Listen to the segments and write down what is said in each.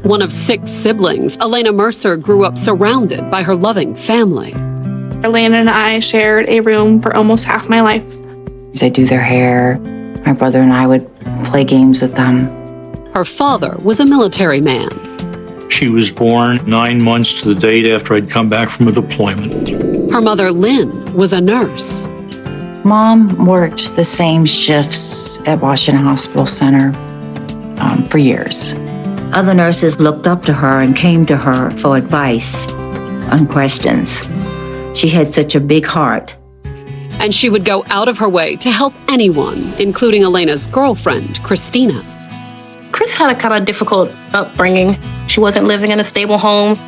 One of 6 siblings, Alaina Mercer grew up surrounded by her loving family. Alaina and I shared a room for almost half my life. I'd do their hair. My brother and I would play games with them. Her father was a military man. She was born 9 months to the date after I'd come back from a deployment. Her mother, Lynn, was a nurse. Mom worked the same shifts at Washington Hospital Center for years. Other nurses looked up to her and came to her for advice on questions. She had such a big heart. And she would go out of her way to help anyone, including Alaina's girlfriend, Christina. Chris had a kind of difficult upbringing. She wasn't living in a stable home.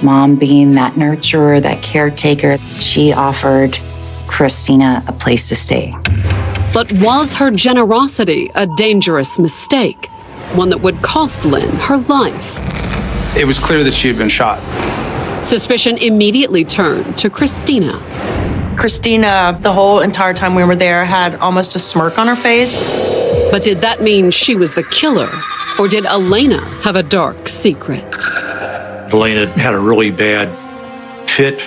Mom, being that nurturer, that caretaker, she offered Christina a place to stay. But was her generosity a dangerous mistake? One that would cost Lynn her life? It was clear that she had been shot. Suspicion immediately turned to Christina. Christina, the whole entire time we were there, had almost a smirk on her face. But did that mean she was the killer? Or did Alaina have a dark secret? Alaina had a really bad fit,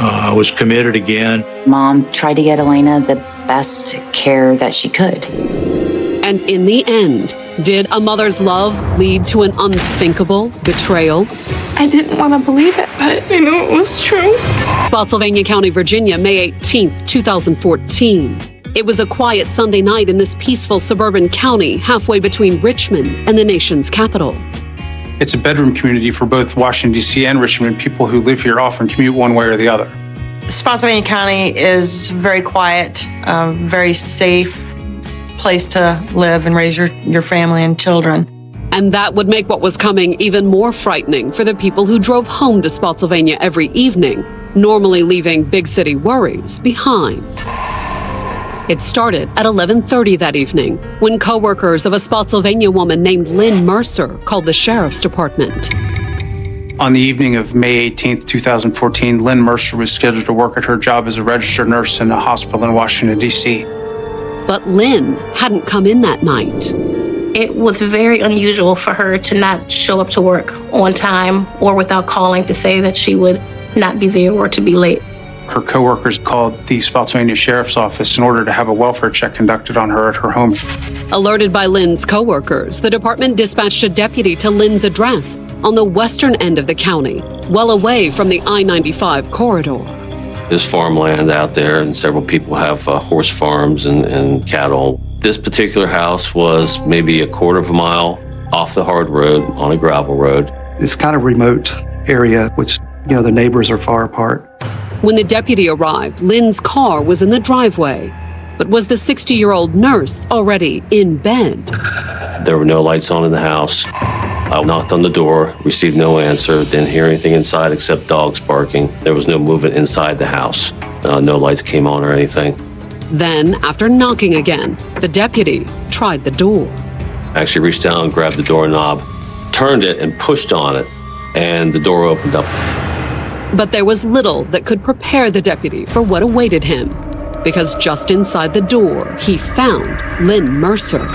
was committed again. Mom tried to get Alaina the best care that she could. And in the end, did a mother's love lead to an unthinkable betrayal? I didn't want to believe it, but I knew it was true. Spotsylvania County, Virginia, May 18th, 2014. It was a quiet Sunday night in this peaceful suburban county halfway between Richmond and the nation's capital. It's a bedroom community for both Washington, D.C. and Richmond. People who live here often commute one way or the other. Spotsylvania County is very quiet, very safe place to live and raise your family and children. And that would make what was coming even more frightening for the people who drove home to Spotsylvania every evening, normally leaving big city worries behind. It started at 11:30 that evening when co-workers of a Spotsylvania woman named Lynn Mercer called the sheriff's department. On the evening of May 18th, 2014, Lynn Mercer was scheduled to work at her job as a registered nurse in a hospital in Washington, D.C. But Lynn hadn't come in that night. It was very unusual for her to not show up to work on time or without calling to say that she would not be there or to be late. Her coworkers called the Spotsylvania Sheriff's Office in order to have a welfare check conducted on her at her home. Alerted by Lynn's coworkers, the department dispatched a deputy to Lynn's address on the western end of the county, well away from the I-95 corridor. There's farmland out there, and several people have horse farms and cattle. This particular house was maybe a quarter of a mile off the hard road on a gravel road. It's kind of remote area, which, the neighbors are far apart. When the deputy arrived, Lynn's car was in the driveway. But was the 60-year-old nurse already in bed? There were no lights on in the house. I knocked on the door, received no answer, didn't hear anything inside except dogs barking. There was no movement inside the house. No lights came on or anything. Then, after knocking again, the deputy tried the door. I actually reached down, grabbed the doorknob, turned it and pushed on it, and the door opened up. But there was little that could prepare the deputy for what awaited him, because just inside the door, he found Lynn Mercer.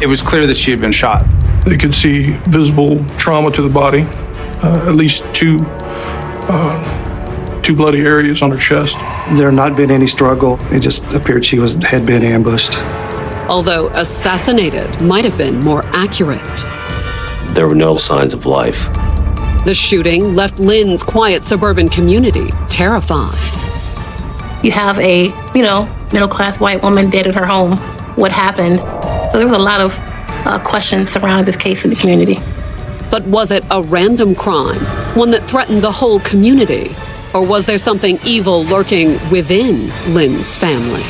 It was clear that she had been shot. They could see visible trauma to the body, at least two bloody areas on her chest. There had not been any struggle. It just appeared she had been ambushed. Although assassinated might have been more accurate. There were no signs of life. The shooting left Lynn's quiet suburban community terrified. You have a, middle-class white woman dead in her home. What happened? So there was a lot of questions surrounding this case in the community. But was it a random crime, one that threatened the whole community? Or was there something evil lurking within Lynn's family?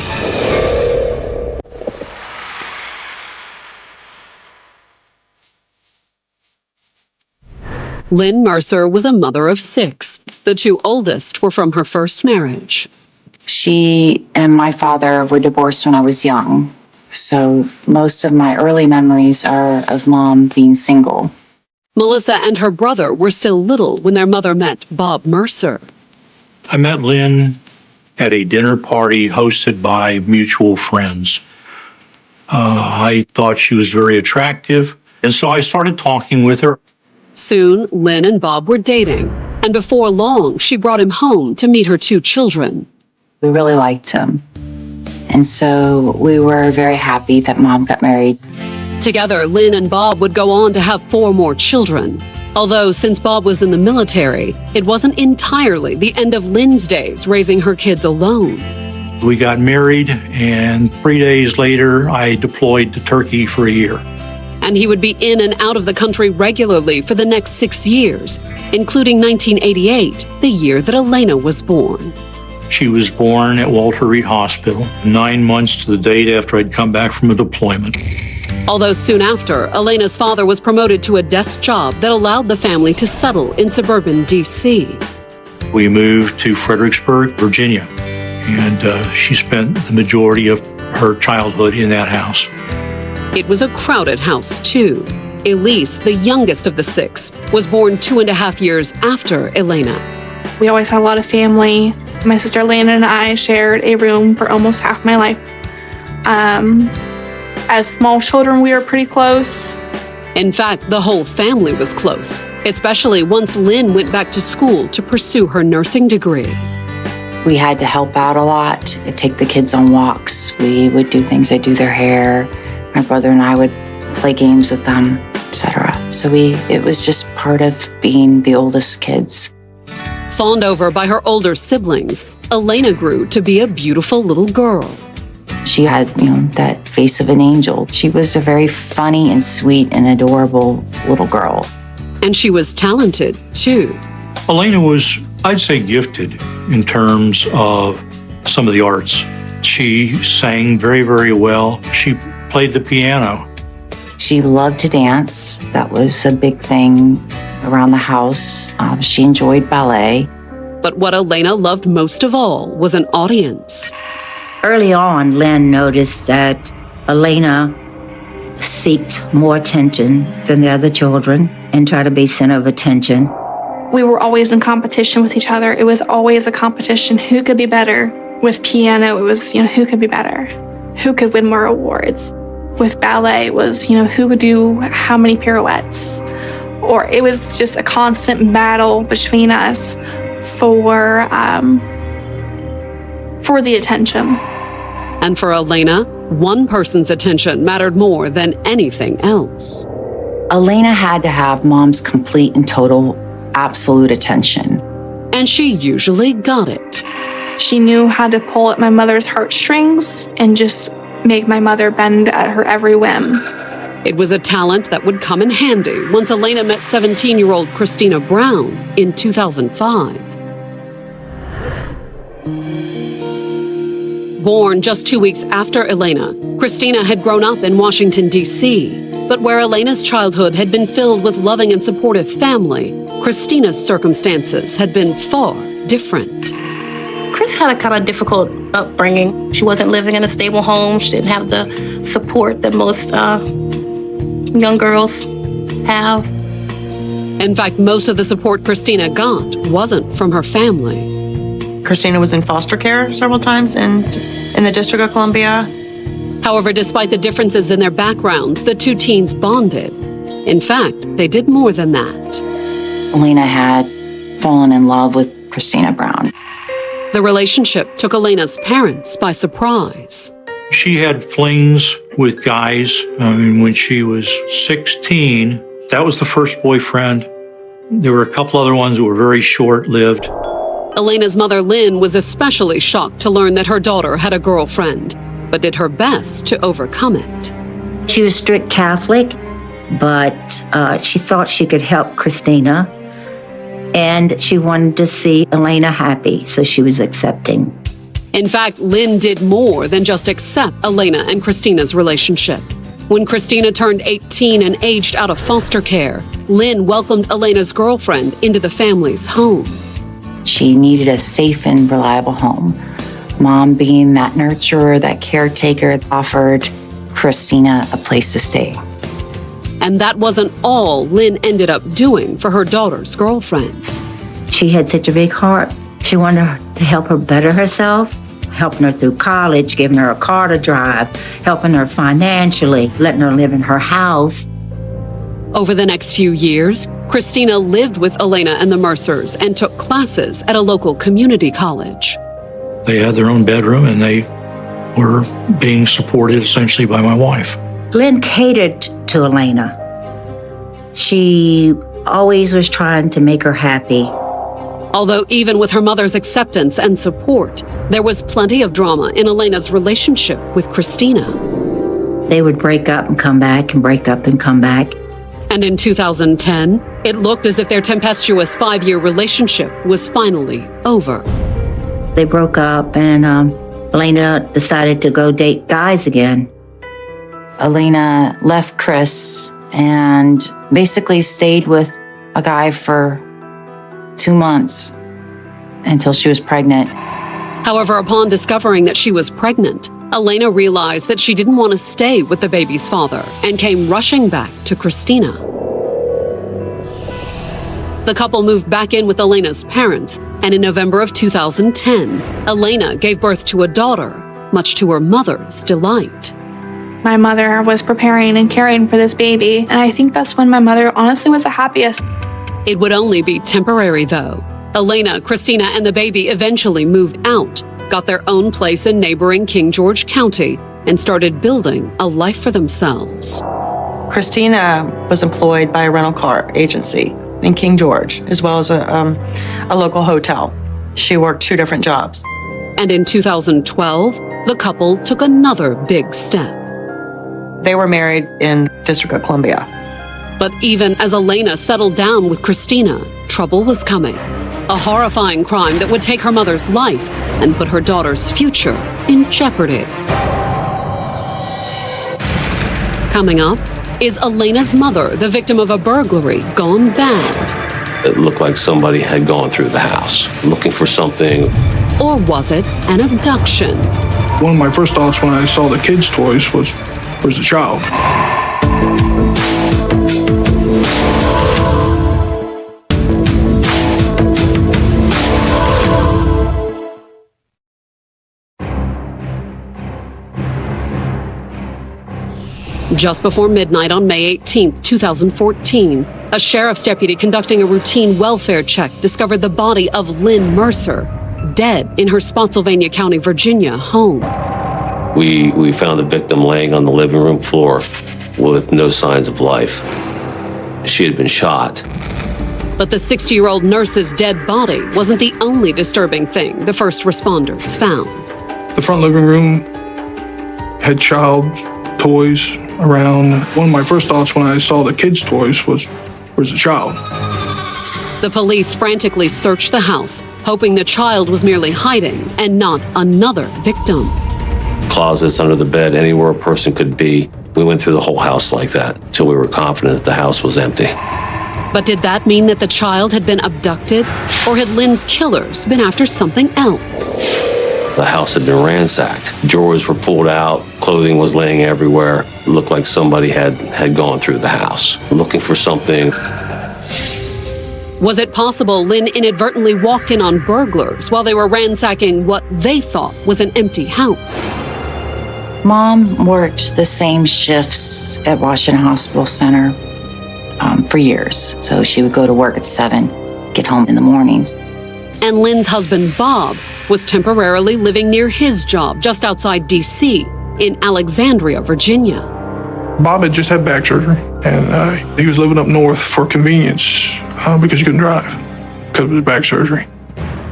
Lynn Mercer was a mother of 6. The 2 oldest were from her first marriage. She and my father were divorced when I was young, so most of my early memories are of Mom being single. Melissa and her brother were still little when their mother met Bob Mercer. I met Lynn at a dinner party hosted by mutual friends. I thought she was very attractive. And so I started talking with her. Soon, Lynn and Bob were dating, and before long, she brought him home to meet her 2 children. We really liked him. And so we were very happy that Mom got married. Together, Lynn and Bob would go on to have 4 more children. Although, since Bob was in the military, it wasn't entirely the end of Lynn's days raising her kids alone. We got married, and 3 days later, I deployed to Turkey for a year. And he would be in and out of the country regularly for the next 6 years, including 1988, the year that Alaina was born. She was born at Walter Reed Hospital 9 months to the date after I'd come back from a deployment. Although soon after, Alaina's father was promoted to a desk job that allowed the family to settle in suburban D.C. We moved to Fredericksburg, Virginia, and she spent the majority of her childhood in that house. It was a crowded house, too. Elise, the youngest of the 6, was born 2.5 years after Alaina. We always had a lot of family. My sister Alaina and I shared a room for almost half my life. As small children, we were pretty close. In fact, the whole family was close, especially once Lynn went back to school to pursue her nursing degree. We had to help out a lot. I'd take the kids on walks. We would do things. I'd do their hair. My brother and I would play games with them, etc. So it was just part of being the oldest kids. Fawned over by her older siblings, Alaina grew to be a beautiful little girl. She had, that face of an angel. She was a very funny and sweet and adorable little girl. And she was talented, too. Alaina was, I'd say, gifted in terms of some of the arts. She sang very, very well. She played the piano. She loved to dance. That was a big thing around the house. She enjoyed ballet. But what Alaina loved most of all was an audience. Early on, Lynn noticed that Alaina sought more attention than the other children and tried to be center of attention. We were always in competition with each other. It was always a competition. Who could be better? With piano, it was, who could be better? Who could win more awards? With ballet, it was, who could do how many pirouettes? Or it was just a constant battle between us for the attention. And for Alaina, one person's attention mattered more than anything else. Alaina had to have Mom's complete and total absolute attention. And she usually got it. She knew how to pull at my mother's heartstrings and just make my mother bend at her every whim. It was a talent that would come in handy once Alaina met 17-year-old Christina Brown in 2005. Born just 2 weeks after Alaina, Christina had grown up in Washington, D.C. But where Alaina's childhood had been filled with loving and supportive family, Christina's circumstances had been far different. Chris had a kind of difficult upbringing. She wasn't living in a stable home. She didn't have the support that most young girls have. In fact, most of the support Christina got wasn't from her family. Christina was in foster care several times in the District of Columbia. However, despite the differences in their backgrounds, the 2 teens bonded. In fact, they did more than that. Alaina had fallen in love with Christina Brown. The relationship took Alaina's parents by surprise. She had flings with guys. When she was 16, that was the first boyfriend. There were a couple other ones that were very short-lived. Alaina's mother, Lynn, was especially shocked to learn that her daughter had a girlfriend, but did her best to overcome it. She was strict Catholic, but she thought she could help Christina, and she wanted to see Alaina happy, so she was accepting. In fact, Lynn did more than just accept Alaina and Christina's relationship. When Christina turned 18 and aged out of foster care, Lynn welcomed Alaina's girlfriend into the family's home. She needed a safe and reliable home. Mom, being that nurturer, that caretaker, offered Christina a place to stay. And that wasn't all Lynn ended up doing for her daughter's girlfriend. She had such a big heart. She wanted to help her better herself, helping her through college, giving her a car to drive, helping her financially, letting her live in her house. Over the next few years, Christina lived with Alaina and the Mercers and took classes at a local community college. They had their own bedroom and they were being supported essentially by my wife. Lynn catered to Alaina. She always was trying to make her happy. Although even with her mother's acceptance and support, there was plenty of drama in Alaina's relationship with Christina. They would break up and come back and break up and come back. And in 2010, it looked as if their tempestuous 5-year relationship was finally over. They broke up and Alaina decided to go date guys again. Alaina left Chris and basically stayed with a guy for 2 months until she was pregnant. However, upon discovering that she was pregnant, Alaina realized that she didn't want to stay with the baby's father and came rushing back to Christina. The couple moved back in with Alaina's parents, and in November of 2010, Alaina gave birth to a daughter, much to her mother's delight. My mother was preparing and caring for this baby, and I think that's when my mother honestly was the happiest. It would only be temporary, though. Alaina, Christina, and the baby eventually moved out, got their own place in neighboring King George County, and started building a life for themselves. Christina was employed by a rental car agency in King George, as well as a local hotel. She worked 2 different jobs. And in 2012, the couple took another big step. They were married in District of Columbia. But even as Alaina settled down with Christina, trouble was coming. A horrifying crime that would take her mother's life and put her daughter's future in jeopardy. Coming up, is Alaina's mother the victim of a burglary gone bad? It looked like somebody had gone through the house looking for something. Or was it an abduction? One of my first thoughts when I saw the kids' toys was, where's the child? Just before midnight on May 18, 2014, a sheriff's deputy conducting a routine welfare check discovered the body of Lynn Mercer, dead in her Spotsylvania County, Virginia home. We found the victim laying on the living room floor with no signs of life. She had been shot. But the 60-year-old nurse's dead body wasn't the only disturbing thing the first responders found. The front living room had child toys around. One of my first thoughts when I saw the kids' toys was, where's the child? The police frantically searched the house, hoping the child was merely hiding and not another victim. Closets under the bed, anywhere a person could be. We went through the whole house like that until we were confident that the house was empty. But did that mean that the child had been abducted? Or had Lynn's killers been after something else? The house had been ransacked. Drawers were pulled out. Clothing was laying everywhere. It looked like somebody had gone through the house looking for something. Was it possible Lynn inadvertently walked in on burglars while they were ransacking what they thought was an empty house? Mom worked the same shifts at Washington Hospital Center for years. So she would go to work at 7, get home in the mornings. And Lynn's husband, Bob, was temporarily living near his job just outside D.C. in Alexandria, Virginia. Bob had just had back surgery, and he was living up north for convenience because he couldn't drive because of his back surgery.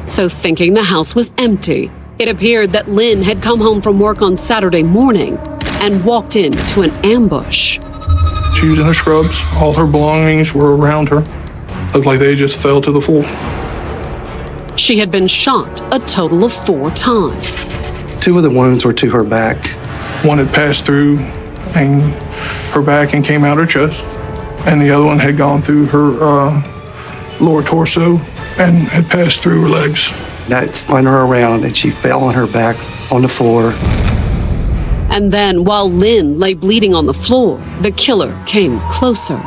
So thinking the house was empty, it appeared that Lynn had come home from work on Saturday morning and walked into an ambush. She was in her scrubs. All her belongings were around her. Looked like they just fell to the floor. She had been shot a total of 4 times. 2 of the wounds were to her back. One had passed through and her back and came out her chest, and the other one had gone through her lower torso and had passed through her legs. That spun her around and she fell on her back on the floor. And then, while Lynn lay bleeding on the floor, the killer came closer.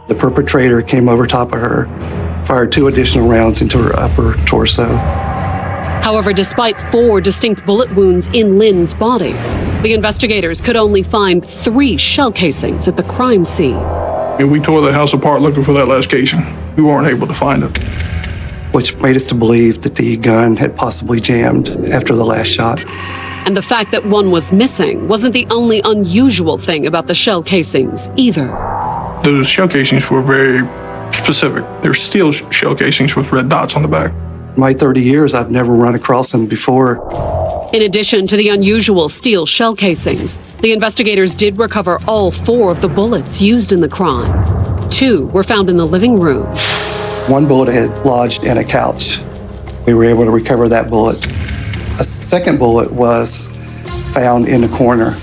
The perpetrator came over top of her, fired 2 additional rounds into her upper torso. However, despite 4 distinct bullet wounds in Lynn's body, the investigators could only find 3 shell casings at the crime scene. We tore the house apart looking for that last casing. We weren't able to find it. which made us to believe that the gun had possibly jammed after the last shot. And the fact that one was missing wasn't the only unusual thing about the shell casings either. The shell casings were very specific. They were steel shell casings with red dots on the back. In my 30 years, I've never run across them before. In addition to the unusual steel shell casings, the investigators did recover all 4 of the bullets used in the crime. 2 were found in the living room. One bullet had lodged in a couch. We were able to recover that bullet. A second bullet was found in the corner.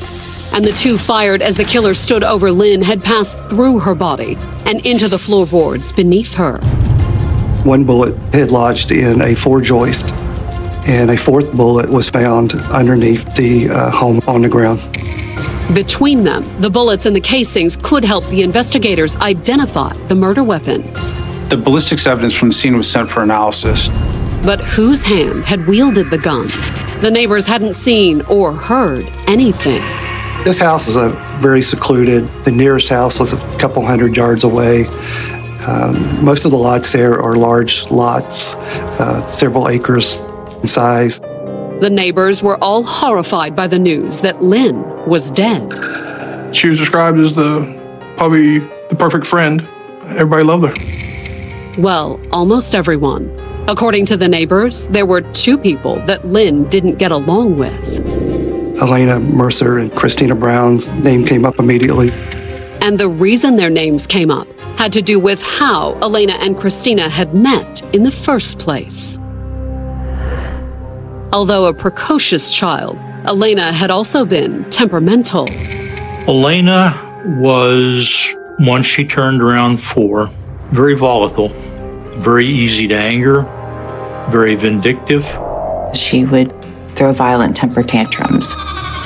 And the 2 fired as the killer stood over Lynn had passed through her body and into the floorboards beneath her. One bullet had lodged in a 4-joist, and a 4th bullet was found underneath the home on the ground. Between them, the bullets and the casings could help the investigators identify the murder weapon. The ballistics evidence from the scene was sent for analysis. But whose hand had wielded the gun? The neighbors hadn't seen or heard anything. This house is very secluded. The nearest house was a couple hundred yards away. Most of the lots there are large lots, several acres in size. The neighbors were all horrified by the news that Lynn was dead. She was described as probably the perfect friend. Everybody loved her. Well, almost everyone. According to the neighbors, there were 2 people that Lynn didn't get along with. Alaina, Mercer, and Christina Brown's name came up immediately. And the reason their names came up had to do with how Alaina and Christina had met in the first place. Although a precocious child, Alaina had also been temperamental. Alaina was, once she turned around 4, very volatile, very easy to anger, very vindictive. She would throw violent temper tantrums.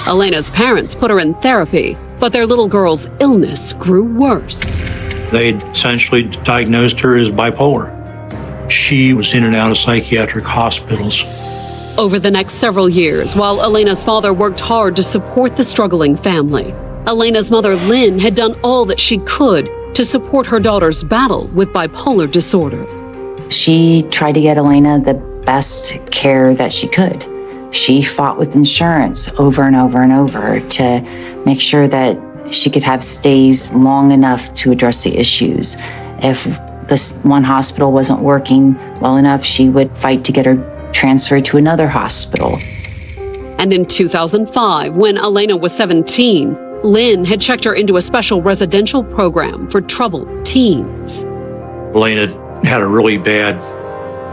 Alaina's parents put her in therapy, but their little girl's illness grew worse. They essentially diagnosed her as bipolar. She was in and out of psychiatric hospitals. Over the next several years, while Alaina's father worked hard to support the struggling family, Alaina's mother, Lynn, had done all that she could to support her daughter's battle with bipolar disorder. She tried to get Alaina the best care that she could. She fought with insurance over and over and over to make sure that she could have stays long enough to address the issues. If this one hospital wasn't working well enough, she would fight to get her transferred to another hospital. And in 2005, when Alaina was 17, Lynn had checked her into a special residential program for troubled teens. Alaina had a really bad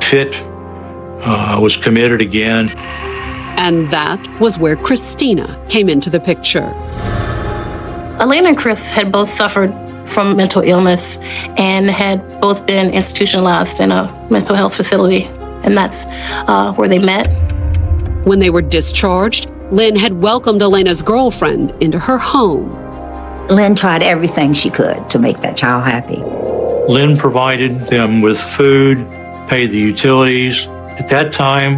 fit, was committed again. And that was where Christina came into the picture. Alaina and Chris had both suffered from mental illness and had both been institutionalized in a mental health facility. And that's where they met. When they were discharged, Lynn had welcomed Alaina's girlfriend into her home. Lynn tried everything she could to make that child happy. Lynn provided them with food, paid the utilities. At that time,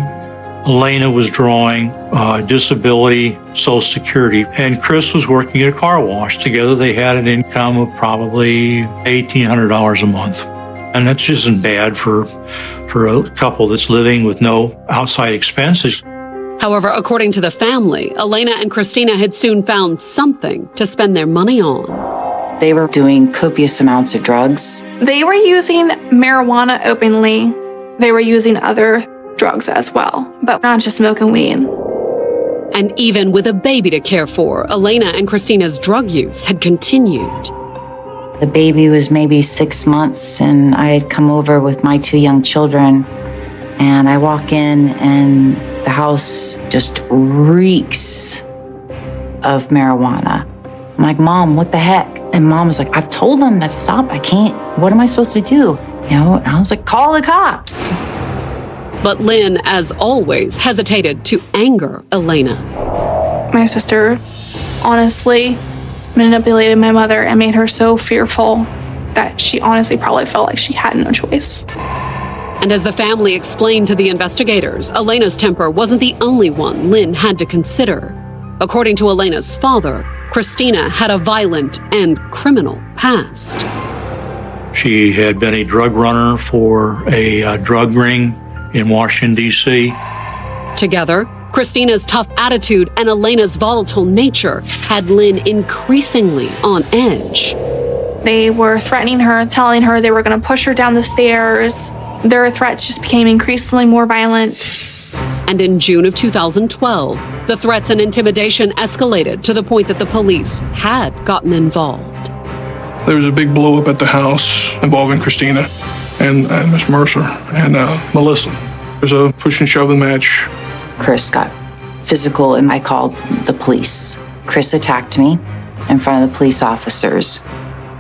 Alaina was drawing disability, Social Security, and Chris was working at a car wash. Together, they had an income of probably $1,800 a month. And that just isn't bad for a couple that's living with no outside expenses. However, according to the family, Alaina and Christina had soon found something to spend their money on. They were doing copious amounts of drugs. They were using marijuana openly. They were using other drugs as well, but not just smoking weed. And even with a baby to care for, Alaina and Christina's drug use had continued. The baby was maybe 6 months, and I had come over with my 2 young children, and I walk in, and the house just reeks of marijuana. I'm like, Mom, what the heck? And Mom was like, I've told them to stop. I can't. What am I supposed to do? And I was like, call the cops. But Lynn, as always, hesitated to anger Alaina. My sister honestly manipulated my mother and made her so fearful that she honestly probably felt like she had no choice. And as the family explained to the investigators, Alaina's temper wasn't the only one Lynn had to consider. According to Alaina's father, Christina had a violent and criminal past. She had been a drug runner for a drug ring in Washington, D.C. Together, Christina's tough attitude and Alaina's volatile nature had Lynn increasingly on edge. They were threatening her, telling her they were going to push her down the stairs. Their threats just became increasingly more violent. And in June of 2012, the threats and intimidation escalated to the point that the police had gotten involved. There was a big blow up at the house involving Christina and Miss Mercer and Melissa. There's a push and shove match. Chris got physical, and I called the police. Chris attacked me in front of the police officers,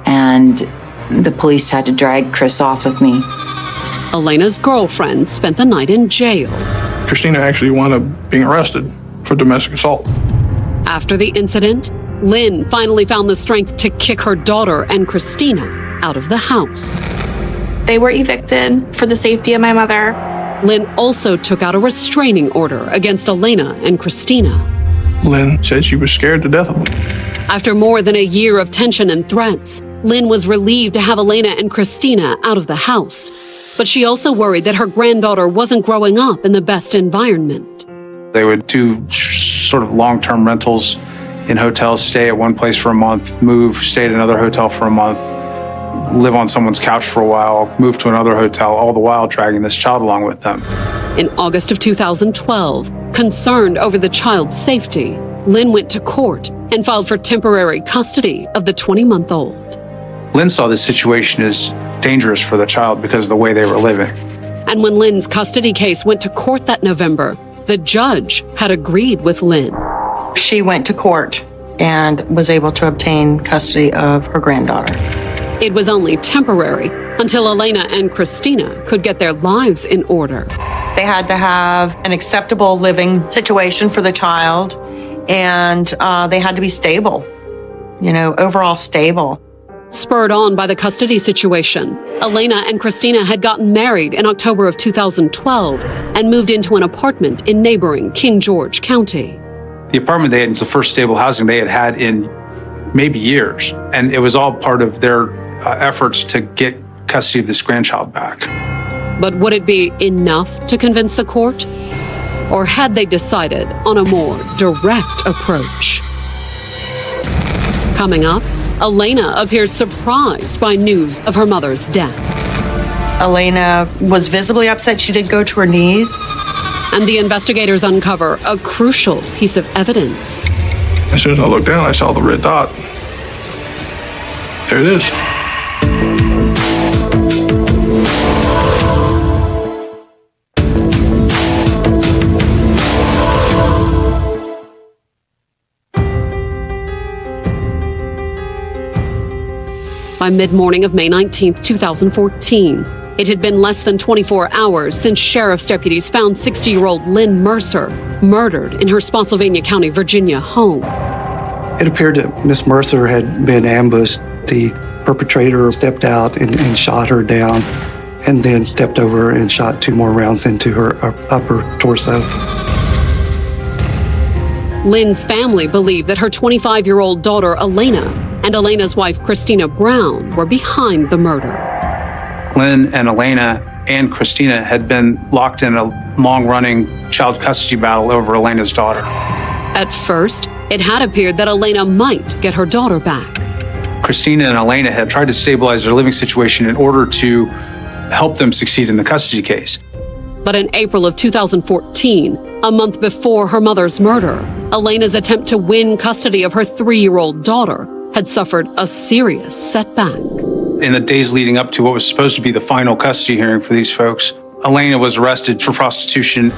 and the police had to drag Chris off of me. Alaina's girlfriend spent the night in jail. Christina actually wound up being arrested for domestic assault. After the incident, Lynn finally found the strength to kick her daughter and Christina out of the house. They were evicted for the safety of my mother. Lynn also took out a restraining order against Alaina and Christina. Lynn said she was scared to death of them. After more than a year of tension and threats, Lynn was relieved to have Alaina and Christina out of the house. But she also worried that her granddaughter wasn't growing up in the best environment. They would do sort of long-term rentals in hotels, stay at one place for a month, move, stay at another hotel for a month, live on someone's couch for a while, move to another hotel, all the while dragging this child along with them. In August of 2012, concerned over the child's safety, Lynn went to court and filed for temporary custody of the 20-month-old. Lynn saw this situation as dangerous for the child because of the way they were living. And when Lynn's custody case went to court that November, the judge had agreed with Lynn. She went to court and was able to obtain custody of her granddaughter. It was only temporary until Alaina and Christina could get their lives in order. They had to have an acceptable living situation for the child, and they had to be stable, overall stable. Spurred on by the custody situation, Alaina and Christina had gotten married in October of 2012 and moved into an apartment in neighboring King George County. The apartment they had was the first stable housing they had in maybe years, and it was all part of their efforts to get custody of this grandchild back. But would it be enough to convince the court? Or had they decided on a more direct approach? Coming up, Alaina appears surprised by news of her mother's death. Alaina was visibly upset. She did go to her knees. And the investigators uncover a crucial piece of evidence. As soon as I looked down, I saw the red dot. There it is. By mid-morning of May 19, 2014, it had been less than 24 hours since sheriff's deputies found 60-year-old Lynn Mercer murdered in her Spotsylvania County, Virginia home. It appeared that Miss Mercer had been ambushed. The perpetrator stepped out and shot her down, and then stepped over and shot 2 more rounds into her upper torso. Lynn's family believed that her 25-year-old daughter, Alaina, and Alaina's wife, Christina Brown, were behind the murder. Lynn and Alaina and Christina had been locked in a long-running child custody battle over Alaina's daughter. At first, it had appeared that Alaina might get her daughter back. Christina and Alaina had tried to stabilize their living situation in order to help them succeed in the custody case. But in April of 2014, a month before her mother's murder, Alaina's attempt to win custody of her 3-year-old daughter had suffered a serious setback. In the days leading up to what was supposed to be the final custody hearing for these folks, Alaina was arrested for prostitution.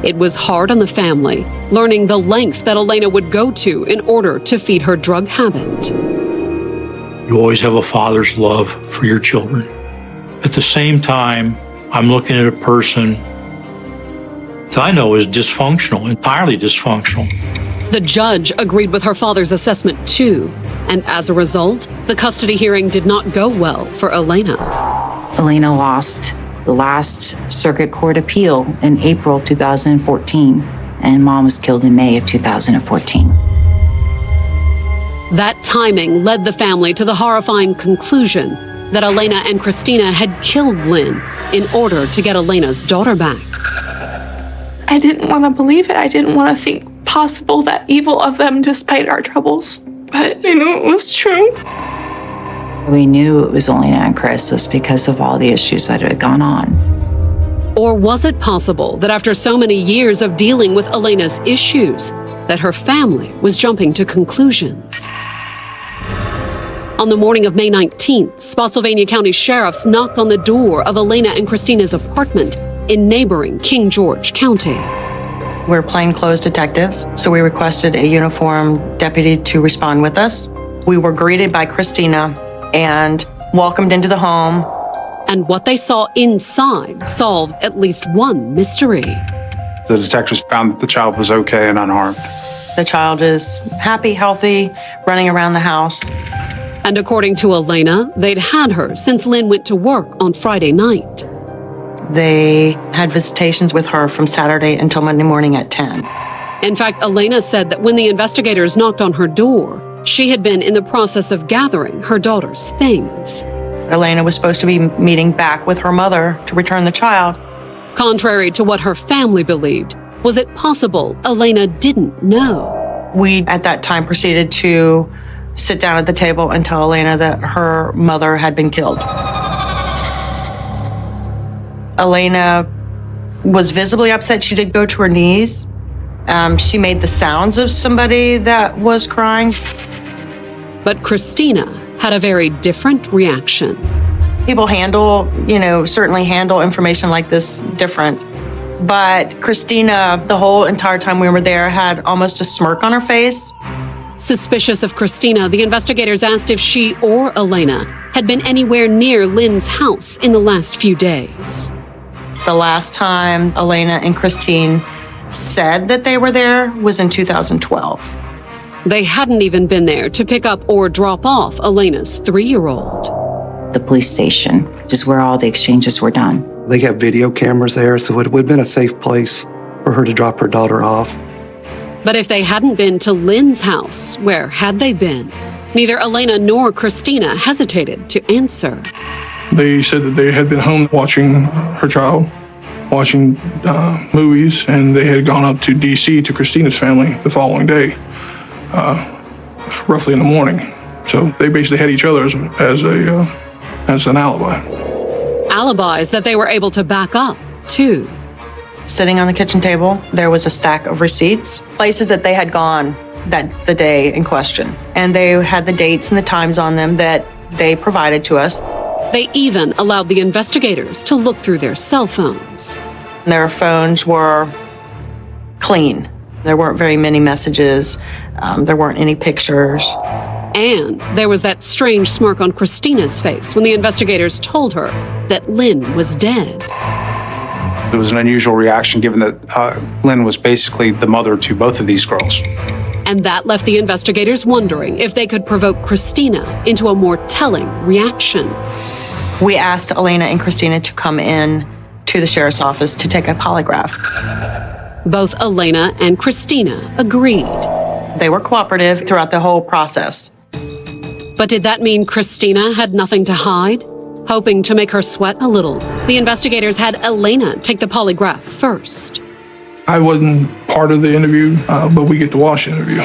It was hard on the family, learning the lengths that Alaina would go to in order to feed her drug habit. You always have a father's love for your children. At the same time, I'm looking at a person that I know is dysfunctional, entirely dysfunctional. The judge agreed with her father's assessment too, and as a result, the custody hearing did not go well for Alaina. Alaina lost the last circuit court appeal in April 2014, and Mom was killed in May of 2014. That timing led the family to the horrifying conclusion that Alaina and Christina had killed Lynn in order to get Elena's daughter back. I didn't want to believe it. I didn't want to think possible that evil of them despite our troubles. But I knew it was true. We knew it was Alaina and Chris was because of all the issues that had gone on. Or was it possible that after so many years of dealing with Elena's issues, that her family was jumping to conclusions? On the morning of May 19th, Spotsylvania County sheriffs knocked on the door of Alaina and Christina's apartment in neighboring King George County. We're plainclothes detectives, so we requested a uniformed deputy to respond with us. We were greeted by Christina and welcomed into the home. And what they saw inside solved at least one mystery. The detectives found that the child was okay and unharmed. The child is happy, healthy, running around the house. And according to Alaina, they'd had her since Lynn went to work on Friday night. They had visitations with her from Saturday until Monday morning at 10. In fact, Alaina said that when the investigators knocked on her door, she had been in the process of gathering her daughter's things. Alaina was supposed to be meeting back with her mother to return the child. Contrary to what her family believed, was it possible Alaina didn't know? We, at that time, proceeded to sit down at the table and tell Alaina that her mother had been killed. Alaina was visibly upset. She did go to her knees. She made the sounds of somebody that was crying. But Christina had a very different reaction. People certainly handle information like this different. But Christina, the whole entire time we were there, had almost a smirk on her face. Suspicious of Christina, the investigators asked if she or Alaina had been anywhere near Lynn's house in the last few days. The last time Alaina and Christine said that they were there was in 2012. They hadn't even been there to pick up or drop off Elena's 3-year-old. The police station, which is where all the exchanges were done. They have video cameras there, so it would have been a safe place for her to drop her daughter off. But if they hadn't been to Lynn's house, where had they been? Neither Alaina nor Christina hesitated to answer. They said that they had been home watching her child, watching movies, and they had gone up to D.C. to Christina's family the following day, roughly in the morning. So they basically had each other as an alibi. Alibis that they were able to back up, too. Sitting on the kitchen table, there was a stack of receipts, places that they had gone the day in question. And they had the dates and the times on them that they provided to us. They even allowed the investigators to look through their cell phones. Their phones were clean. There weren't very many messages. There weren't any pictures. And there was that strange smirk on Christina's face when the investigators told her that Lynn was dead. It was an unusual reaction given that Lynn was basically the mother to both of these girls. And that left the investigators wondering if they could provoke Christina into a more telling reaction. We asked Alaina and Christina to come in to the sheriff's office to take a polygraph. Both Alaina and Christina agreed. They were cooperative throughout the whole process. But did that mean Christina had nothing to hide? Hoping to make her sweat a little, the investigators had Alaina take the polygraph first. I wasn't part of the interview, but we get to watch the interview.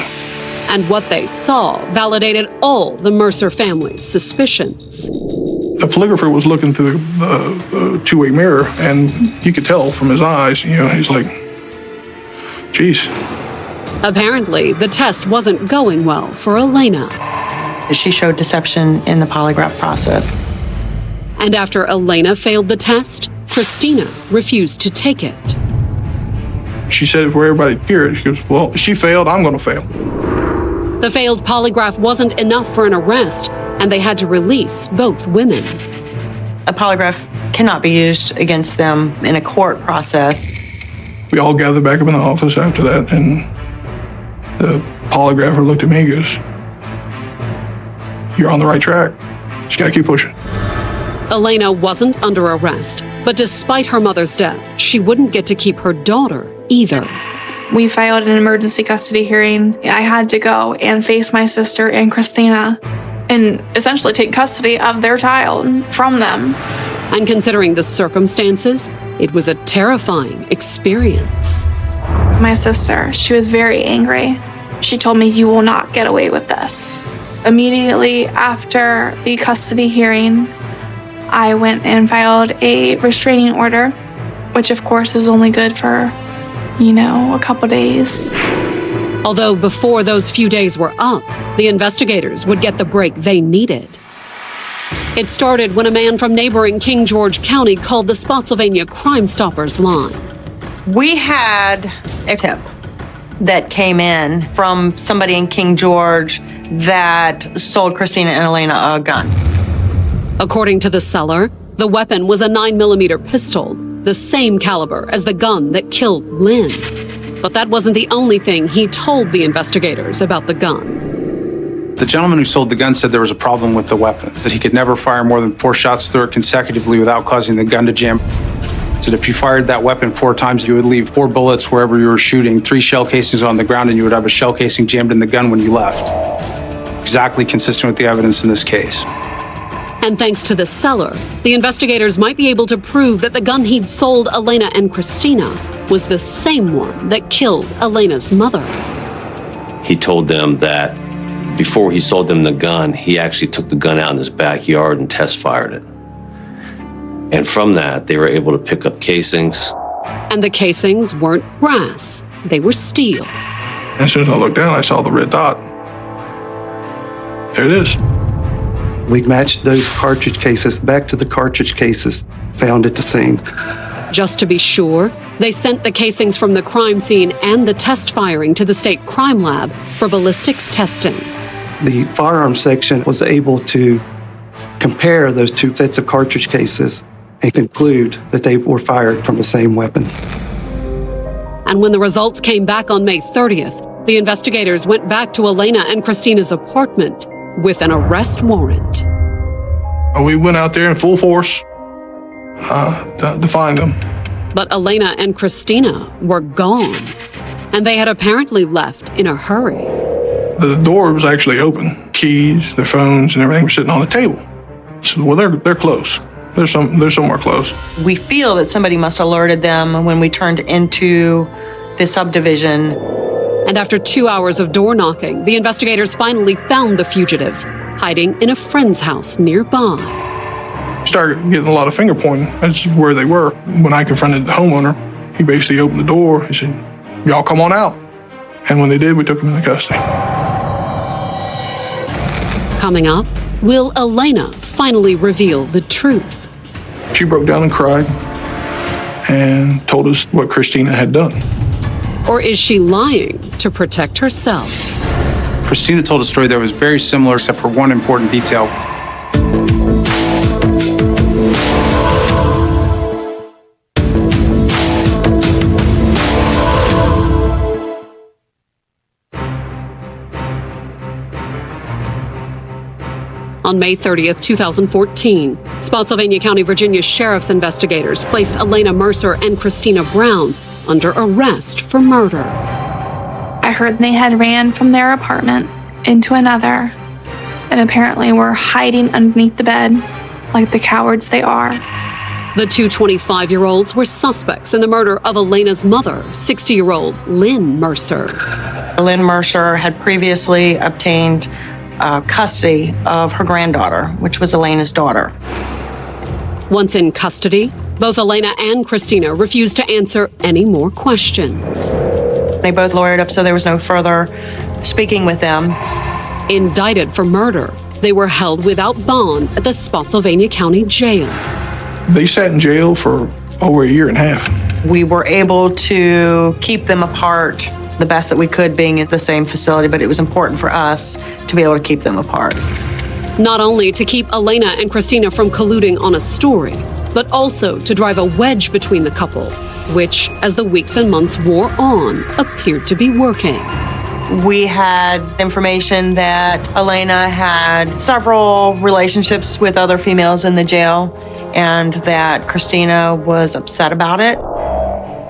And what they saw validated all the Mercer family's suspicions. The polygrapher was looking through the two-way mirror, and you could tell from his eyes, he's like, geez. Apparently, the test wasn't going well for Alaina. She showed deception in the polygraph process. And after Alaina failed the test, Christina refused to take it. She said for everybody to hear it, she goes, well, if she failed, I'm going to fail. The failed polygraph wasn't enough for an arrest, and they had to release both women. A polygraph cannot be used against them in a court process. We all gathered back up in the office after that, and the polygrapher looked at me and goes, you're on the right track. Just got to keep pushing. Alaina wasn't under arrest, but despite her mother's death, she wouldn't get to keep her daughter either. We filed an emergency custody hearing. I had to go and face my sister and Christina and essentially take custody of their child from them. And considering the circumstances, it was a terrifying experience. My sister, she was very angry. She told me, "You will not get away with this." Immediately after the custody hearing, I went and filed a restraining order, which of course is only good for, a couple days. Although before those few days were up, the investigators would get the break they needed. It started when a man from neighboring King George County called the Spotsylvania Crime Stoppers line. We had a tip that came in from somebody in King George that sold Christina and Alaina a gun. According to the seller, the weapon was a 9mm pistol, the same caliber as the gun that killed Lynn. But that wasn't the only thing he told the investigators about the gun. The gentleman who sold the gun said there was a problem with the weapon, that he could never fire more than 4 shots through it consecutively without causing the gun to jam. Said if you fired that weapon 4 times, you would leave 4 bullets wherever you were shooting, 3 shell casings on the ground, and you would have a shell casing jammed in the gun when you left. Exactly consistent with the evidence in this case. And thanks to the seller, the investigators might be able to prove that the gun he'd sold Alaina and Christina was the same one that killed Alaina's mother. He told them that before he sold them the gun, he actually took the gun out in his backyard and test fired it. And from that, they were able to pick up casings. And the casings weren't brass, they were steel. As soon as I looked down, I saw the red dot. There it is. We matched those cartridge cases back to the cartridge cases found at the scene. Just to be sure, they sent the casings from the crime scene and the test firing to the state crime lab for ballistics testing. The firearms section was able to compare those 2 sets of cartridge cases and conclude that they were fired from the same weapon. And when the results came back on May 30th, the investigators went back to Alaina and Christina's apartment with an arrest warrant. We went out there in full force to find them. But Alaina and Christina were gone, and they had apparently left in a hurry. The door was actually open. Keys, their phones, and everything were sitting on the table. So, well, they're close. They're somewhere close. We feel that somebody must have alerted them when we turned into the subdivision. And after 2 hours of door knocking, the investigators finally found the fugitives, hiding in a friend's house nearby. Started getting a lot of finger pointing. That's where they were. When I confronted the homeowner, he basically opened the door. He said, "Y'all come on out." And when they did, we took them into custody. Coming up, will Alaina finally reveal the truth? She broke down and cried and told us what Christina had done. Or is she lying to protect herself? Christina told a story that was very similar except for one important detail. On May 30th, 2014, Spotsylvania County, Virginia Sheriff's investigators placed Alaina Mercer and Christina Brown under arrest for murder. I heard they had ran from their apartment into another and apparently were hiding underneath the bed like the cowards they are. The two 25-year-olds were suspects in the murder of Alaina's mother, 60-year-old Lynn Mercer. Lynn Mercer had previously obtained custody of her granddaughter, which was Alaina's daughter. Once in custody, both Alaina and Christina refused to answer any more questions. They both lawyered up, so there was no further speaking with them. Indicted for murder, they were held without bond at the Spotsylvania County Jail. They sat in jail for over a year and a half. We were able to keep them apart the best that we could, being at the same facility, but it was important for us to be able to keep them apart. Not only to keep Alaina and Christina from colluding on a story, but also to drive a wedge between the couple, which, as the weeks and months wore on, appeared to be working. We had information that Alaina had several relationships with other females in the jail, and that Christina was upset about it.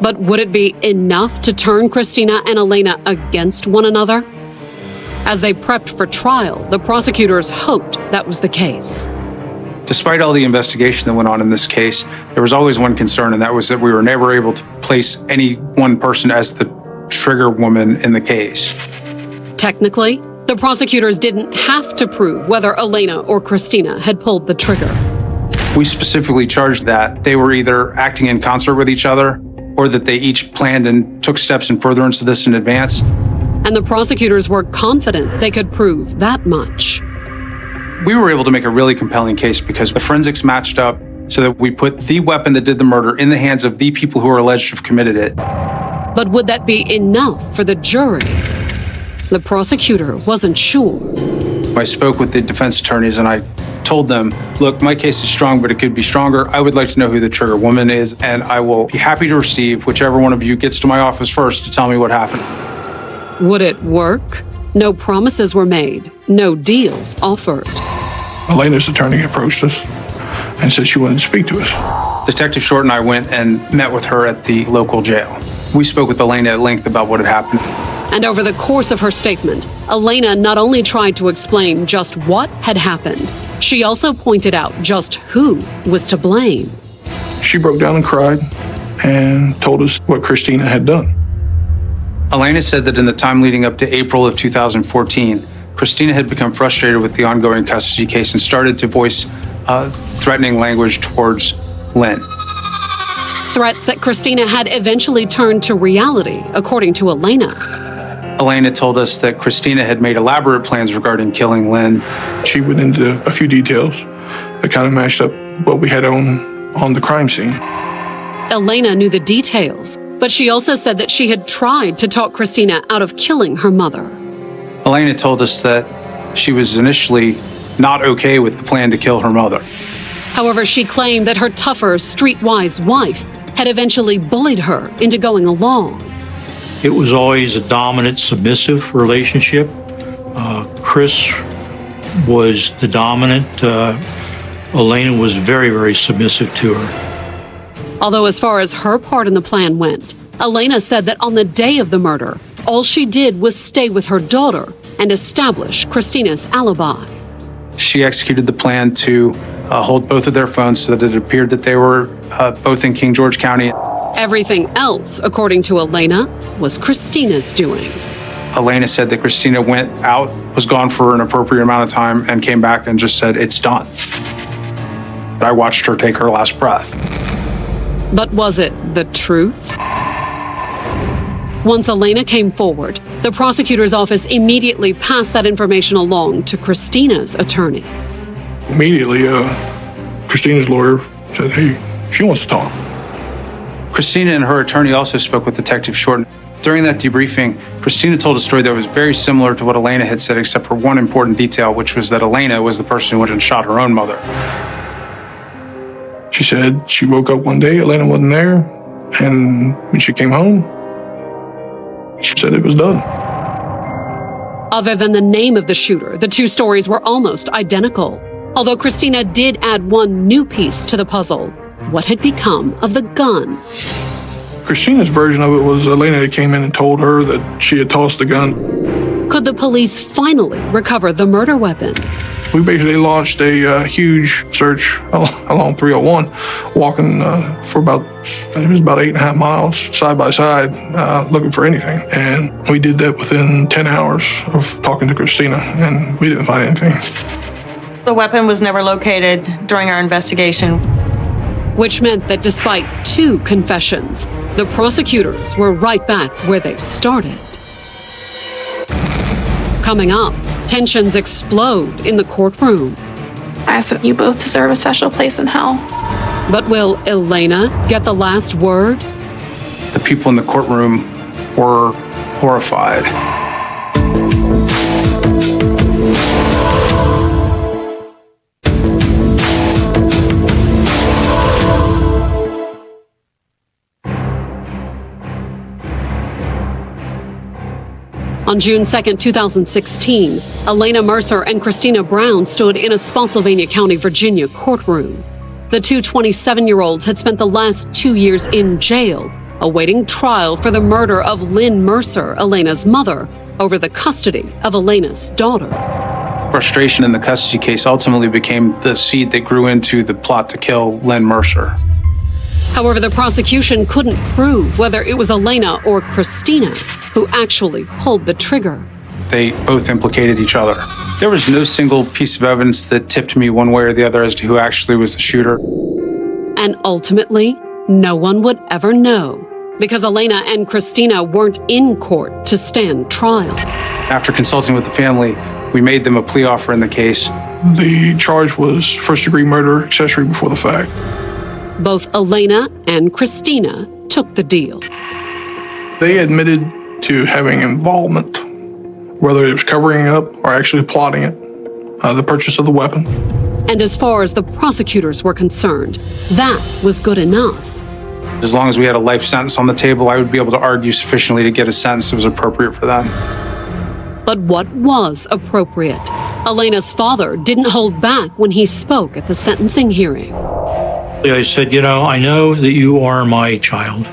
But would it be enough to turn Christina and Alaina against one another? As they prepped for trial, the prosecutors hoped that was the case. Despite all the investigation that went on in this case, there was always one concern, and that was that we were never able to place any one person as the trigger woman in the case. Technically, the prosecutors didn't have to prove whether Alaina or Christina had pulled the trigger. We specifically charged that they were either acting in concert with each other or that they each planned and took steps in furtherance of this in advance. And the prosecutors were confident they could prove that much. We were able to make a really compelling case because the forensics matched up so that we put the weapon that did the murder in the hands of the people who are alleged to have committed it. But would that be enough for the jury? The prosecutor wasn't sure. I spoke with the defense attorneys and I told them, look, my case is strong, but it could be stronger. I would like to know who the trigger woman is, and I will be happy to receive whichever one of you gets to my office first to tell me what happened. Would it work? No promises were made, no deals offered. Alaina's attorney approached us and said she wanted to speak to us. Detective Short and I went and met with her at the local jail. We spoke with Alaina at length about what had happened. And over the course of her statement, Alaina not only tried to explain just what had happened, she also pointed out just who was to blame. She broke down and cried and told us what Christina had done. Alaina said that in the time leading up to April of 2014, Christina had become frustrated with the ongoing custody case and started to voice threatening language towards Lynn. Threats that Christina had eventually turned to reality, according to Alaina. Alaina told us that Christina had made elaborate plans regarding killing Lynn. She went into a few details that kind of matched up what we had on the crime scene. Alaina knew the details, but she also said that she had tried to talk Christina out of killing her mother. Alaina told us that she was initially not okay with the plan to kill her mother. However, she claimed that her tougher, streetwise wife had eventually bullied her into going along. It was always a dominant, submissive relationship. Chris was the dominant. Alaina was very, very submissive to her. Although as far as her part in the plan went, Alaina said that on the day of the murder, all she did was stay with her daughter and establish Christina's alibi. She executed the plan to hold both of their phones so that it appeared that they were both in King George County. Everything else, according to Alaina, was Christina's doing. Alaina said that Christina went out, was gone for an appropriate amount of time, and came back and just said, "It's done." I watched her take her last breath. But was it the truth? Once Alaina came forward, the prosecutor's office immediately passed that information along to Christina's attorney. Immediately, Christina's lawyer said, hey, she wants to talk. Christina and her attorney also spoke with Detective Short. During that debriefing, Christina told a story that was very similar to what Alaina had said, except for one important detail, which was that Alaina was the person who went and shot her own mother. She said she woke up one day, Alaina wasn't there, and when she came home, she said it was done. Other than the name of the shooter, the two stories were almost identical. Although Christina did add one new piece to the puzzle. What had become of the gun? Christina's version of it was Alaina came in and told her that she had tossed the gun. Could the police finally recover the murder weapon? We basically launched a huge search along 301, walking for about 8.5 miles side by side, looking for anything. And we did that within 10 hours of talking to Christina, and we didn't find anything. The weapon was never located during our investigation. Which meant that despite two confessions, the prosecutors were right back where they started. Coming up, tensions explode in the courtroom. I said, you both deserve a special place in hell. But will Alaina get the last word? The people in the courtroom were horrified. On June 2, 2016, Alaina Mercer and Christina Brown stood in a Spotsylvania County, Virginia courtroom. The two 27-year-olds had spent the last 2 years in jail awaiting trial for the murder of Lynn Mercer, Alaina's mother, over the custody of Alaina's daughter. Frustration in the custody case ultimately became the seed that grew into the plot to kill Lynn Mercer. However, the prosecution couldn't prove whether it was Alaina or Christina who actually pulled the trigger. They both implicated each other. There was no single piece of evidence that tipped me one way or the other as to who actually was the shooter. And ultimately, no one would ever know, because Alaina and Christina weren't in court to stand trial. After consulting with the family, we made them a plea offer in the case. The charge was first-degree murder, accessory before the fact. Both Alaina and Christina took the deal. They admitted to having involvement, whether it was covering it up or actually plotting it, the purchase of the weapon. And as far as the prosecutors were concerned, that was good enough. As long as we had a life sentence on the table, I would be able to argue sufficiently to get a sentence that was appropriate for them. But what was appropriate? Alaina's father didn't hold back when he spoke at the sentencing hearing. I said, I know that you are my child.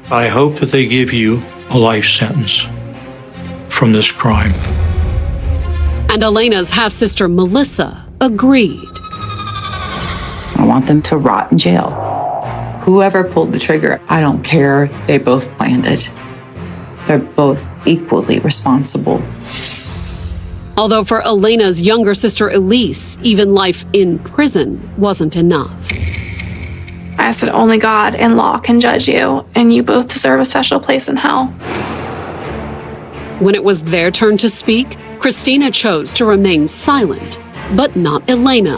I hope that they give you a life sentence from this crime. And Alaina's half-sister Melissa agreed. I want them to rot in jail. Whoever pulled the trigger, I don't care. They both planned it. They're both equally responsible. Although for Alaina's younger sister Elise, even life in prison wasn't enough. I said, only God and law can judge you, and you both deserve a special place in hell. When it was their turn to speak, Christina chose to remain silent, but not Alaina.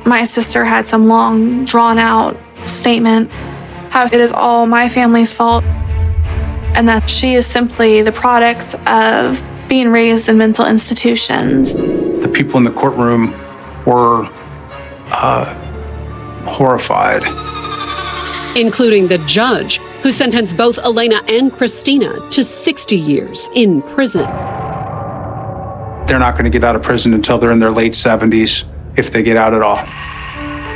My sister had some long, drawn-out statement, how it is all my family's fault, and that she is simply the product of being raised in mental institutions. The people in the courtroom were horrified. Including the judge, who sentenced both Alaina and Christina to 60 years in prison. They're not going to get out of prison until they're in their late 70s, if they get out at all.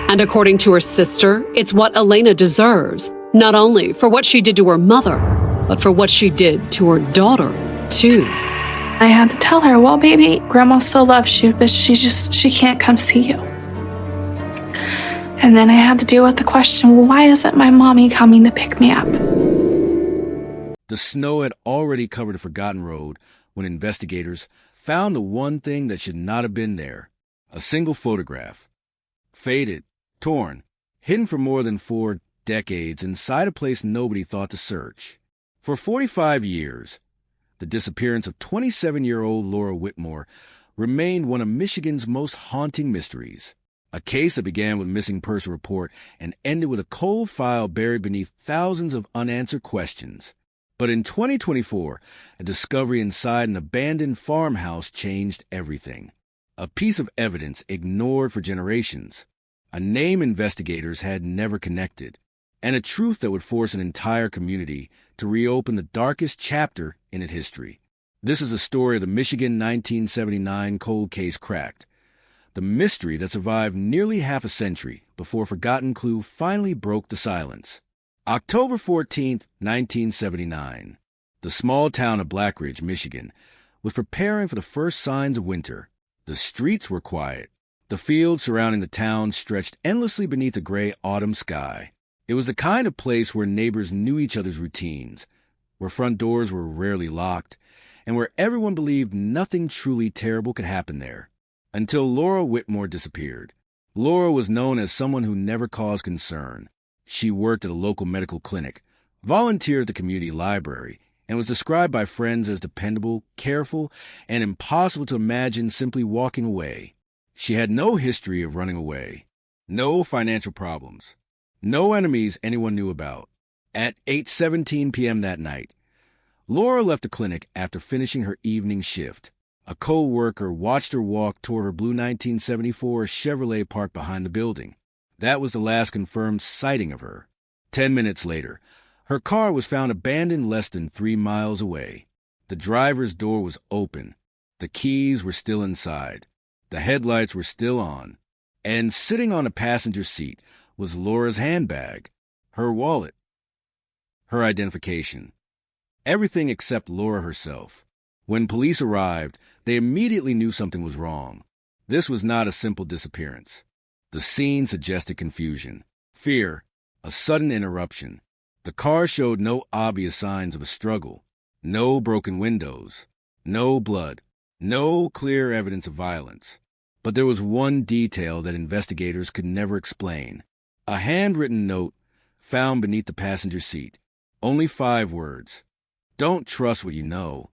And according to her sister, it's what Alaina deserves, not only for what she did to her mother, but for what she did to her daughter, too. I had to tell her, well, baby, Grandma still loves you, but she can't come see you. And then I had to deal with the question, well, why isn't my mommy coming to pick me up? The snow had already covered a forgotten road when investigators found the one thing that should not have been there, a single photograph. Faded, torn, hidden for more than 4 decades inside a place nobody thought to search. For 45 years, the disappearance of 27-year-old Laura Whitmore remained one of Michigan's most haunting mysteries. A case that began with missing person report and ended with a cold file buried beneath thousands of unanswered questions. But in 2024, a discovery inside an abandoned farmhouse changed everything. A piece of evidence ignored for generations, a name investigators had never connected, and a truth that would force an entire community to reopen the darkest chapter in its history. This is the story of the Michigan 1979 cold case cracked, the mystery that survived nearly half a century before a forgotten clue finally broke the silence. October 14, 1979. The small town of Black Ridge, Michigan, was preparing for the first signs of winter. The streets were quiet. The fields surrounding the town stretched endlessly beneath a gray autumn sky. It was the kind of place where neighbors knew each other's routines, where front doors were rarely locked, and where everyone believed nothing truly terrible could happen there. Until Laura Whitmore disappeared. Laura was known as someone who never caused concern. She worked at a local medical clinic, volunteered at the community library, and was described by friends as dependable, careful, and impossible to imagine simply walking away. She had no history of running away, no financial problems, no enemies anyone knew about. At 8:17 p.m. that night, Laura left the clinic after finishing her evening shift. A co-worker watched her walk toward her blue 1974 Chevrolet parked behind the building. That was the last confirmed sighting of her. 10 minutes later, her car was found abandoned less than 3 miles away. The driver's door was open. The keys were still inside. The headlights were still on. And sitting on the passenger seat was Laura's handbag, her wallet, her identification. Everything except Laura herself. When police arrived, they immediately knew something was wrong. This was not a simple disappearance. The scene suggested confusion, fear, a sudden interruption. The car showed no obvious signs of a struggle, no broken windows, no blood, no clear evidence of violence. But there was one detail that investigators could never explain. A handwritten note found beneath the passenger seat. Only 5 words. Don't trust what you know.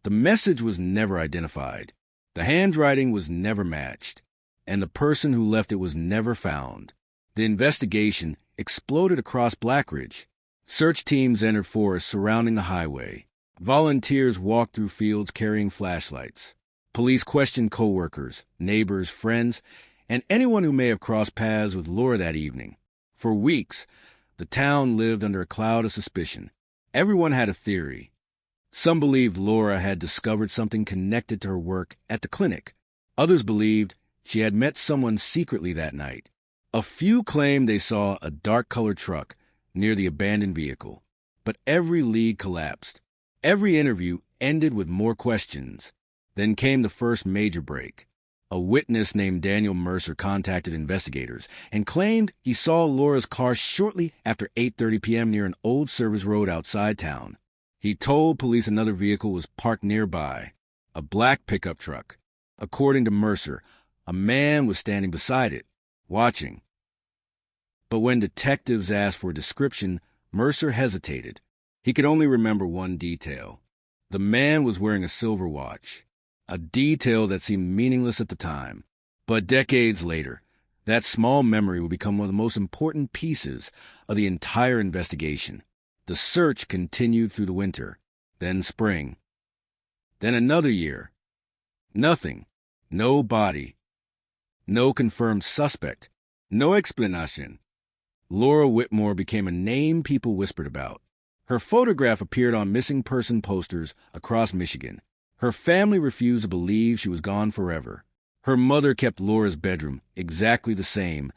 The message was never identified. The handwriting was never matched. And the person who left it was never found. The investigation exploded across Blackridge. Search teams entered forests surrounding the highway. Volunteers walked through fields carrying flashlights. Police questioned co-workers, neighbors, friends, and anyone who may have crossed paths with Laura that evening. For weeks, the town lived under a cloud of suspicion. Everyone had a theory. Some believed Laura had discovered something connected to her work at the clinic. Others believed she had met someone secretly that night. A few claimed they saw a dark-colored truck near the abandoned vehicle. But every lead collapsed. Every interview ended with more questions. Then came the first major break. A witness named Daniel Mercer contacted investigators and claimed he saw Laura's car shortly after 8:30 p.m. near an old service road outside town. He told police another vehicle was parked nearby, a black pickup truck. According to Mercer, a man was standing beside it, watching. But when detectives asked for a description, Mercer hesitated. He could only remember one detail. The man was wearing a silver watch. A detail that seemed meaningless at the time. But decades later, that small memory would become one of the most important pieces of the entire investigation. The search continued through the winter, then spring, then another year. Nothing. No body. No confirmed suspect. No explanation. Laura Whitmore became a name people whispered about. Her photograph appeared on missing person posters across Michigan. Her family refused to believe she was gone forever. Her mother kept Laura's bedroom exactly the same,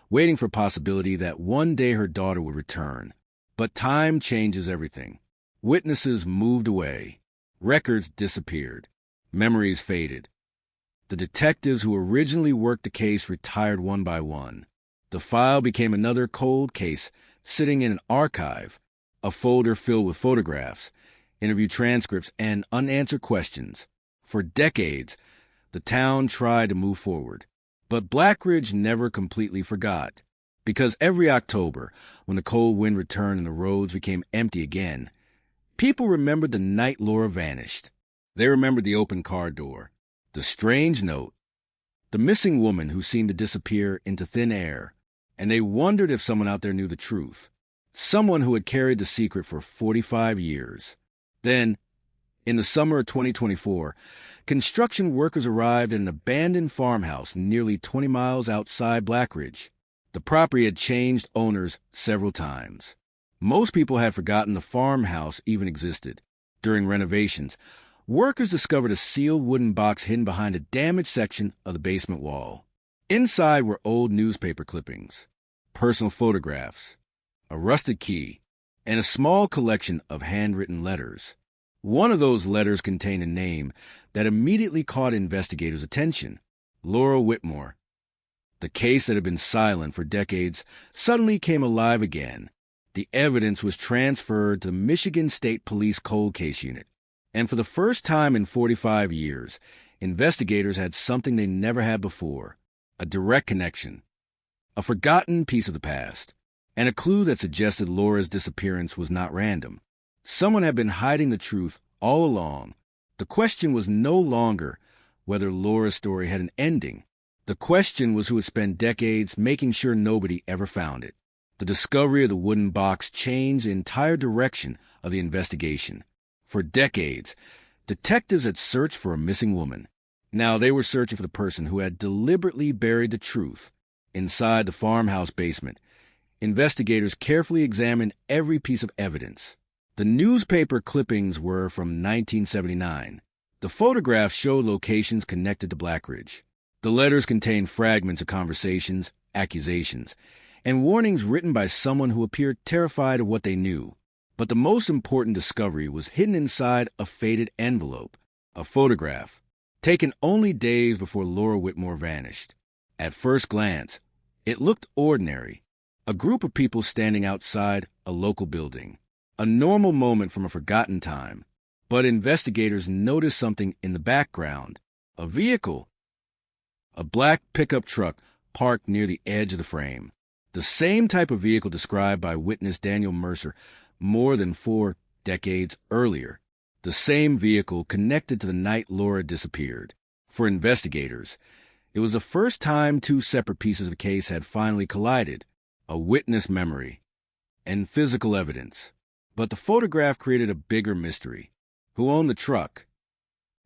waiting for possibility that one day her daughter would return. But time changes everything. Witnesses moved away. Records disappeared. Memories faded. The detectives who originally worked the case retired one by one. The file became another cold case sitting in an archive, a folder filled with photographs, interview transcripts, and unanswered questions. For decades, the town tried to move forward. But Blackridge never completely forgot. Because every October, when the cold wind returned and the roads became empty again, people remembered the night Laura vanished. They remembered the open car door, the strange note, the missing woman who seemed to disappear into thin air, and they wondered if someone out there knew the truth. Someone who had carried the secret for 45 years. Then, in the summer of 2024, construction workers arrived at an abandoned farmhouse nearly 20 miles outside Blackridge. The property had changed owners several times. Most people had forgotten the farmhouse even existed. During renovations, workers discovered a sealed wooden box hidden behind a damaged section of the basement wall. Inside were old newspaper clippings, personal photographs, a rusted key, and a small collection of handwritten letters. One of those letters contained a name that immediately caught investigators' attention: Laura Whitmore. The case that had been silent for decades suddenly came alive again. The evidence was transferred to the Michigan State Police Cold Case Unit. And for the first time in 45 years, investigators had something they never had before: a direct connection, a forgotten piece of the past, and a clue that suggested Laura's disappearance was not random. Someone had been hiding the truth all along. The question was no longer whether Laura's story had an ending. The question was who would spend decades making sure nobody ever found it. The discovery of the wooden box changed the entire direction of the investigation. For decades, detectives had searched for a missing woman. Now they were searching for the person who had deliberately buried the truth. Inside the farmhouse basement, investigators carefully examined every piece of evidence. The newspaper clippings were from 1979. The photographs showed locations connected to Blackridge. The letters contained fragments of conversations, accusations, and warnings written by someone who appeared terrified of what they knew. But the most important discovery was hidden inside a faded envelope, a photograph, taken only days before Laura Whitmore vanished. At first glance, it looked ordinary, a group of people standing outside a local building, a normal moment from a forgotten time. But investigators noticed something in the background, a vehicle, a black pickup truck parked near the edge of the frame, the same type of vehicle described by witness Daniel Mercer more than 4 decades earlier, the same vehicle connected to the night Laura disappeared. For investigators, it was the first time 2 separate pieces of the case had finally collided, a witness memory and physical evidence. But the photograph created a bigger mystery. Who owned the truck?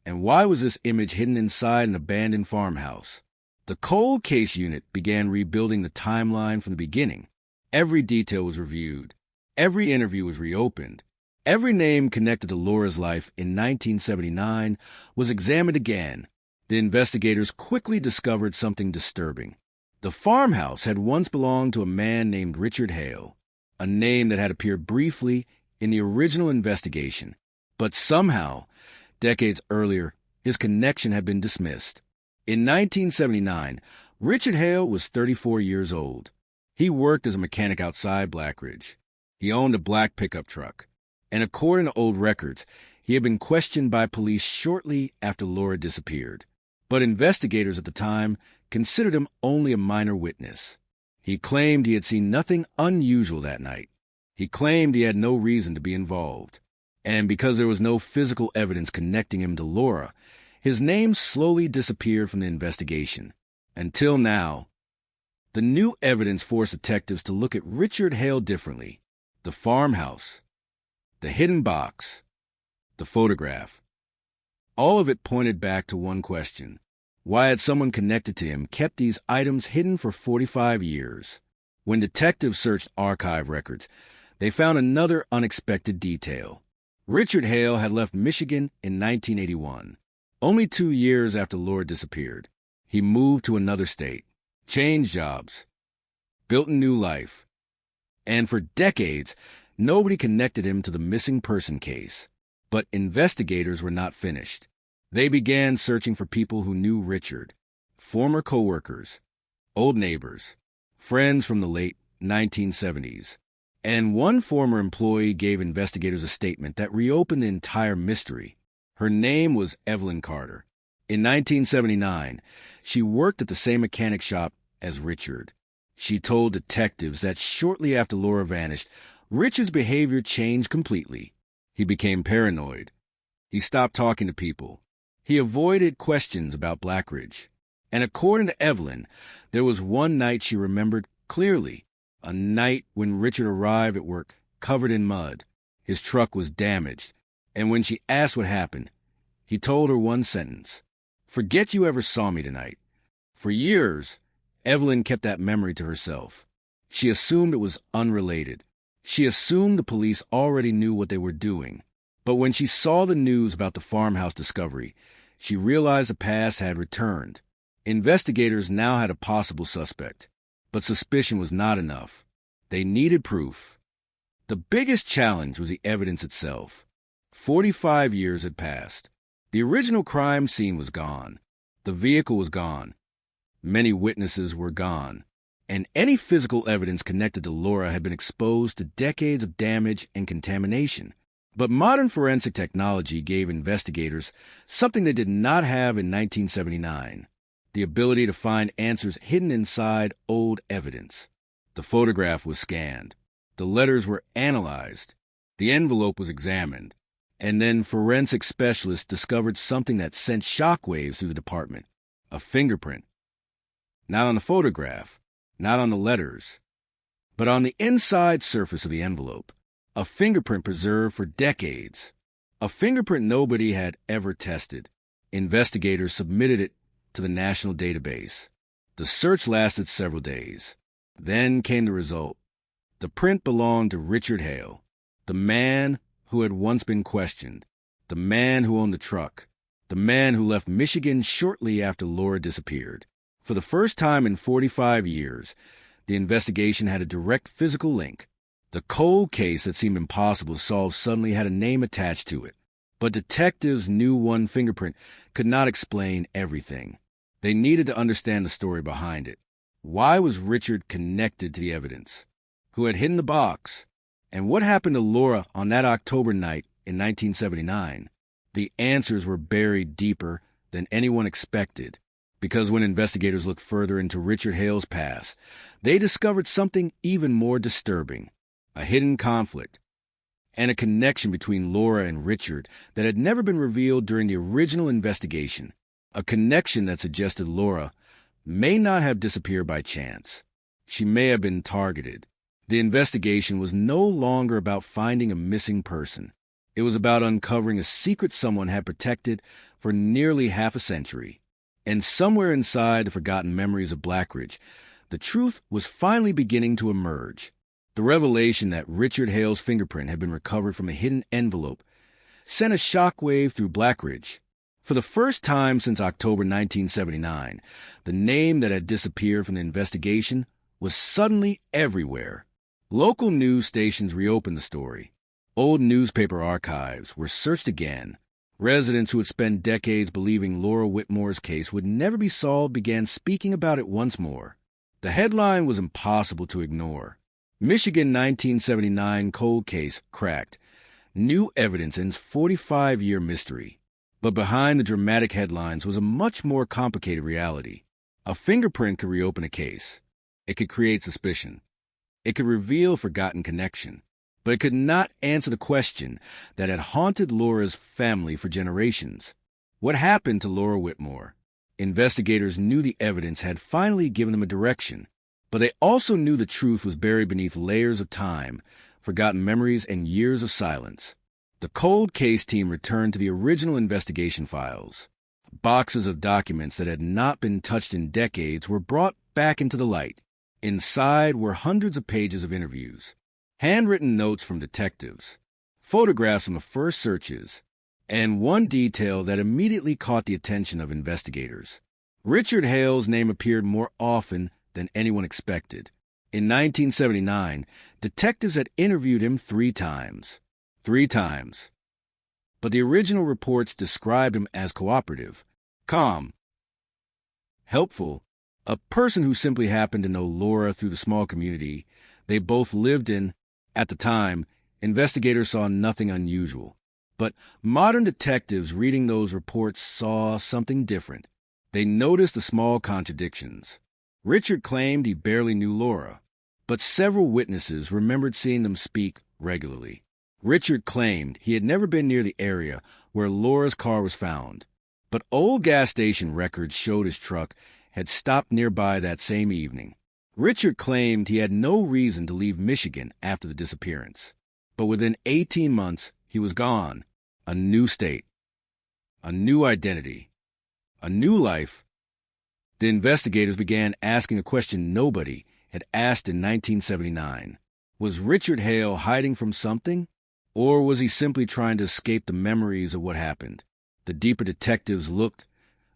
And why was this image hidden inside an abandoned farmhouse? The cold case unit began rebuilding the timeline from the beginning. Every detail was reviewed. Every interview was reopened. Every name connected to Laura's life in 1979 was examined again. The investigators quickly discovered something disturbing. The farmhouse had once belonged to a man named Richard Hale, a name that had appeared briefly in the original investigation. But somehow, decades earlier, his connection had been dismissed. In 1979, Richard Hale was 34 years old. He worked as a mechanic outside Blackridge. He owned a black pickup truck. And according to old records, he had been questioned by police shortly after Laura disappeared. But investigators at the time considered him only a minor witness. He claimed he had seen nothing unusual that night. He claimed he had no reason to be involved. And because there was no physical evidence connecting him to Laura, his name slowly disappeared from the investigation. Until now, the new evidence forced detectives to look at Richard Hale differently. The farmhouse, the hidden box, the photograph. All of it pointed back to one question. Why had someone connected to him kept these items hidden for 45 years? When detectives searched archive records, they found another unexpected detail. Richard Hale had left Michigan in 1981. Only 2 years after Laura disappeared, he moved to another state, changed jobs, built a new life. And for decades, nobody connected him to the missing person case. But investigators were not finished. They began searching for people who knew Richard, former coworkers, old neighbors, friends from the late 1970s. And one former employee gave investigators a statement that reopened the entire mystery. Her name was Evelyn Carter. In 1979, she worked at the same mechanic shop as Richard. She told detectives that shortly after Laura vanished, Richard's behavior changed completely. He became paranoid. He stopped talking to people. He avoided questions about Blackridge. And according to Evelyn, there was one night she remembered clearly, a night when Richard arrived at work covered in mud. His truck was damaged, and when she asked what happened, he told her one sentence, "Forget you ever saw me tonight." For years, Evelyn kept that memory to herself. She assumed it was unrelated. She assumed the police already knew what they were doing. But when she saw the news about the farmhouse discovery, she realized the past had returned. Investigators now had a possible suspect, but suspicion was not enough. They needed proof. The biggest challenge was the evidence itself. 45 years had passed. The original crime scene was gone. The vehicle was gone. Many witnesses were gone. And any physical evidence connected to Laura had been exposed to decades of damage and contamination. But modern forensic technology gave investigators something they did not have in 1979, the ability to find answers hidden inside old evidence. The photograph was scanned. The letters were analyzed. The envelope was examined. And then forensic specialists discovered something that sent shockwaves through the department, a fingerprint. Not on the photograph, not on the letters, but on the inside surface of the envelope. A fingerprint preserved for decades. A fingerprint nobody had ever tested. Investigators submitted it to the national database. The search lasted several days. Then came the result. The print belonged to Richard Hale, the man who had once been questioned, the man who owned the truck, the man who left Michigan shortly after Laura disappeared. For the first time in 45 years, the investigation had a direct physical link. The cold case that seemed impossible to solve suddenly had a name attached to it. But detectives knew one fingerprint could not explain everything. They needed to understand the story behind it. Why was Richard connected to the evidence? Who had hidden the box? And what happened to Laura on that October night in 1979? The answers were buried deeper than anyone expected, because when investigators looked further into Richard Hale's past, they discovered something even more disturbing, a hidden conflict, and a connection between Laura and Richard that had never been revealed during the original investigation, a connection that suggested Laura may not have disappeared by chance. She may have been targeted. The investigation was no longer about finding a missing person. It was about uncovering a secret someone had protected for nearly half a century. And somewhere inside the forgotten memories of Blackridge, the truth was finally beginning to emerge. The revelation that Richard Hale's fingerprint had been recovered from a hidden envelope sent a shockwave through Blackridge. For the first time since October 1979, the name that had disappeared from the investigation was suddenly everywhere. Local news stations reopened the story. Old newspaper archives were searched again. Residents who had spent decades believing Laura Whitmore's case would never be solved began speaking about it once more. The headline was impossible to ignore. Michigan 1979 cold case cracked. New evidence ends 45-year mystery. But behind the dramatic headlines was a much more complicated reality. A fingerprint could reopen a case. It could create suspicion. It could reveal a forgotten connection. But it could not answer the question that had haunted Laura's family for generations. What happened to Laura Whitmore? Investigators knew the evidence had finally given them a direction, but they also knew the truth was buried beneath layers of time, forgotten memories, and years of silence. The cold case team returned to the original investigation files. Boxes of documents that had not been touched in decades were brought back into the light. Inside were hundreds of pages of interviews, handwritten notes from detectives, photographs from the first searches, and one detail that immediately caught the attention of investigators. Richard Hale's name appeared more often than anyone expected. In 1979, detectives had interviewed him 3 times. 3 times. But the original reports described him as cooperative, calm, helpful, a person who simply happened to know Laura through the small community they both lived in. At the time, investigators saw nothing unusual. But modern detectives reading those reports saw something different. They noticed the small contradictions. Richard claimed he barely knew Laura, but several witnesses remembered seeing them speak regularly. Richard claimed he had never been near the area where Laura's car was found, but old gas station records showed his truck had stopped nearby that same evening. Richard claimed he had no reason to leave Michigan after the disappearance, but within 18 months, he was gone. A new state, a new identity, a new life. The investigators began asking a question nobody had asked in 1979. Was Richard Hale hiding from something? Or was he simply trying to escape the memories of what happened? The deeper detectives looked,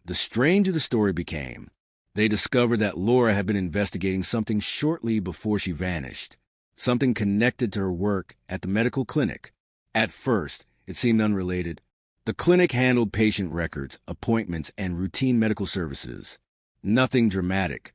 the stranger the story became. They discovered that Laura had been investigating something shortly before she vanished, something connected to her work at the medical clinic. At first, it seemed unrelated. The clinic handled patient records, appointments, and routine medical services. Nothing dramatic,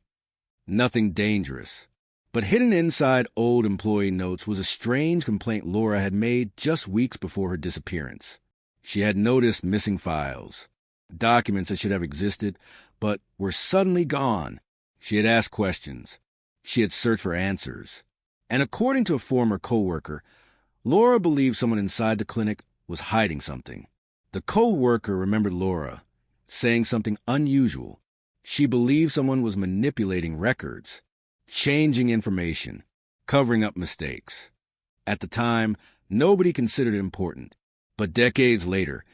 nothing dangerous. But hidden inside old employee notes was a strange complaint Laura had made just weeks before her disappearance. She had noticed missing files, documents that should have existed, but were suddenly gone. She had asked questions. She had searched for answers. And according to a former co-worker, Laura believed someone inside the clinic was hiding something. The co-worker remembered Laura saying something unusual. She believed someone was manipulating records, changing information, covering up mistakes. At the time, nobody considered it important. But decades later,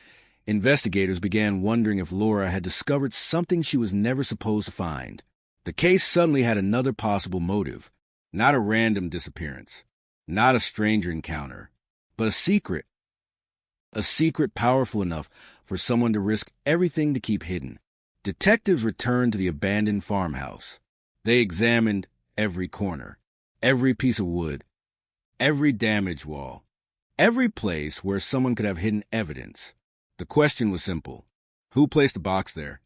investigators began wondering if Laura had discovered something she was never supposed to find. The case suddenly had another possible motive, not a random disappearance, not a stranger encounter, but a secret powerful enough for someone to risk everything to keep hidden. Detectives returned to the abandoned farmhouse. They examined every corner, every piece of wood, every damaged wall, every place where someone could have hidden evidence. The question was simple. Who placed the box there?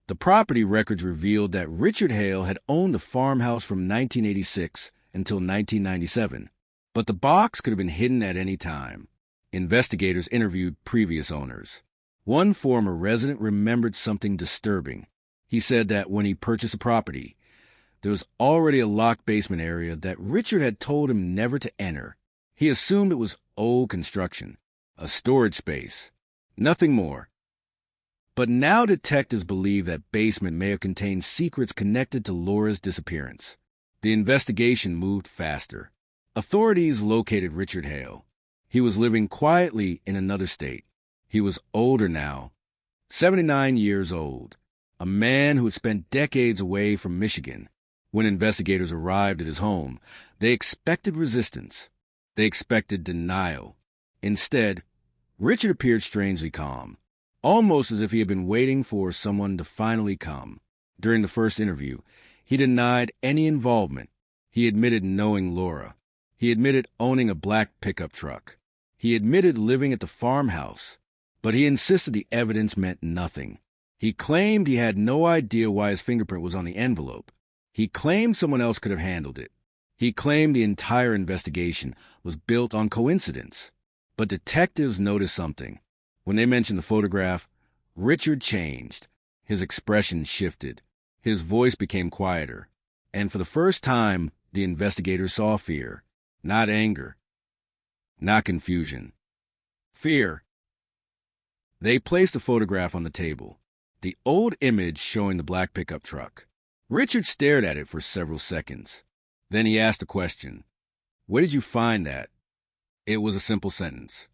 The property records revealed that Richard Hale had owned the farmhouse from 1986 until 1997, but the box could have been hidden at any time. Investigators interviewed previous owners. One former resident remembered something disturbing. He said that when he purchased the property, there was already a locked basement area that Richard had told him never to enter. He assumed it was old construction, a storage space, nothing more. But now detectives believe that basement may have contained secrets connected to Laura's disappearance. The investigation moved faster. Authorities located Richard Hale. He was living quietly in another state. He was older now, 79 years old, a man who had spent decades away from Michigan. When investigators arrived at his home, they expected resistance. They expected denial. Instead, Richard appeared strangely calm, almost as if he had been waiting for someone to finally come. During the first interview, he denied any involvement. He admitted knowing Laura. He admitted owning a black pickup truck. He admitted living at the farmhouse, but he insisted the evidence meant nothing. He claimed he had no idea why his fingerprint was on the envelope. He claimed someone else could have handled it. He claimed the entire investigation was built on coincidence. But detectives noticed something. When they mentioned the photograph, Richard changed. His expression shifted. His voice became quieter. And for the first time, the investigators saw fear. Not anger. Not confusion. Fear. They placed the photograph on the table, the old image showing the black pickup truck. Richard stared at it for several seconds. Then he asked a question. Where did you find that? It was a simple sentence.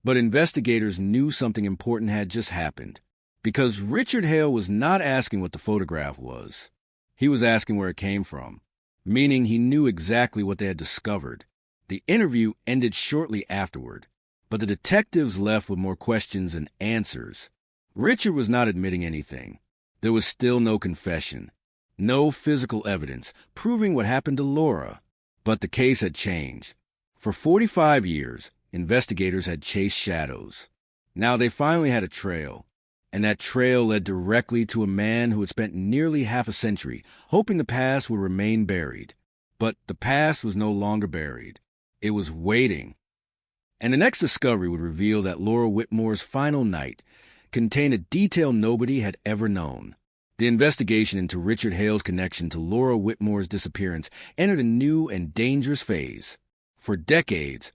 But investigators knew something important had just happened, because Richard Hale was not asking what the photograph was. He was asking where it came from, meaning he knew exactly what they had discovered. The interview ended shortly afterward, but the detectives left with more questions than answers. Richard was not admitting anything. There was still no confession, no physical evidence proving what happened to Laura. But the case had changed. For 45 years, investigators had chased shadows. Now they finally had a trail, and that trail led directly to a man who had spent nearly half a century hoping the past would remain buried. But the past was no longer buried. It was waiting. And the next discovery would reveal that Laura Whitmore's final night contained a detail nobody had ever known. The investigation into Richard Hale's connection to Laura Whitmore's disappearance entered a new and dangerous phase. For decades,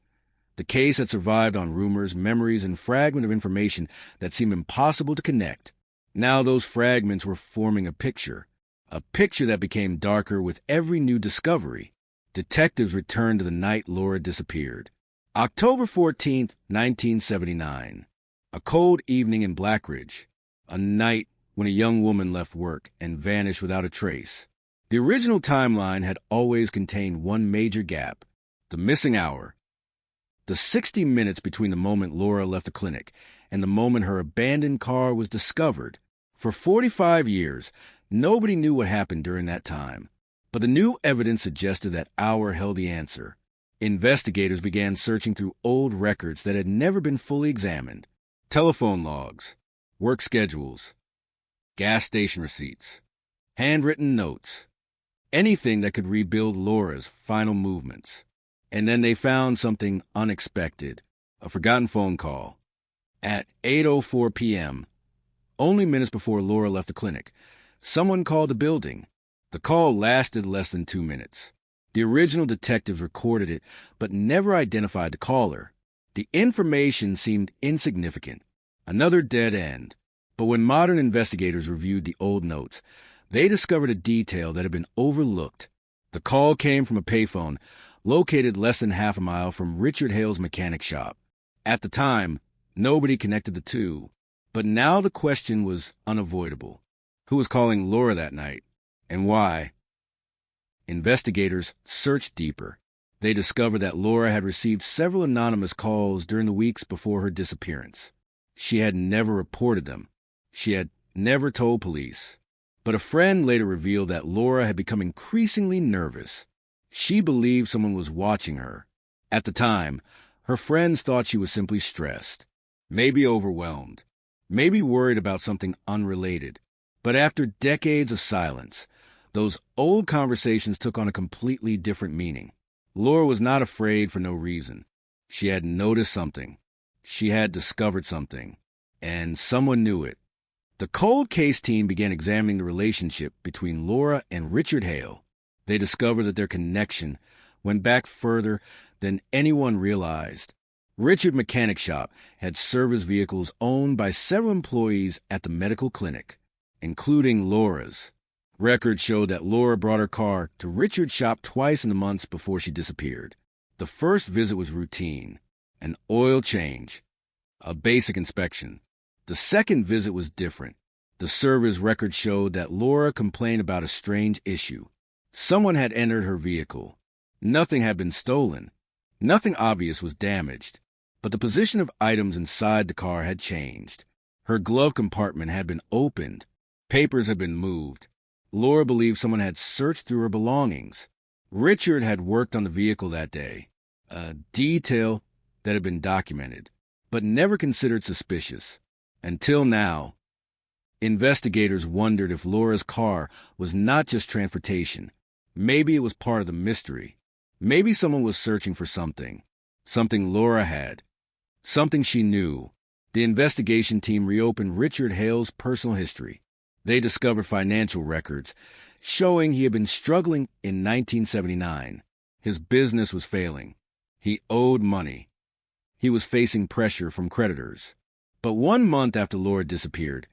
the case had survived on rumors, memories, and fragments of information that seemed impossible to connect. Now those fragments were forming a picture that became darker with every new discovery. Detectives returned to the night Laura disappeared. October 14th, 1979. A cold evening in Blackridge. A night when a young woman left work and vanished without a trace. The original timeline had always contained one major gap: the missing hour. The 60 minutes between the moment Laura left the clinic and the moment her abandoned car was discovered. For 45 years, nobody knew what happened during that time. But the new evidence suggested that hour held the answer. Investigators began searching through old records that had never been fully examined. Telephone logs, work schedules, gas station receipts, handwritten notes, anything that could rebuild Laura's final movements. And then they found something unexpected, a forgotten phone call. At 8:04 p.m., only minutes before Laura left the clinic, someone called the building. The call lasted less than 2 minutes. The original detectives recorded it, but never identified the caller. The information seemed insignificant, another dead end. But when modern investigators reviewed the old notes, they discovered a detail that had been overlooked. The call came from a payphone located less than half a mile from Richard Hale's mechanic shop. At the time, nobody connected the two, but now the question was unavoidable. Who was calling Laura that night, and why? Investigators searched deeper. They discovered that Laura had received several anonymous calls during the weeks before her disappearance. She had never reported them. She had never told police. But a friend later revealed that Laura had become increasingly nervous. She believed someone was watching her. At the time, her friends thought she was simply stressed, maybe overwhelmed, maybe worried about something unrelated. But after decades of silence, those old conversations took on a completely different meaning. Laura was not afraid for no reason. She had noticed something. She had discovered something. And someone knew it. The cold case team began examining the relationship between Laura and Richard Hale. They discovered that their connection went back further than anyone realized. Richard Mechanic Shop had service vehicles owned by several employees at the medical clinic, including Laura's. Records showed that Laura brought her car to Richard's shop twice in the months before she disappeared. The first visit was routine, an oil change, a basic inspection. The second visit was different. The service record showed that Laura complained about a strange issue. Someone had entered her vehicle. Nothing had been stolen. Nothing obvious was damaged. But the position of items inside the car had changed. Her glove compartment had been opened. Papers had been moved. Laura believed someone had searched through her belongings. Richard had worked on the vehicle that day, a detail that had been documented, but never considered suspicious. Until now, investigators wondered if Laura's car was not just transportation. Maybe it was part of the mystery. Maybe someone was searching for something Laura had, something she knew. The investigation team reopened Richard Hale's personal history. They discovered financial records showing he had been struggling in 1979. His business was failing. He owed money. He was facing pressure from creditors. But 1 month after Laura disappeared,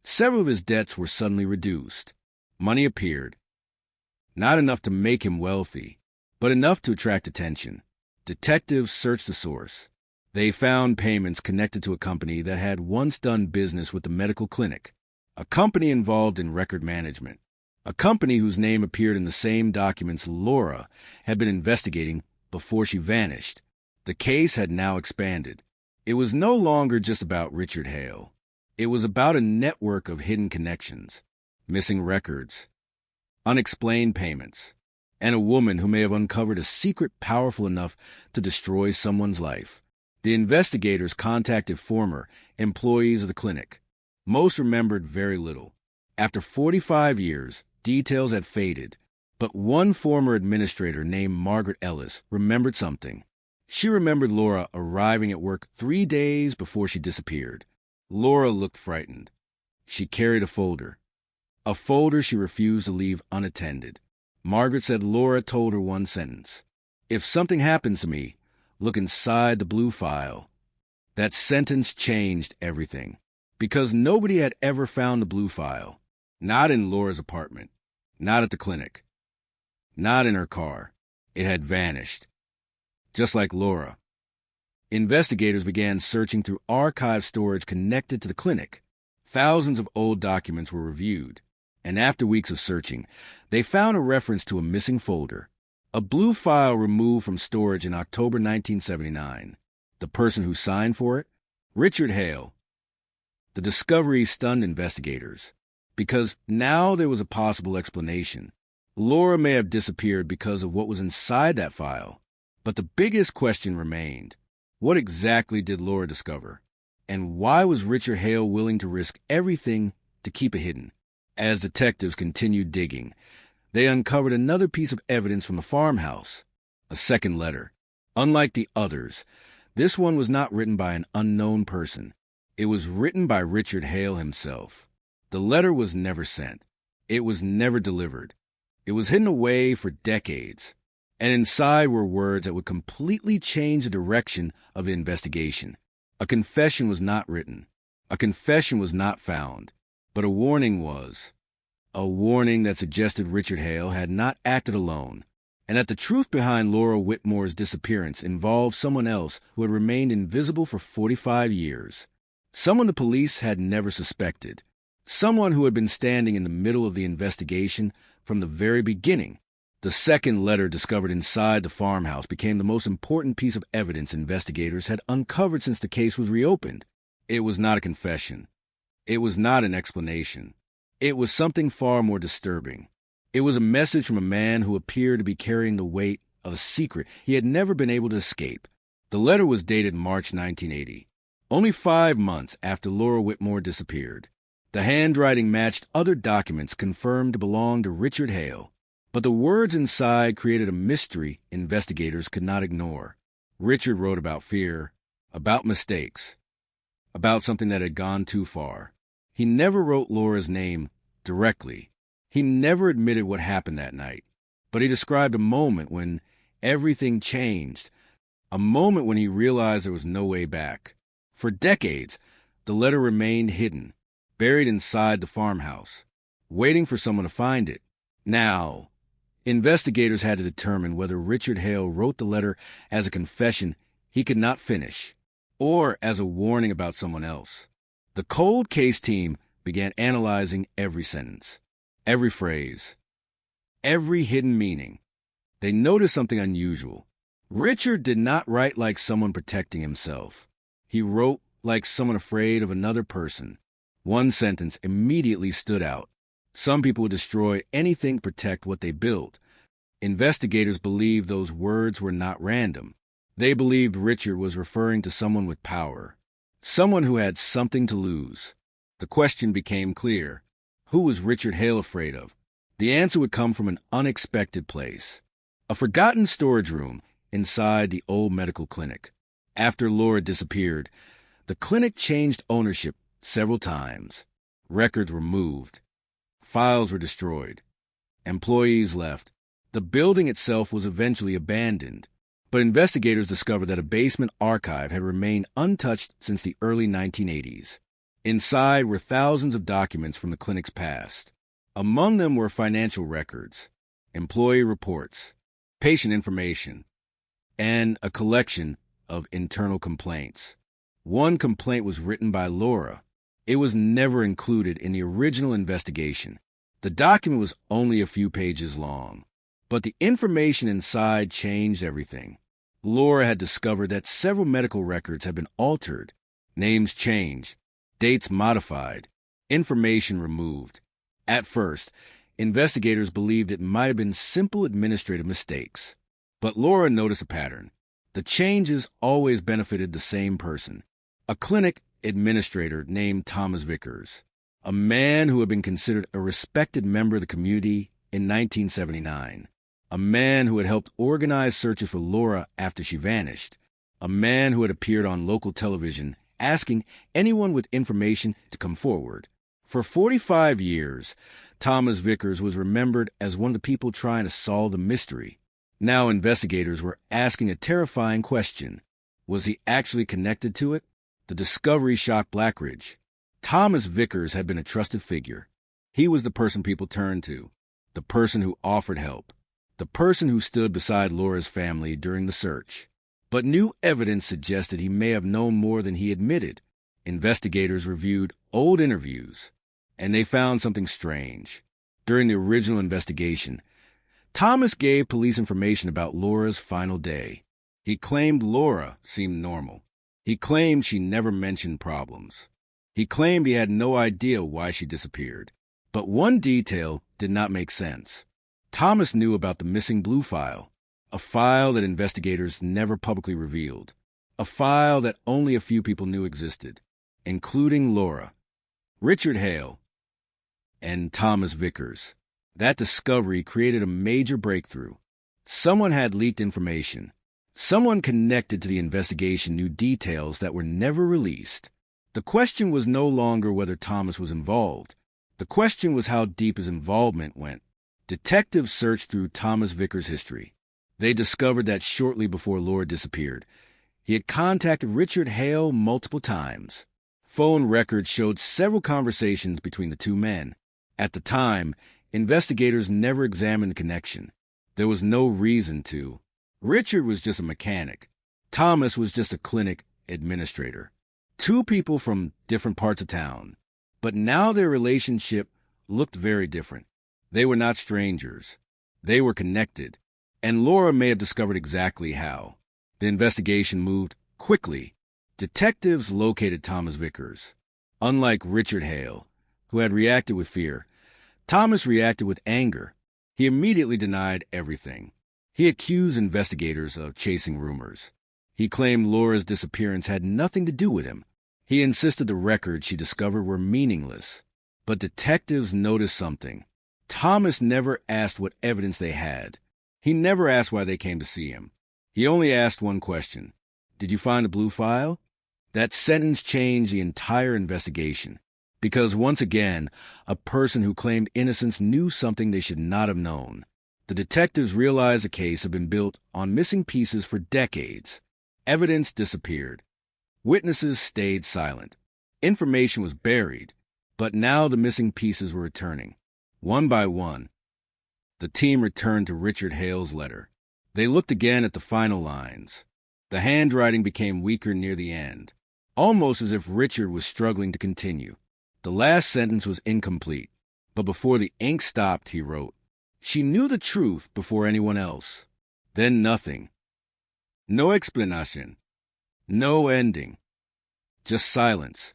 several of his debts were suddenly reduced. Money appeared. Not enough to make him wealthy, but enough to attract attention. Detectives searched the source. They found payments connected to a company that had once done business with the medical clinic, a company involved in record management, a company whose name appeared in the same documents Laura had been investigating before she vanished. The case had now expanded. It was no longer just about Richard Hale. It was about a network of hidden connections, missing records, unexplained payments, and a woman who may have uncovered a secret powerful enough to destroy someone's life. The investigators contacted former employees of the clinic. Most remembered very little. After 45 years, details had faded, but one former administrator named Margaret Ellis remembered something. She remembered Laura arriving at work 3 days before she disappeared. Laura looked frightened. She carried a folder she refused to leave unattended. Margaret said Laura told her one sentence: "If something happens to me, look inside the blue file." That sentence changed everything, because nobody had ever found the blue file. Not in Laura's apartment, not at the clinic, not in her car. It had vanished. Just like Laura. Investigators began searching through archive storage connected to the clinic. Thousands of old documents were reviewed, and after weeks of searching, they found a reference to a missing folder, a blue file removed from storage in October 1979. The person who signed for it? Richard Hale. The discovery stunned investigators, because now there was a possible explanation. Laura may have disappeared because of what was inside that file. But the biggest question remained. What exactly did Laura discover? And why was Richard Hale willing to risk everything to keep it hidden? As detectives continued digging, they uncovered another piece of evidence from the farmhouse, a second letter. Unlike the others, this one was not written by an unknown person. It was written by Richard Hale himself. The letter was never sent. It was never delivered. It was hidden away for decades. And inside were words that would completely change the direction of the investigation. A confession was not written. A confession was not found. But a warning was. A warning that suggested Richard Hale had not acted alone, and that the truth behind Laura Whitmore's disappearance involved someone else who had remained invisible for 45 years. Someone the police had never suspected. Someone who had been standing in the middle of the investigation from the very beginning. The second letter discovered inside the farmhouse became the most important piece of evidence investigators had uncovered since the case was reopened. It was not a confession. It was not an explanation. It was something far more disturbing. It was a message from a man who appeared to be carrying the weight of a secret he had never been able to escape. The letter was dated March 1980, only 5 months after Laura Whitmore disappeared. The handwriting matched other documents confirmed to belong to Richard Hale, but the words inside created a mystery investigators could not ignore. Richard wrote about fear, about mistakes, about something that had gone too far. He never wrote Laura's name directly. He never admitted what happened that night, but he described a moment when everything changed, a moment when he realized there was no way back. For decades, the letter remained hidden, buried inside the farmhouse, waiting for someone to find it. Now, investigators had to determine whether Richard Hale wrote the letter as a confession he could not finish, or as a warning about someone else. The cold case team began analyzing every sentence, every phrase, every hidden meaning. They noticed something unusual. Richard did not write like someone protecting himself. He wrote like someone afraid of another person. One sentence immediately stood out. Some people would destroy anything to protect what they built. Investigators believed those words were not random. They believed Richard was referring to someone with power, someone who had something to lose. The question became clear. Who was Richard Hale afraid of? The answer would come from an unexpected place. A forgotten storage room inside the old medical clinic. After Laura disappeared, the clinic changed ownership several times. Records were moved. Files were destroyed. Employees left. The building itself was eventually abandoned, but investigators discovered that a basement archive had remained untouched since the early 1980s. Inside were thousands of documents from the clinic's past. Among them were financial records, employee reports, patient information, and a collection of internal complaints. One complaint was written by Laura. It was never included in the original investigation. The document was only a few pages long, but the information inside changed everything. Laura had discovered that several medical records had been altered, names changed, dates modified, information removed. At first, investigators believed it might have been simple administrative mistakes, but Laura noticed a pattern. The changes always benefited the same person, a clinic administrator named Thomas Vickers, a man who had been considered a respected member of the community in 1979, a man who had helped organize searches for Laura after she vanished, a man who had appeared on local television asking anyone with information to come forward. For 45 years, Thomas Vickers was remembered as one of the people trying to solve the mystery. Now investigators were asking a terrifying question. Was he actually connected to it? The discovery shocked Blackridge. Thomas Vickers had been a trusted figure. He was the person people turned to, the person who offered help, the person who stood beside Laura's family during the search. But new evidence suggested he may have known more than he admitted. Investigators reviewed old interviews, and they found something strange. During the original investigation, Thomas gave police information about Laura's final day. He claimed Laura seemed normal. He claimed she never mentioned problems. He claimed he had no idea why she disappeared. But one detail did not make sense. Thomas knew about the missing blue file, a file that investigators never publicly revealed, a file that only a few people knew existed, including Laura, Richard Hale, and Thomas Vickers. That discovery created a major breakthrough. Someone had leaked information. Someone connected to the investigation knew details that were never released. The question was no longer whether Thomas was involved. The question was how deep his involvement went. Detectives searched through Thomas Vickers' history. They discovered that shortly before Laura disappeared, he had contacted Richard Hale multiple times. Phone records showed several conversations between the two men. At the time, investigators never examined the connection. There was no reason to. Richard was just a mechanic. Thomas was just a clinic administrator. Two people from different parts of town. But now their relationship looked very different. They were not strangers. They were connected. And Laura may have discovered exactly how. The investigation moved quickly. Detectives located Thomas Vickers. Unlike Richard Hale, who had reacted with fear, Thomas reacted with anger. He immediately denied everything. He accused investigators of chasing rumors. He claimed Laura's disappearance had nothing to do with him. He insisted the records she discovered were meaningless. But detectives noticed something. Thomas never asked what evidence they had. He never asked why they came to see him. He only asked one question. Did you find the blue file? That sentence changed the entire investigation. Because once again, a person who claimed innocence knew something they should not have known. The detectives realized the case had been built on missing pieces for decades. Evidence disappeared. Witnesses stayed silent. Information was buried. But now the missing pieces were returning. One by one, the team returned to Richard Hale's letter. They looked again at the final lines. The handwriting became weaker near the end, almost as if Richard was struggling to continue. The last sentence was incomplete, but before the ink stopped, he wrote, "She knew the truth before anyone else." Then nothing. No explanation. No ending. Just silence.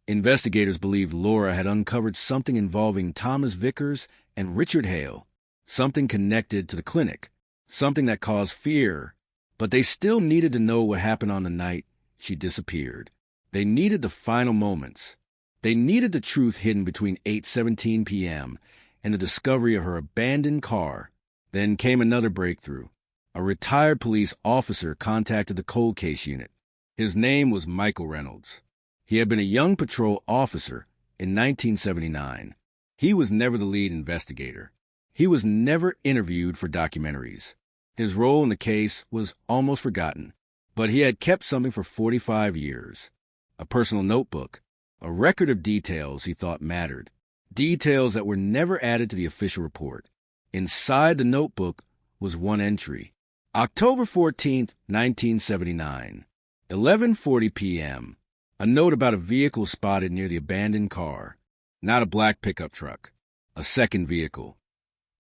Investigators believed Laura had uncovered something involving Thomas Vickers and Richard Hale, something connected to the clinic, something that caused fear, but they still needed to know what happened on the night she disappeared. They needed the final moments. They needed the truth hidden between 8:17 p.m. and the discovery of her abandoned car. Then came another breakthrough. A retired police officer contacted the cold case unit. His name was Michael Reynolds. He had been a young patrol officer in 1979. He was never the lead investigator. He was never interviewed for documentaries. His role in the case was almost forgotten, but he had kept something for 45 years. A personal notebook, a record of details he thought mattered, details that were never added to the official report. Inside the notebook was one entry. October 14th, 1979, 11:40 p.m. A note about a vehicle spotted near the abandoned car. Not a black pickup truck. A second vehicle.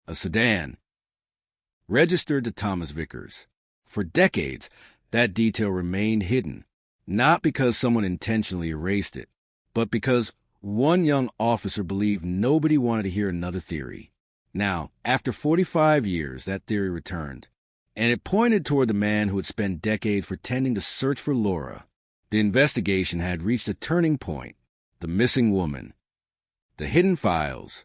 A sedan. Registered to Thomas Vickers. For decades, that detail remained hidden. Not because someone intentionally erased it, but because one young officer believed nobody wanted to hear another theory. Now, after 45 years, that theory returned. And it pointed toward the man who had spent decades pretending to search for Laura. The investigation had reached a turning point. The missing woman, the hidden files,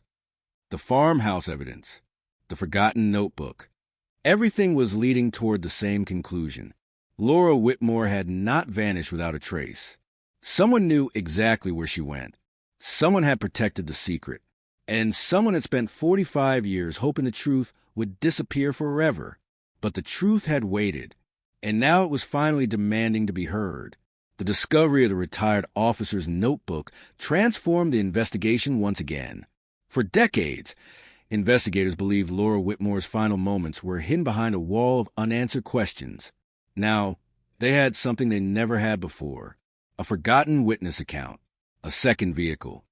the farmhouse evidence, the forgotten notebook. Everything was leading toward the same conclusion. Laura Whitmore had not vanished without a trace. Someone knew exactly where she went. Someone had protected the secret. And someone had spent 45 years hoping the truth would disappear forever. But the truth had waited, and now it was finally demanding to be heard. The discovery of the retired officer's notebook transformed the investigation once again. For decades, investigators believed Laura Whitmore's final moments were hidden behind a wall of unanswered questions. Now, they had something they never had before, a forgotten witness account, a second vehicle,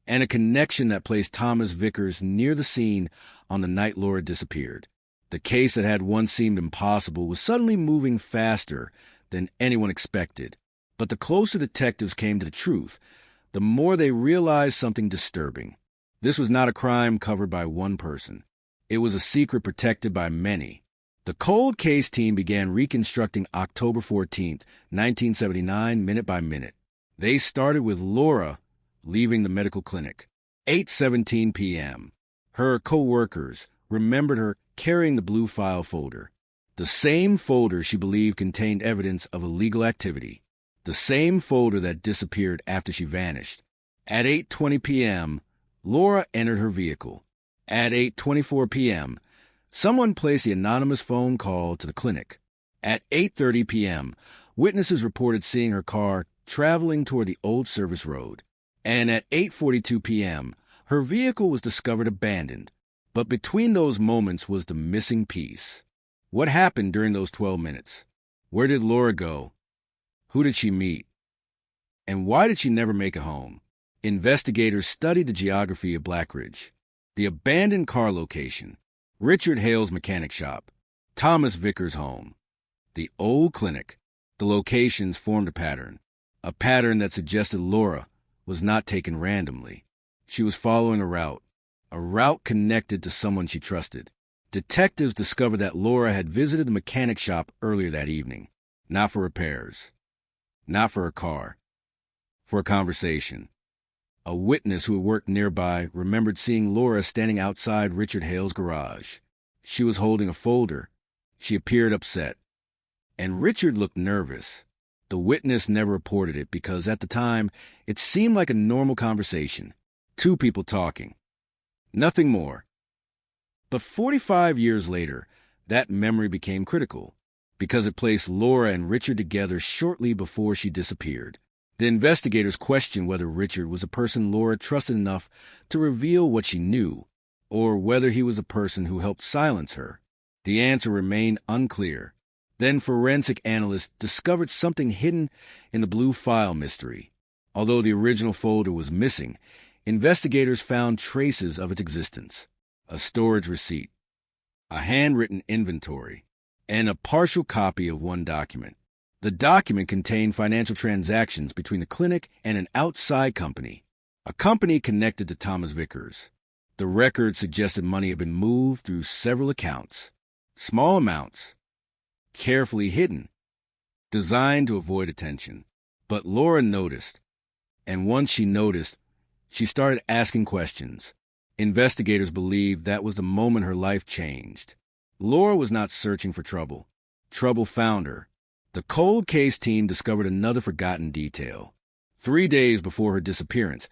and a connection that placed Thomas Vickers near the scene on the night Laura disappeared. The case that had once seemed impossible was suddenly moving faster than anyone expected. But the closer detectives came to the truth, the more they realized something disturbing. This was not a crime covered by one person. It was a secret protected by many. The cold case team began reconstructing October 14th, 1979, minute by minute. They started with Laura leaving the medical clinic. 8:17 p.m. Her co-workers remembered her carrying the blue file folder. The same folder she believed contained evidence of illegal activity. The same folder that disappeared after she vanished. At 8:20 p.m., Laura entered her vehicle. At 8:24 p.m., someone placed the anonymous phone call to the clinic. At 8:30 p.m., witnesses reported seeing her car traveling toward the old service road. And at 8:42 p.m., her vehicle was discovered abandoned. But between those moments was the missing piece. What happened during those 12 minutes? Where did Laura go? Who did she meet? And why did she never make it home? Investigators studied the geography of Blackridge, the abandoned car location, Richard Hale's mechanic shop, Thomas Vickers' home, the old clinic. The locations formed a pattern that suggested Laura was not taken randomly. She was following a route, a route connected to someone she trusted. Detectives discovered that Laura had visited the mechanic shop earlier that evening, not for repairs, not for her car, for a conversation. A witness who had worked nearby remembered seeing Laura standing outside Richard Hale's garage. She was holding a folder. She appeared upset. And Richard looked nervous. The witness never reported it because at the time, it seemed like a normal conversation. Two people talking. Nothing more. But 45 years later, that memory became critical because it placed Laura and Richard together shortly before she disappeared. The investigators questioned whether Richard was a person Laura trusted enough to reveal what she knew, or whether he was a person who helped silence her. The answer remained unclear. Then forensic analysts discovered something hidden in the blue file mystery. Although the original folder was missing, investigators found traces of its existence. A storage receipt, a handwritten inventory, and a partial copy of one document. The document contained financial transactions between the clinic and an outside company, a company connected to Thomas Vickers. The record suggested money had been moved through several accounts, small amounts, carefully hidden, designed to avoid attention. But Laura noticed, and once she noticed, she started asking questions. Investigators believed that was the moment her life changed. Laura was not searching for trouble. Trouble found her. The cold case team discovered another forgotten detail. 3 days before her disappearance,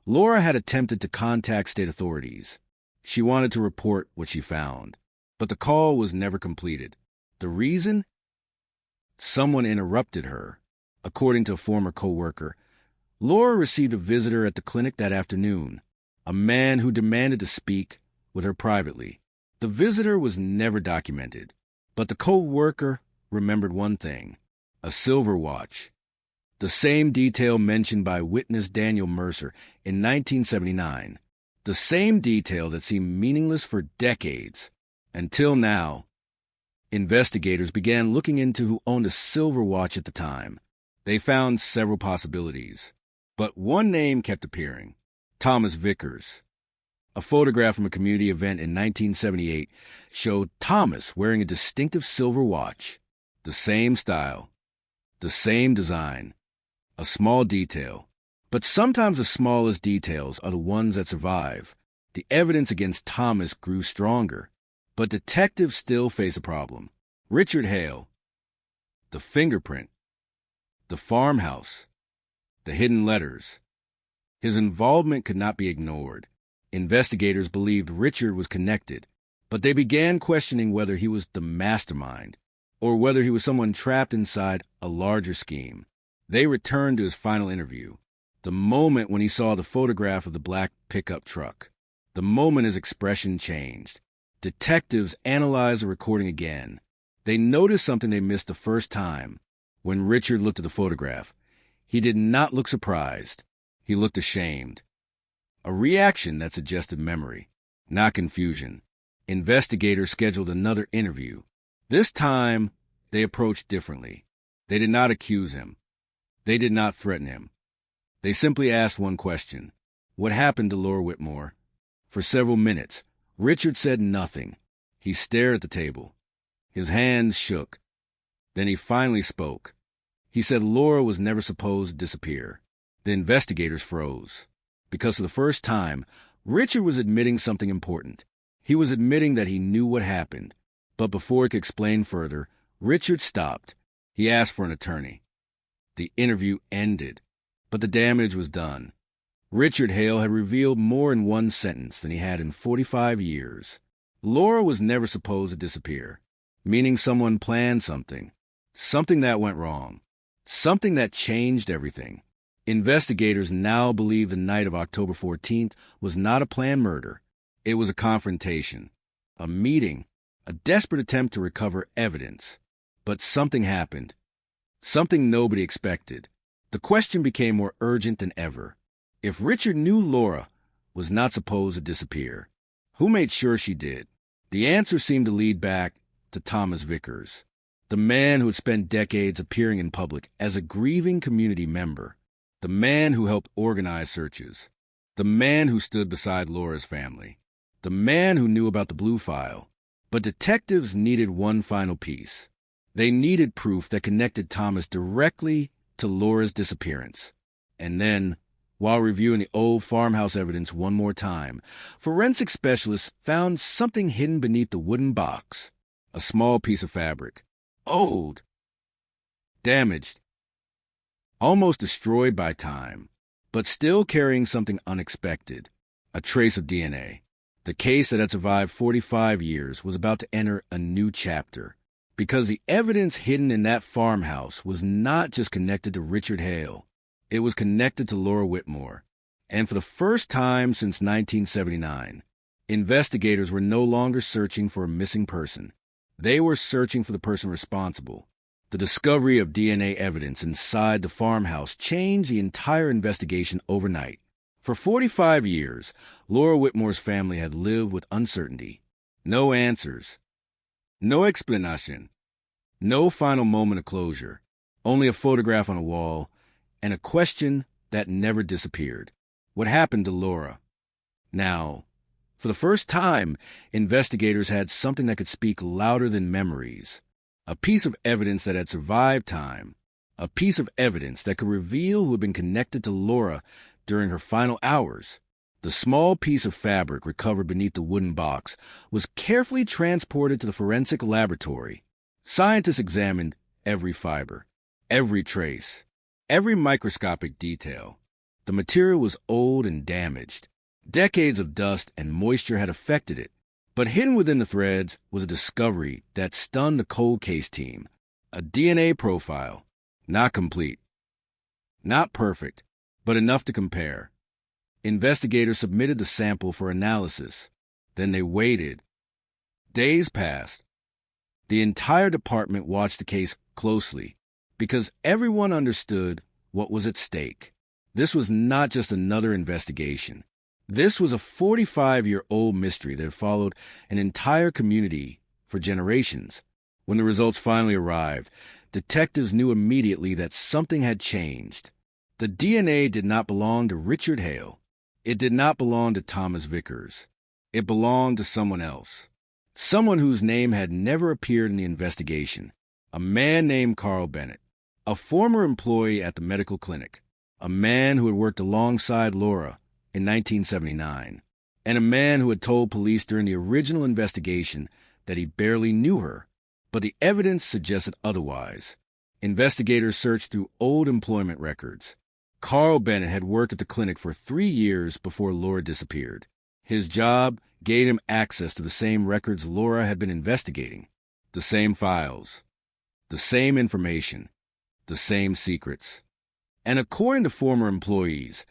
Laura had attempted to contact state authorities. She wanted to report what she found, but the call was never completed. The reason? Someone interrupted her. According to a former co-worker, Laura received a visitor at the clinic that afternoon, a man who demanded to speak with her privately. The visitor was never documented, but the co-worker remembered one thing, a silver watch, the same detail mentioned by witness Daniel Mercer in 1979, the same detail that seemed meaningless for decades, until now. Investigators began looking into who owned a silver watch at the time. They found several possibilities, but one name kept appearing, Thomas Vickers. A photograph from a community event in 1978 showed Thomas wearing a distinctive silver watch. The same style, the same design, a small detail. But sometimes the smallest details are the ones that survive. The evidence against Thomas grew stronger, but detectives still face a problem. Richard Hale, the fingerprint, the farmhouse, the hidden letters. His involvement could not be ignored. Investigators believed Richard was connected, but they began questioning whether he was the mastermind, or whether he was someone trapped inside a larger scheme. They returned to his final interview, the moment when he saw the photograph of the black pickup truck, the moment his expression changed. Detectives analyzed the recording again. They noticed something they missed the first time. When Richard looked at the photograph, he did not look surprised. He looked ashamed. A reaction that suggested memory, not confusion. Investigators scheduled another interview. This time, they approached differently. They did not accuse him. They did not threaten him. They simply asked one question. What happened to Laura Whitmore? For several minutes, Richard said nothing. He stared at the table. His hands shook. Then he finally spoke. He said Laura was never supposed to disappear. The investigators froze. Because for the first time, Richard was admitting something important. He was admitting that he knew what happened. But before he could explain further, Richard stopped. He asked for an attorney. The interview ended, but the damage was done. Richard Hale had revealed more in one sentence than he had in 45 years. Laura was never supposed to disappear, meaning someone planned something that went wrong, something that changed everything. Investigators now believe the night of October 14th was not a planned murder. It was a confrontation, a meeting, a desperate attempt to recover evidence. But something happened, something nobody expected. The question became more urgent than ever. If Richard knew Laura was not supposed to disappear, who made sure she did? The answer seemed to lead back to Thomas Vickers, the man who had spent decades appearing in public as a grieving community member, the man who helped organize searches, the man who stood beside Laura's family. the man who knew about the blue file. But detectives needed one final piece. They needed proof that connected Thomas directly to Laura's disappearance. And then, while reviewing the old farmhouse evidence one more time, forensic specialists found something hidden beneath the wooden box. A small piece of fabric. Old. Damaged. Almost destroyed by time, but still carrying something unexpected. A trace of DNA. The case that had survived 45 years was about to enter a new chapter, because the evidence hidden in that farmhouse was not just connected to Richard Hale. It was connected to Laura Whitmore. And for the first time since 1979, investigators were no longer searching for a missing person. They were searching for the person responsible. The discovery of DNA evidence inside the farmhouse changed the entire investigation overnight. For 45 years, Laura Whitmore's family had lived with uncertainty. No answers. No explanation. No final moment of closure. Only a photograph on a wall and a question that never disappeared. What happened to Laura? Now, for the first time, investigators had something that could speak louder than memories. A piece of evidence that had survived time. A piece of evidence that could reveal who had been connected to Laura during her final hours. The small piece of fabric recovered beneath the wooden box was carefully transported to the forensic laboratory. Scientists examined every fiber, every trace, every microscopic detail. The material was old and damaged. Decades of dust and moisture had affected it. But hidden within the threads was a discovery that stunned the cold case team. A DNA profile. Not complete. Not perfect, but enough to compare. Investigators submitted the sample for analysis. Then they waited. Days passed. The entire department watched the case closely because everyone understood what was at stake. This was not just another investigation. This was a 45-year-old mystery that had followed an entire community for generations. When the results finally arrived, detectives knew immediately that something had changed. The DNA did not belong to Richard Hale. It did not belong to Thomas Vickers. It belonged to someone else. Someone whose name had never appeared in the investigation. A man named Carl Bennett, a former employee at the medical clinic. A man who had worked alongside Laura in 1979, and a man who had told police during the original investigation that he barely knew her, but the evidence suggested otherwise. Investigators searched through old employment records. Carl Bennett had worked at the clinic for 3 years before Laura disappeared. His job gave him access to the same records Laura had been investigating, the same files, the same information, the same secrets. And according to former employees,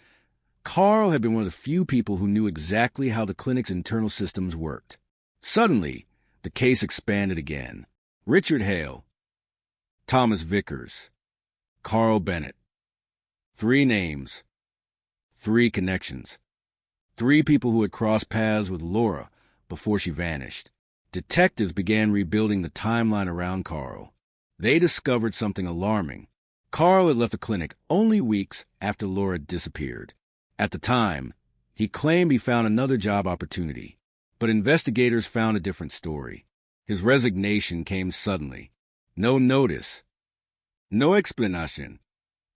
Carl had been one of the few people who knew exactly how the clinic's internal systems worked. Suddenly, the case expanded again. Richard Hale, Thomas Vickers, Carl Bennett. 3 names, 3 connections, 3 people who had crossed paths with Laura before she vanished. Detectives began rebuilding the timeline around Carl. They discovered something alarming. Carl had left the clinic only weeks after Laura disappeared. At the time, he claimed he found another job opportunity, but investigators found a different story. His resignation came suddenly. No notice. No explanation.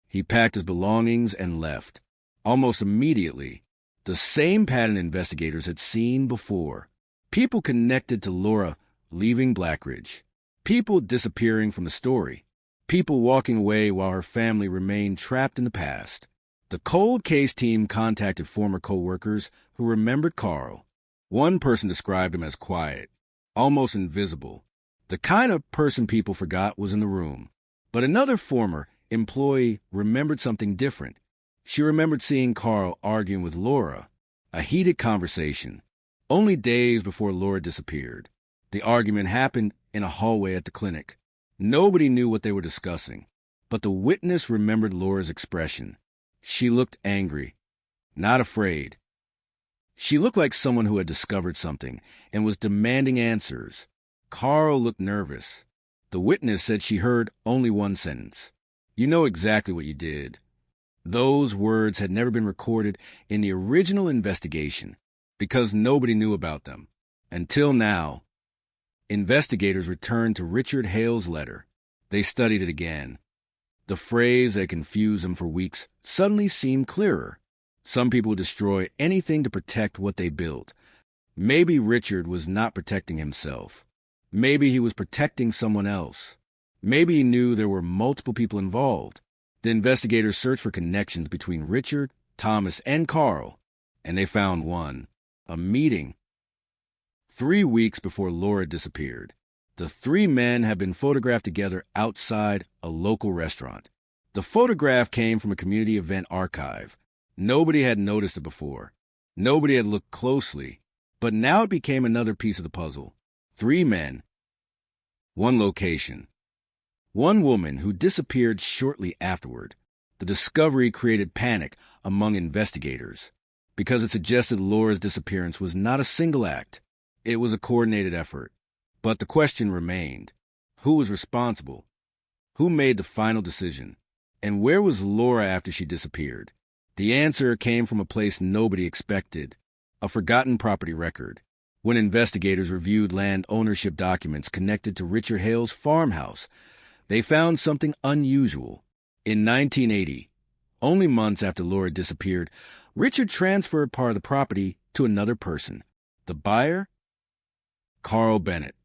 He packed his belongings and left. Almost immediately, the same pattern investigators had seen before. People connected to Laura leaving Blackridge. People disappearing from the story. People walking away while her family remained trapped in the past. The cold case team contacted former co-workers who remembered Carl. One person described him as quiet, almost invisible. The kind of person people forgot was in the room. But another former employee remembered something different. She remembered seeing Carl arguing with Laura, a heated conversation, only days before Laura disappeared. The argument happened in a hallway at the clinic. Nobody knew what they were discussing, but the witness remembered Laura's expression. She looked angry, not afraid. She looked like someone who had discovered something and was demanding answers. Carl looked nervous. The witness said she heard only one sentence. "You know exactly what you did." Those words had never been recorded in the original investigation. because nobody knew about them. Until now, investigators returned to Richard Hale's letter. They studied it again. The phrase that confused them for weeks suddenly seemed clearer. Some people would destroy anything to protect what they built. Maybe Richard was not protecting himself. Maybe he was protecting someone else. Maybe he knew there were multiple people involved. The investigators searched for connections between Richard, Thomas, and Carl, and they found one: a meeting. 3 weeks before Laura disappeared, the three men had been photographed together outside a local restaurant. The photograph came from a community event archive. Nobody had noticed it before. Nobody had looked closely, but now it became another piece of the puzzle. 3 men, 1 location, 1 woman who disappeared shortly afterward. The discovery created panic among investigators because it suggested Laura's disappearance was not a single act. It was a coordinated effort. But the question remained: who was responsible? Who made the final decision? And where was Laura after she disappeared? The answer came from a place nobody expected: a forgotten property record. When investigators reviewed land ownership documents connected to Richard Hale's farmhouse, they found something unusual. In 1980, only months after Laura disappeared, Richard transferred part of the property to another person. The buyer? Carl Bennett,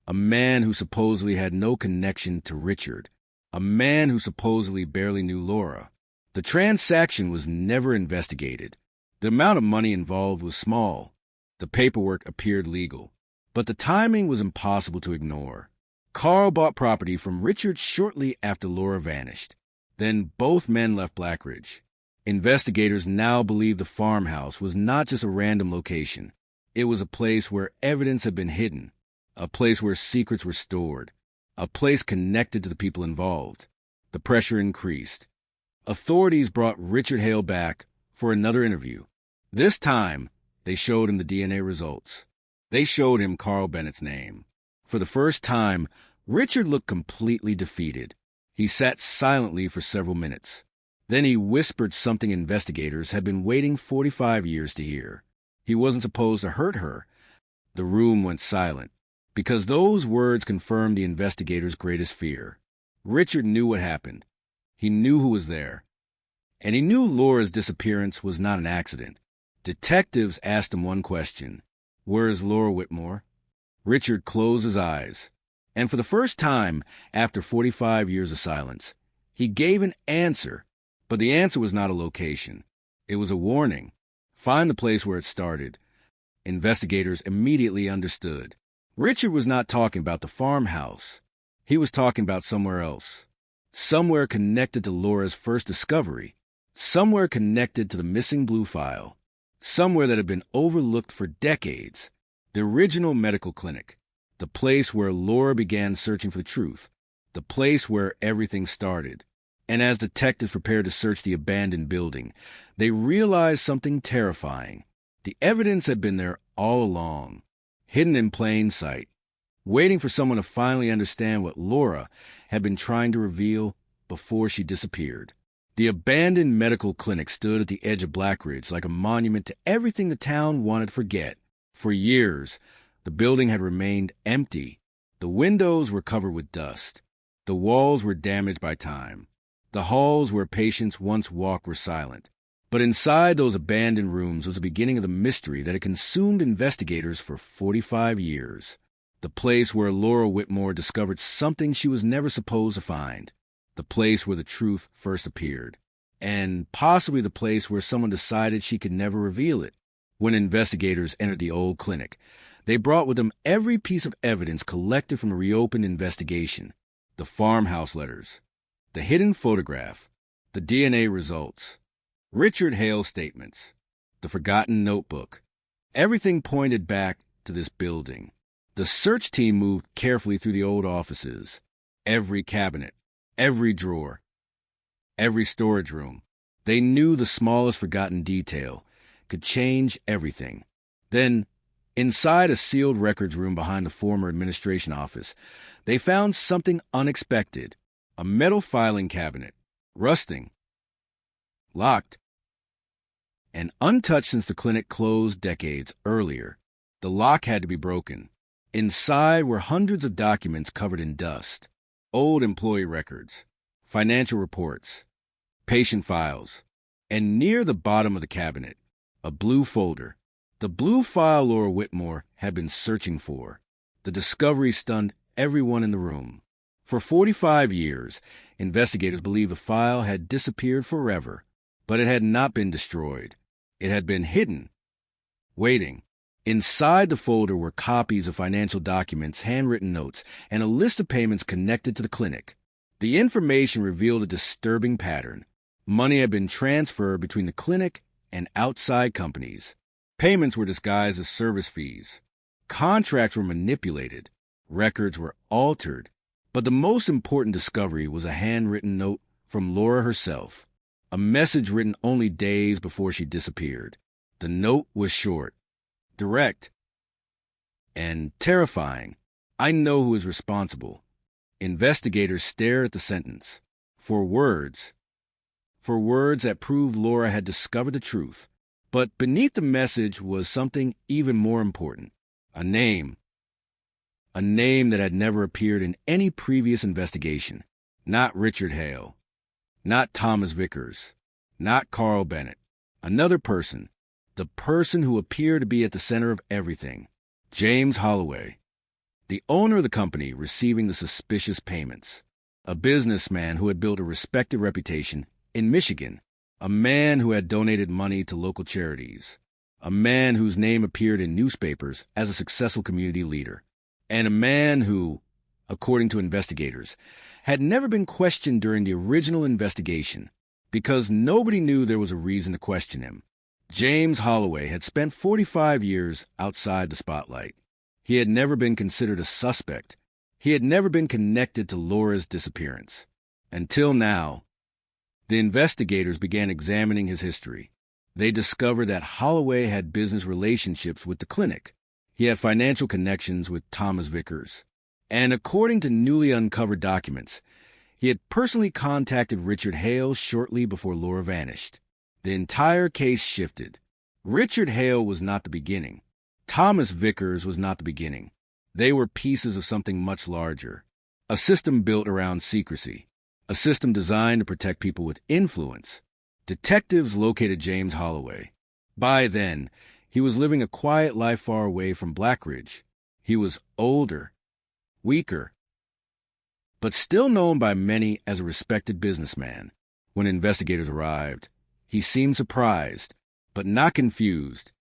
a man who supposedly had no connection to Richard, a man who supposedly barely knew Laura. The transaction was never investigated. The amount of money involved was small. The paperwork appeared legal, but the timing was impossible to ignore. Carl bought property from Richard shortly after Laura vanished. Then both men left Blackridge. Investigators now believe the farmhouse was not just a random location. It was a place where evidence had been hidden, a place where secrets were stored, a place connected to the people involved. The pressure increased. Authorities brought Richard Hale back for another interview. This time, they showed him the DNA results. They showed him Carl Bennett's name. For the first time, Richard looked completely defeated. He sat silently for several minutes. Then he whispered something investigators had been waiting 45 years to hear. He wasn't supposed to hurt her. The room went silent, because those words confirmed the investigators' greatest fear. Richard knew what happened. He knew who was there. And he knew Laura's disappearance was not an accident. Detectives asked him one question: where is Laura Whitmore? Richard closed his eyes, and for the first time after 45 years of silence, he gave an answer. But the answer was not a location. It was a warning. Find the place where it started. Investigators immediately understood. Richard was not talking about the farmhouse. He was talking about somewhere else. Somewhere connected to Laura's first discovery. Somewhere connected to the missing blue file. Somewhere that had been overlooked for decades. The original medical clinic. The place where Laura began searching for the truth. The place where everything started. And as detectives prepared to search the abandoned building, they realized something terrifying. The evidence had been there all along, hidden in plain sight, waiting for someone to finally understand what Laura had been trying to reveal before she disappeared. The abandoned medical clinic stood at the edge of Blackridge like a monument to everything the town wanted to forget. For years, the building had remained empty. The windows were covered with dust. The walls were damaged by time. The halls where patients once walked were silent. But inside those abandoned rooms was the beginning of the mystery that had consumed investigators for 45 years. The place where Laura Whitmore discovered something she was never supposed to find. The place where the truth first appeared. And possibly the place where someone decided she could never reveal it. When investigators entered the old clinic, they brought with them every piece of evidence collected from the reopened investigation. The farmhouse letters, the hidden photograph, the DNA results, Richard Hale's statements, the forgotten notebook. Everything pointed back to this building. The search team moved carefully through the old offices. Every cabinet, every drawer, every storage room. They knew the smallest forgotten detail could change everything. Then, inside a sealed records room behind the former administration office, they found something unexpected. A metal filing cabinet, rusting, locked. and untouched since the clinic closed decades earlier. The lock had to be broken. Inside were hundreds of documents covered in dust, old employee records, financial reports, patient files, and near the bottom of the cabinet, a blue folder. The blue file Laura Whitmore had been searching for. The discovery stunned everyone in the room. For 45 years, investigators believed the file had disappeared forever, but it had not been destroyed. It had been hidden, waiting. Inside the folder were copies of financial documents, handwritten notes, and a list of payments connected to the clinic. The information revealed a disturbing pattern. Money had been transferred between the clinic and outside companies. Payments were disguised as service fees. Contracts were manipulated. Records were altered. But the most important discovery was a handwritten note from Laura herself, a message written only days before she disappeared. The note was short, direct, and terrifying. "I know who is responsible." Investigators stared at the sentence. For words that proved Laura had discovered the truth. But beneath the message was something even more important. A name that had never appeared in any previous investigation. Not Richard Hale, not Thomas Vickers, not Carl Bennett. Another person, the person who appeared to be at the center of everything. James Holloway, the owner of the company receiving the suspicious payments. A businessman who had built a respected reputation in Michigan. A man who had donated money to local charities. A man whose name appeared in newspapers as a successful community leader. And a man who, according to investigators, had never been questioned during the original investigation because nobody knew there was a reason to question him. James Holloway had spent 45 years outside the spotlight. He had never been considered a suspect. He had never been connected to Laura's disappearance. Until now, the investigators began examining his history. They discovered that Holloway had business relationships with the clinic. He had financial connections with Thomas Vickers. And according to newly uncovered documents, he had personally contacted Richard Hale shortly before Laura vanished. The entire case shifted. Richard Hale was not the beginning. Thomas Vickers was not the beginning. They were pieces of something much larger. A system built around secrecy. A system designed to protect people with influence. Detectives located James Holloway. By then, he was living a quiet life far away from Blackridge. He was older, weaker, but still known by many as a respected businessman. When investigators arrived, he seemed surprised, but not confused.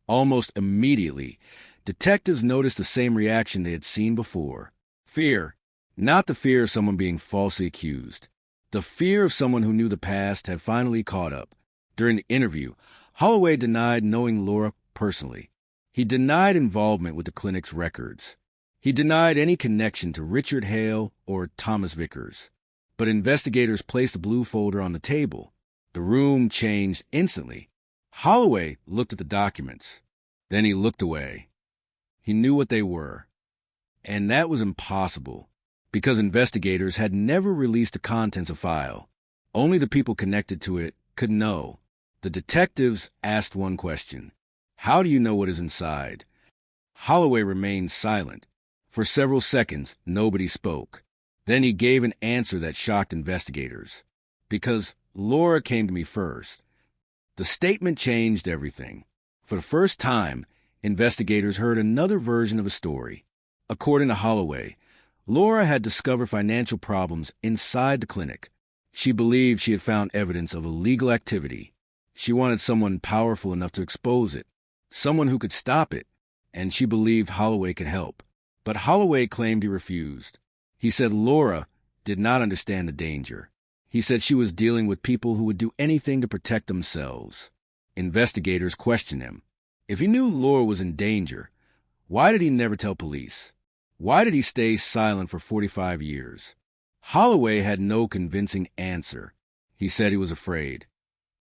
Almost immediately, detectives noticed the same reaction they had seen before. Fear. Not the fear of someone being falsely accused. The fear of someone who knew the past had finally caught up. During the interview, Holloway denied knowing Laura personally. He denied involvement with the clinic's records. He denied any connection to Richard Hale or Thomas Vickers. But investigators placed the blue folder on the table. The room changed instantly. Holloway looked at the documents. Then he looked away. He knew what they were. And that was impossible, because investigators had never released the contents of file. Only the people connected to it could know. The detectives asked one question. How do you know what is inside? Holloway remained silent. For several seconds, nobody spoke. Then he gave an answer that shocked investigators. Because Laura came to me first. The statement changed everything. For the first time, investigators heard another version of a story. According to Holloway, Laura had discovered financial problems inside the clinic. She believed she had found evidence of illegal activity. She wanted someone powerful enough to expose it, someone who could stop it, and she believed Holloway could help. But Holloway claimed he refused. He said Laura did not understand the danger. He said she was dealing with people who would do anything to protect themselves. Investigators questioned him. If he knew Laura was in danger, why did he never tell police? Why did he stay silent for 45 years? Holloway had no convincing answer. He said he was afraid.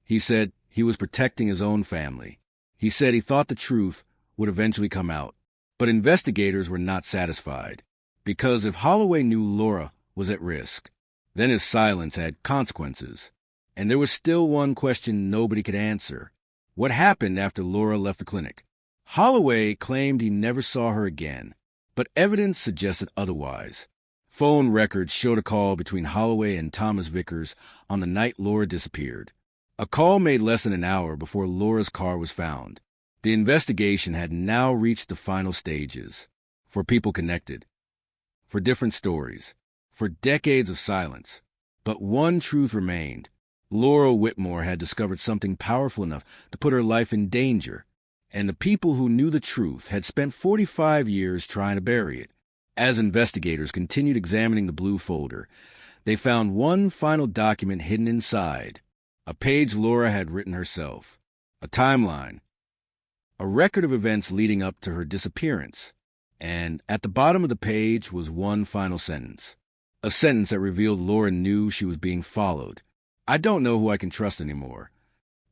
He said he was protecting his own family. He said he thought the truth would eventually come out. But investigators were not satisfied, because if Holloway knew Laura was at risk, then his silence had consequences. And there was still one question nobody could answer. What happened after Laura left the clinic? Holloway claimed he never saw her again, but evidence suggested otherwise. Phone records showed a call between Holloway and Thomas Vickers on the night Laura disappeared. A call made less than an hour before Laura's car was found. The investigation had now reached the final stages. For people connected, for different stories, for decades of silence. But one truth remained. Laura Whitmore had discovered something powerful enough to put her life in danger, and the people who knew the truth had spent 45 years trying to bury it. As investigators continued examining the blue folder, they found one final document hidden inside, a page Laura had written herself, a timeline, a record of events leading up to her disappearance. And at the bottom of the page was one final sentence, a sentence that revealed Laura knew she was being followed. I don't know who I can trust anymore.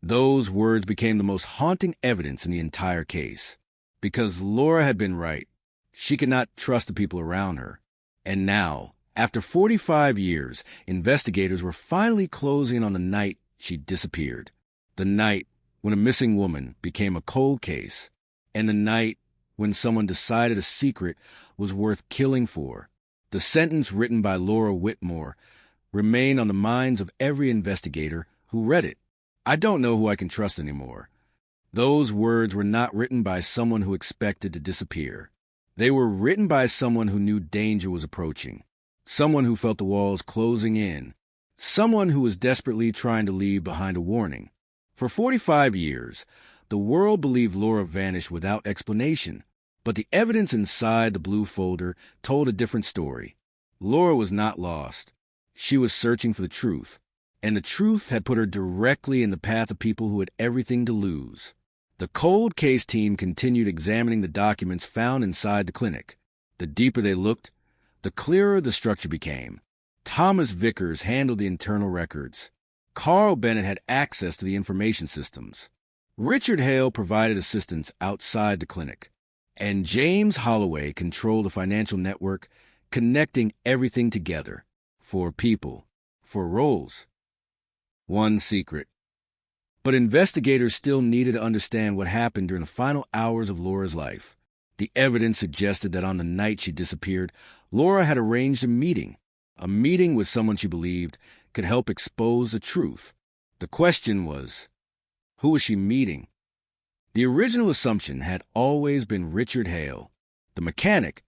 Those words became the most haunting evidence in the entire case. Because Laura had been right. She could not trust the people around her. And now, after 45 years, investigators were finally closing on the night she disappeared. The night when a missing woman became a cold case. And the night when someone decided a secret was worth killing for. The sentence written by Laura Whitmore remained on the minds of every investigator who read it. I don't know who I can trust anymore. Those words were not written by someone who expected to disappear. They were written by someone who knew danger was approaching, someone who felt the walls closing in, someone who was desperately trying to leave behind a warning. For 45 years, the world believed Laura vanished without explanation, but the evidence inside the blue folder told a different story. Laura was not lost. She was searching for the truth, and the truth had put her directly in the path of people who had everything to lose. The cold case team continued examining the documents found inside the clinic. The deeper they looked, the clearer the structure became. Thomas Vickers handled the internal records. Carl Bennett had access to the information systems. Richard Hale provided assistance outside the clinic. And James Holloway controlled the financial network, connecting everything together. For people, for roles. One secret. But investigators still needed to understand what happened during the final hours of Laura's life. The evidence suggested that on the night she disappeared, Laura had arranged a meeting with someone she believed could help expose the truth. The question was, who was she meeting? The original assumption had always been Richard Hale, the mechanic,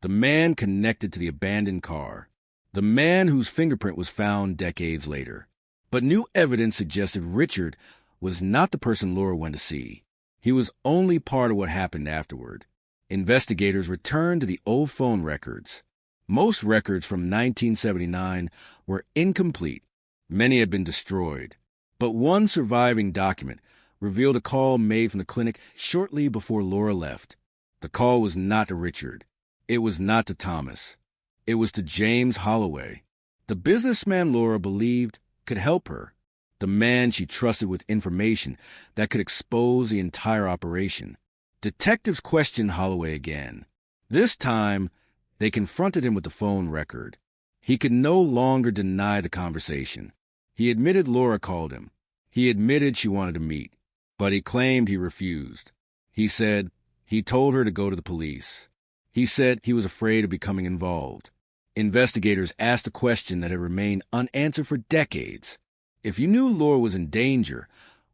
the man connected to the abandoned car, the man whose fingerprint was found decades later. But new evidence suggested Richard was not the person Laura went to see. He was only part of what happened afterward. Investigators returned to the old phone records. Most records from 1979 were incomplete. Many had been destroyed. But one surviving document revealed a call made from the clinic shortly before Laura left. The call was not to Richard. It was not to Thomas. It was to James Holloway, the businessman Laura believed could help her, the man she trusted with information that could expose the entire operation. Detectives questioned Holloway again. This time, they confronted him with the phone record. He could no longer deny the conversation. He admitted Laura called him. He admitted she wanted to meet, but he claimed he refused. He said he told her to go to the police. He said he was afraid of becoming involved. Investigators asked a question that had remained unanswered for decades. If you knew Laura was in danger,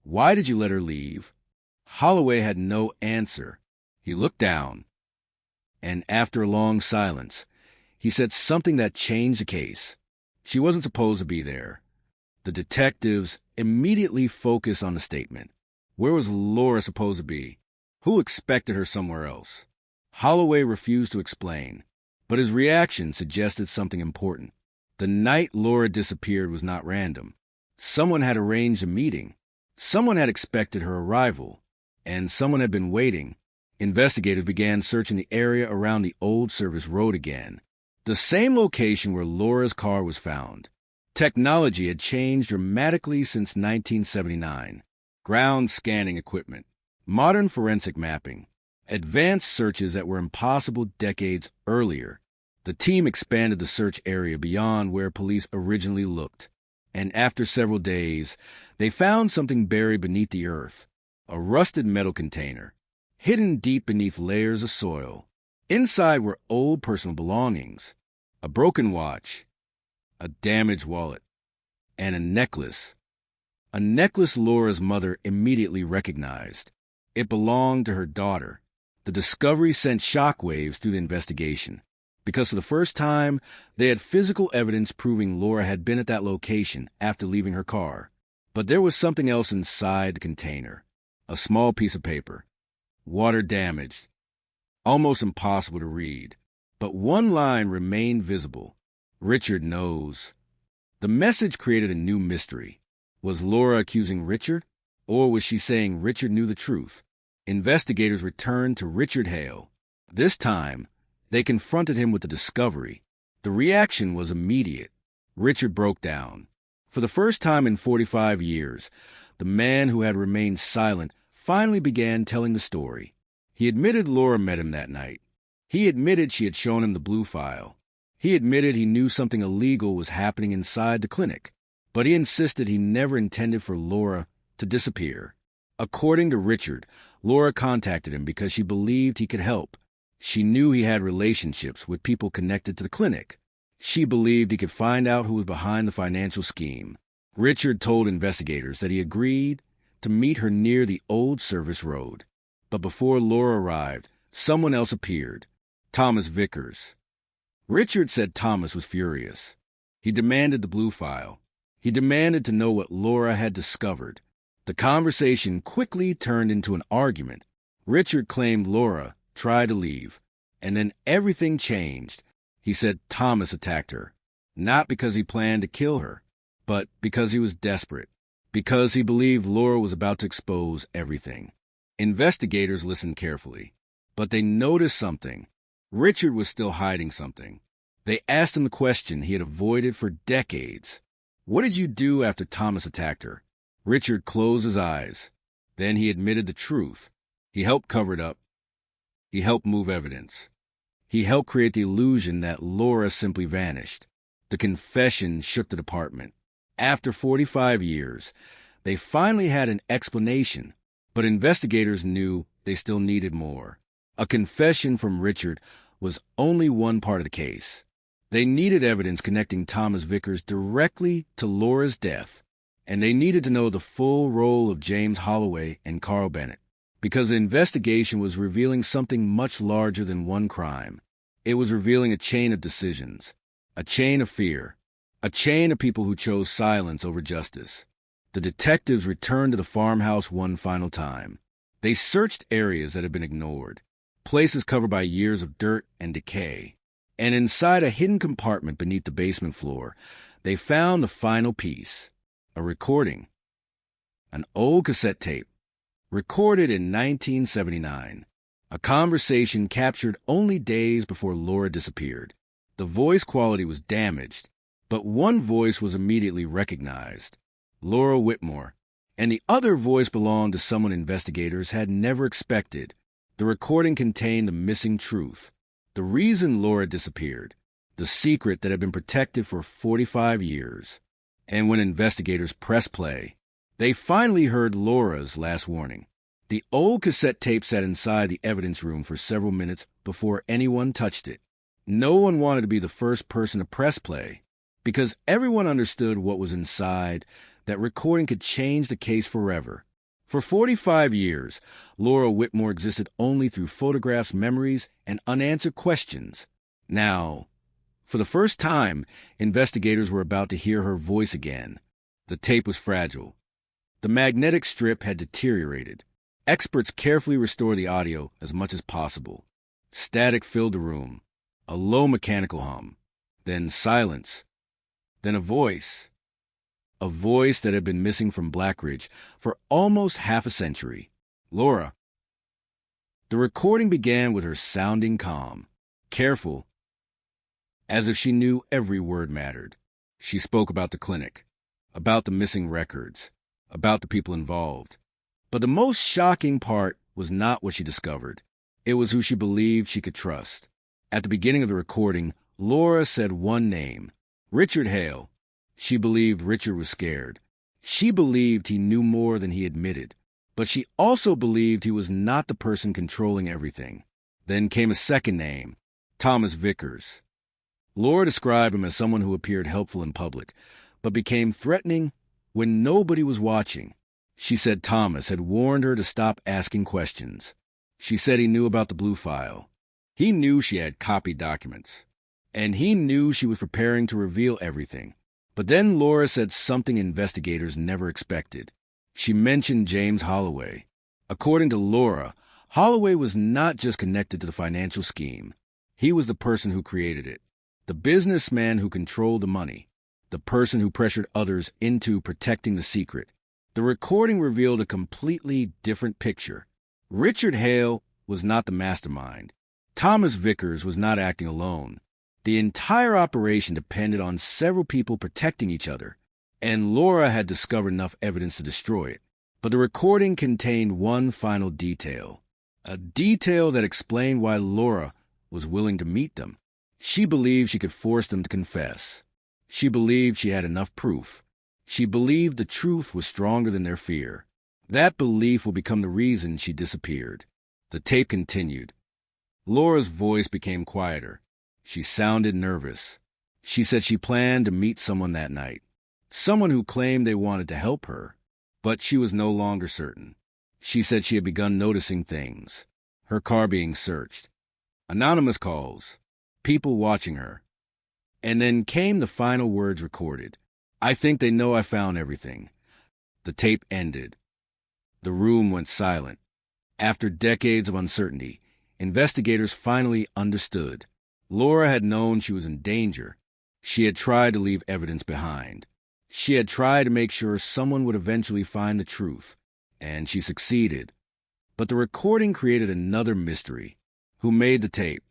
why did you let her leave? Holloway had no answer. He looked down, and after a long silence, he said something that changed the case. She wasn't supposed to be there. The detectives immediately focused on the statement. Where was Laura supposed to be? Who expected her somewhere else? Holloway refused to explain, but his reaction suggested something important. The night Laura disappeared was not random. Someone had arranged a meeting. Someone had expected her arrival, and someone had been waiting. Investigators began searching the area around the old service road again, the same location where Laura's car was found. Technology had changed dramatically since 1979. Ground scanning equipment, modern forensic mapping, advanced searches that were impossible decades earlier. The team expanded the search area beyond where police originally looked. And after several days, they found something buried beneath the earth, a rusted metal container, hidden deep beneath layers of soil. Inside were old personal belongings, a broken watch, a damaged wallet, and a necklace. A necklace Laura's mother immediately recognized. It belonged to her daughter. The discovery sent shockwaves through the investigation, because for the first time, they had physical evidence proving Laura had been at that location after leaving her car. But there was something else inside the container, a small piece of paper, water damaged, almost impossible to read. But one line remained visible. Richard knows. The message created a new mystery. Was Laura accusing Richard, or was she saying Richard knew the truth? Investigators returned to Richard Hale. This time, they confronted him with the discovery. The reaction was immediate. Richard broke down. For the first time in 45 years, the man who had remained silent finally began telling the story. He admitted Laura met him that night. He admitted she had shown him the blue file. He admitted he knew something illegal was happening inside the clinic. But he insisted he never intended for Laura to disappear. According to Richard, Laura contacted him because she believed he could help. She knew he had relationships with people connected to the clinic. She believed he could find out who was behind the financial scheme. Richard told investigators that he agreed to meet her near the old service road. But before Laura arrived, someone else appeared, Thomas Vickers. Richard said Thomas was furious. He demanded the blue file. He demanded to know what Laura had discovered. The conversation quickly turned into an argument. Richard claimed Laura tried to leave, and then everything changed. He said Thomas attacked her, not because he planned to kill her, but because he was desperate, because he believed Laura was about to expose everything. Investigators listened carefully, but they noticed something. Richard was still hiding something. They asked him the question he had avoided for decades. What did you do after Thomas attacked her? Richard closed his eyes. Then he admitted the truth. He helped cover it up. He helped move evidence. He helped create the illusion that Laura simply vanished. The confession shook the department. After 45 years, they finally had an explanation, but investigators knew they still needed more. A confession from Richard was only one part of the case. They needed evidence connecting Thomas Vickers directly to Laura's death, and they needed to know the full role of James Holloway and Carl Bennett, because the investigation was revealing something much larger than one crime. It was revealing a chain of decisions, a chain of fear, a chain of people who chose silence over justice. The detectives returned to the farmhouse one final time. They searched areas that had been ignored, places covered by years of dirt and decay. And inside a hidden compartment beneath the basement floor, they found the final piece, a recording, an old cassette tape, recorded in 1979, a conversation captured only days before Laura disappeared. The voice quality was damaged, but one voice was immediately recognized, Laura Whitmore, and the other voice belonged to someone investigators had never expected. The recording contained the missing truth. The reason Laura disappeared, the secret that had been protected for 45 years. And when investigators pressed play, they finally heard Laura's last warning. The old cassette tape sat inside the evidence room for several minutes before anyone touched it. No one wanted to be the first person to press play, because everyone understood what was inside. That recording could change the case forever. For 45 years, Laura Whitmore existed only through photographs, memories, and unanswered questions. Now, for the first time, investigators were about to hear her voice again. The tape was fragile. The magnetic strip had deteriorated. Experts carefully restored the audio as much as possible. Static filled the room, a low mechanical hum, then silence, then a voice that had been missing from Blackridge for almost half a century. Laura. The recording began with her sounding calm, careful, as if she knew every word mattered. She spoke about the clinic, about the missing records, about the people involved. But the most shocking part was not what she discovered. It was who she believed she could trust. At the beginning of the recording, Laura said one name, Richard Hale. She believed Richard was scared. She believed he knew more than he admitted. But she also believed he was not the person controlling everything. Then came a second name, Thomas Vickers. Laura described him as someone who appeared helpful in public, but became threatening when nobody was watching. She said Thomas had warned her to stop asking questions. She said he knew about the blue file. He knew she had copied documents. And he knew she was preparing to reveal everything. But then Laura said something investigators never expected. She mentioned James Holloway. According to Laura, Holloway was not just connected to the financial scheme. He was the person who created it, the businessman who controlled the money, the person who pressured others into protecting the secret. The recording revealed a completely different picture. Richard Hale was not the mastermind. Thomas Vickers was not acting alone. The entire operation depended on several people protecting each other, and Laura had discovered enough evidence to destroy it. But the recording contained one final detail, a detail that explained why Laura was willing to meet them. She believed she could force them to confess. She believed she had enough proof. She believed the truth was stronger than their fear. That belief would become the reason she disappeared. The tape continued. Laura's voice became quieter. She sounded nervous. She said she planned to meet someone that night, someone who claimed they wanted to help her, but she was no longer certain. She said she had begun noticing things, her car being searched, anonymous calls, people watching her. And then came the final words recorded. "I think they know I found everything." The tape ended. The room went silent. After decades of uncertainty, investigators finally understood. Laura had known she was in danger. She had tried to leave evidence behind. She had tried to make sure someone would eventually find the truth, and she succeeded. But the recording created another mystery. Who made the tape?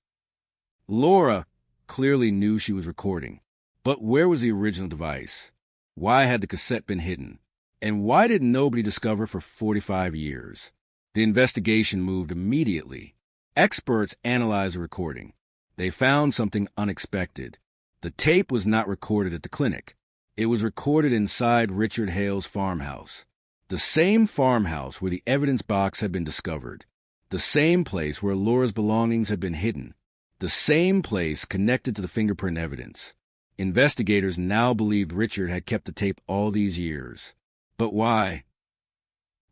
Laura clearly knew she was recording, but where was the original device? Why had the cassette been hidden? And why did nobody discover for 45 years? The investigation moved immediately. Experts analyzed the recording. They found something unexpected. The tape was not recorded at the clinic. It was recorded inside Richard Hale's farmhouse. The same farmhouse where the evidence box had been discovered. The same place where Laura's belongings had been hidden. The same place connected to the fingerprint evidence. Investigators now believed Richard had kept the tape all these years. But why?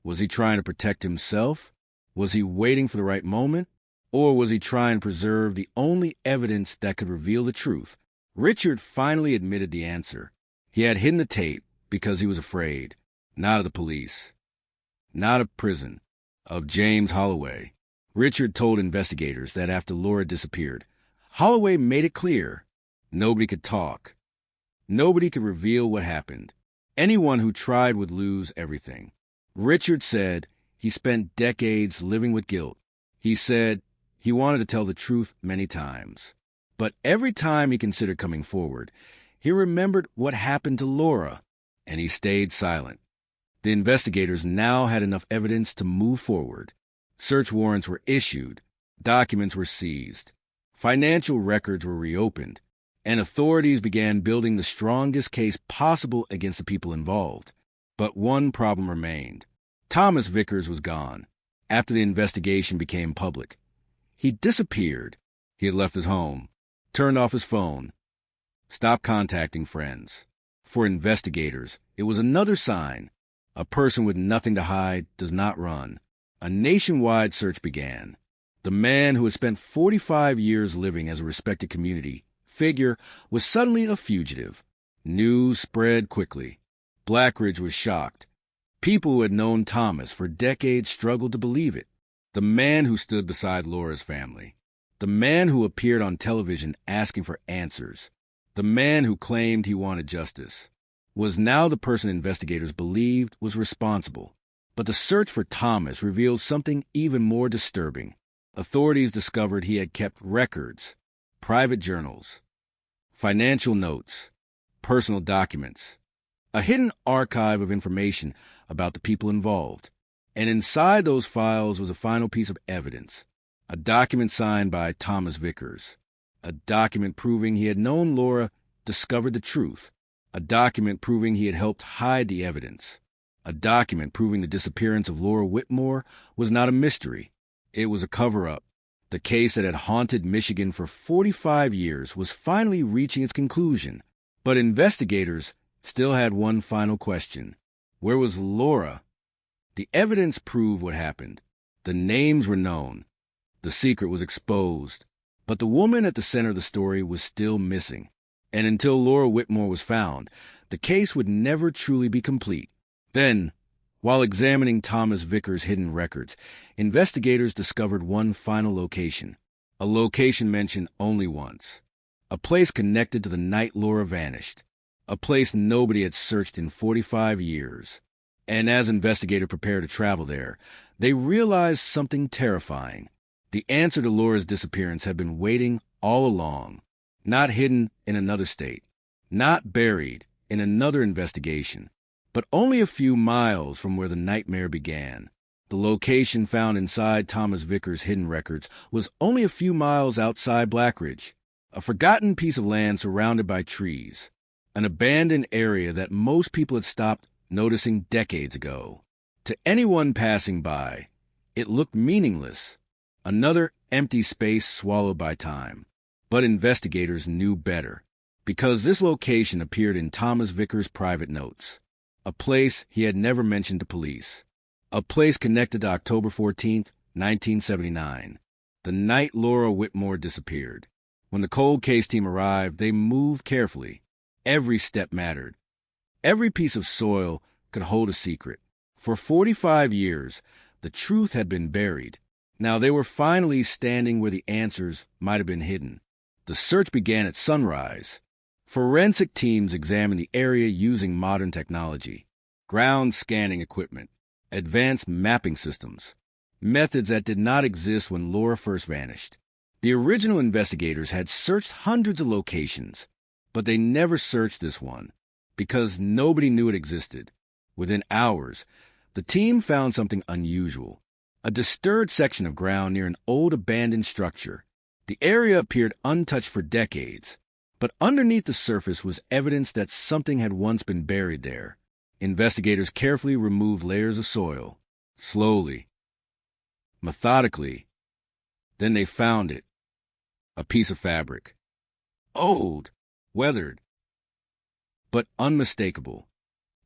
Was he trying to protect himself? Was he waiting for the right moment? Or was he trying to preserve the only evidence that could reveal the truth? Richard finally admitted the answer. He had hidden the tape because he was afraid, not of the police, not of prison, of James Holloway. Richard told investigators that after Laura disappeared, Holloway made it clear nobody could talk. Nobody could reveal what happened. Anyone who tried would lose everything. Richard said he spent decades living with guilt. He said he wanted to tell the truth many times. But every time he considered coming forward, he remembered what happened to Laura, and he stayed silent. The investigators now had enough evidence to move forward. Search warrants were issued, documents were seized, financial records were reopened, and authorities began building the strongest case possible against the people involved. But one problem remained. Thomas Vickers was gone. After the investigation became public, he disappeared. He had left his home, turned off his phone, stopped contacting friends. For investigators, it was another sign. A person with nothing to hide does not run. A nationwide search began. The man who had spent 45 years living as a respected community figure was suddenly a fugitive. News spread quickly. Blackridge was shocked. People who had known Thomas for decades struggled to believe it. The man who stood beside Laura's family. The man who appeared on television asking for answers. The man who claimed he wanted justice. Was now the person investigators believed was responsible. But the search for Thomas revealed something even more disturbing. Authorities discovered he had kept records, private journals, financial notes, personal documents, a hidden archive of information about the people involved. And inside those files was a final piece of evidence, a document signed by Thomas Vickers, a document proving he had known Laura discovered the truth, a document proving he had helped hide the evidence. A document proving the disappearance of Laura Whitmore was not a mystery. It was a cover-up. The case that had haunted Michigan for 45 years was finally reaching its conclusion. But investigators still had one final question. Where was Laura? The evidence proved what happened. The names were known. The secret was exposed. But the woman at the center of the story was still missing. And until Laura Whitmore was found, the case would never truly be complete. Then, while examining Thomas Vickers' hidden records, investigators discovered one final location, a location mentioned only once, a place connected to the night Laura vanished, a place nobody had searched in 45 years. And as investigators prepared to travel there, they realized something terrifying. The answer to Laura's disappearance had been waiting all along, not hidden in another state, not buried in another investigation, but only a few miles from where the nightmare began. The location found inside Thomas Vickers' hidden records was only a few miles outside Blackridge, a forgotten piece of land surrounded by trees, an abandoned area that most people had stopped noticing decades ago. To anyone passing by, it looked meaningless, another empty space swallowed by time. But investigators knew better, because this location appeared in Thomas Vickers' private notes. A place he had never mentioned to police. A place connected to October 14th, 1979, the night Laura Whitmore disappeared. When the cold case team arrived, they moved carefully. Every step mattered. Every piece of soil could hold a secret. For 45 years, the truth had been buried. Now they were finally standing where the answers might have been hidden. The search began at sunrise. Forensic teams examined the area using modern technology, ground scanning equipment, advanced mapping systems, methods that did not exist when Laura first vanished. The original investigators had searched hundreds of locations, but they never searched this one because nobody knew it existed. Within hours, the team found something unusual, a disturbed section of ground near an old abandoned structure. The area appeared untouched for decades, but underneath the surface was evidence that something had once been buried there. Investigators carefully removed layers of soil, slowly, methodically. Then they found it, a piece of fabric. Old, weathered, but unmistakable.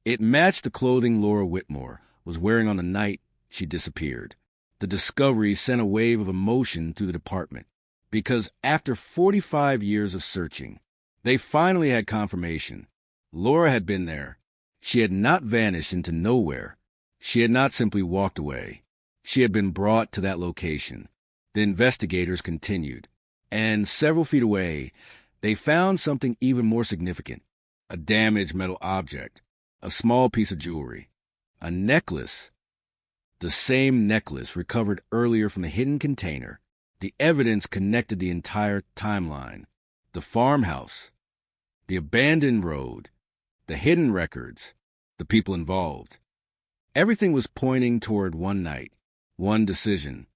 It matched the clothing Laura Whitmore was wearing on the night she disappeared. The discovery sent a wave of emotion through the department, because after 45 years of searching, they finally had confirmation. Laura had been there. She had not vanished into nowhere. She had not simply walked away. She had been brought to that location. The investigators continued, and several feet away, they found something even more significant, a damaged metal object, a small piece of jewelry, a necklace, the same necklace recovered earlier from the hidden container. The evidence connected the entire timeline, the farmhouse, the abandoned road, the hidden records, the people involved. Everything was pointing toward one night, one decision,